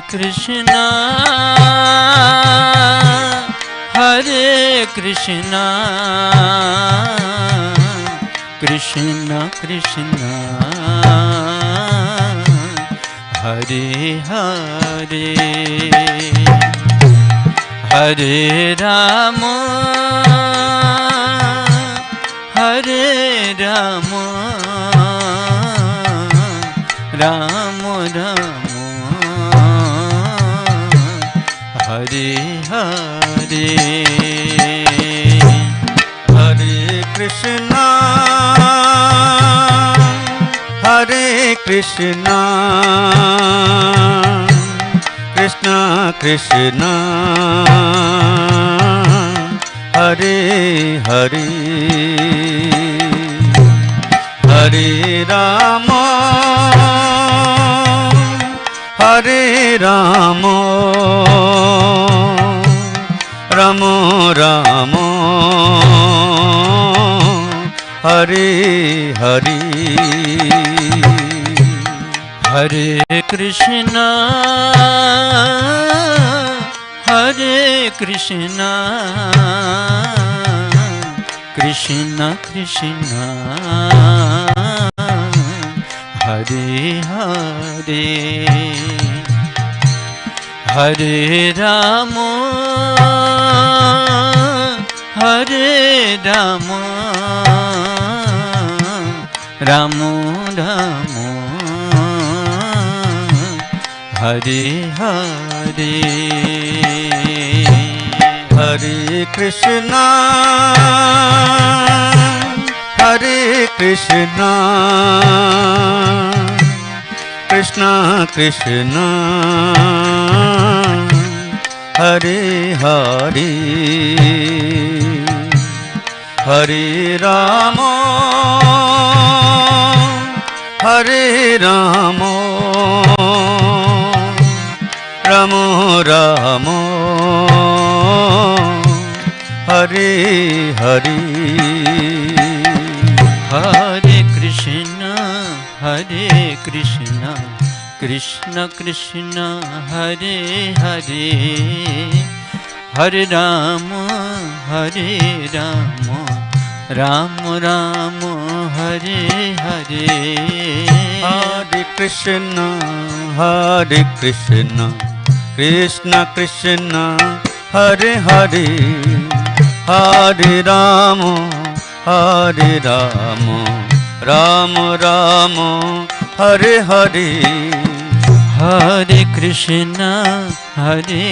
Krishna Krishna Krishna Hare Hare Hare Ram Ram Ram Hare Hare Hare Krishna Krishna Krishna Hare Hare Hare Ram Ram Ram Hare Hare. Hare Krishna, Hare Krishna, Krishna Krishna, Hare Hare. Hare Rama, Hare Rama, Rama Rama, Hare Hare. Hare Krishna, Hare Krishna, Krishna Krishna, Hare Hare. Hare Rama, Hare Rama, Rama Rama, Hare Hare. Hare Krishna, Hare Krishna, Krishna Krishna, Hare Hare. Hare Rama, Hare Rama, Rama Rama, Hare Hare. Hare Krishna, Hare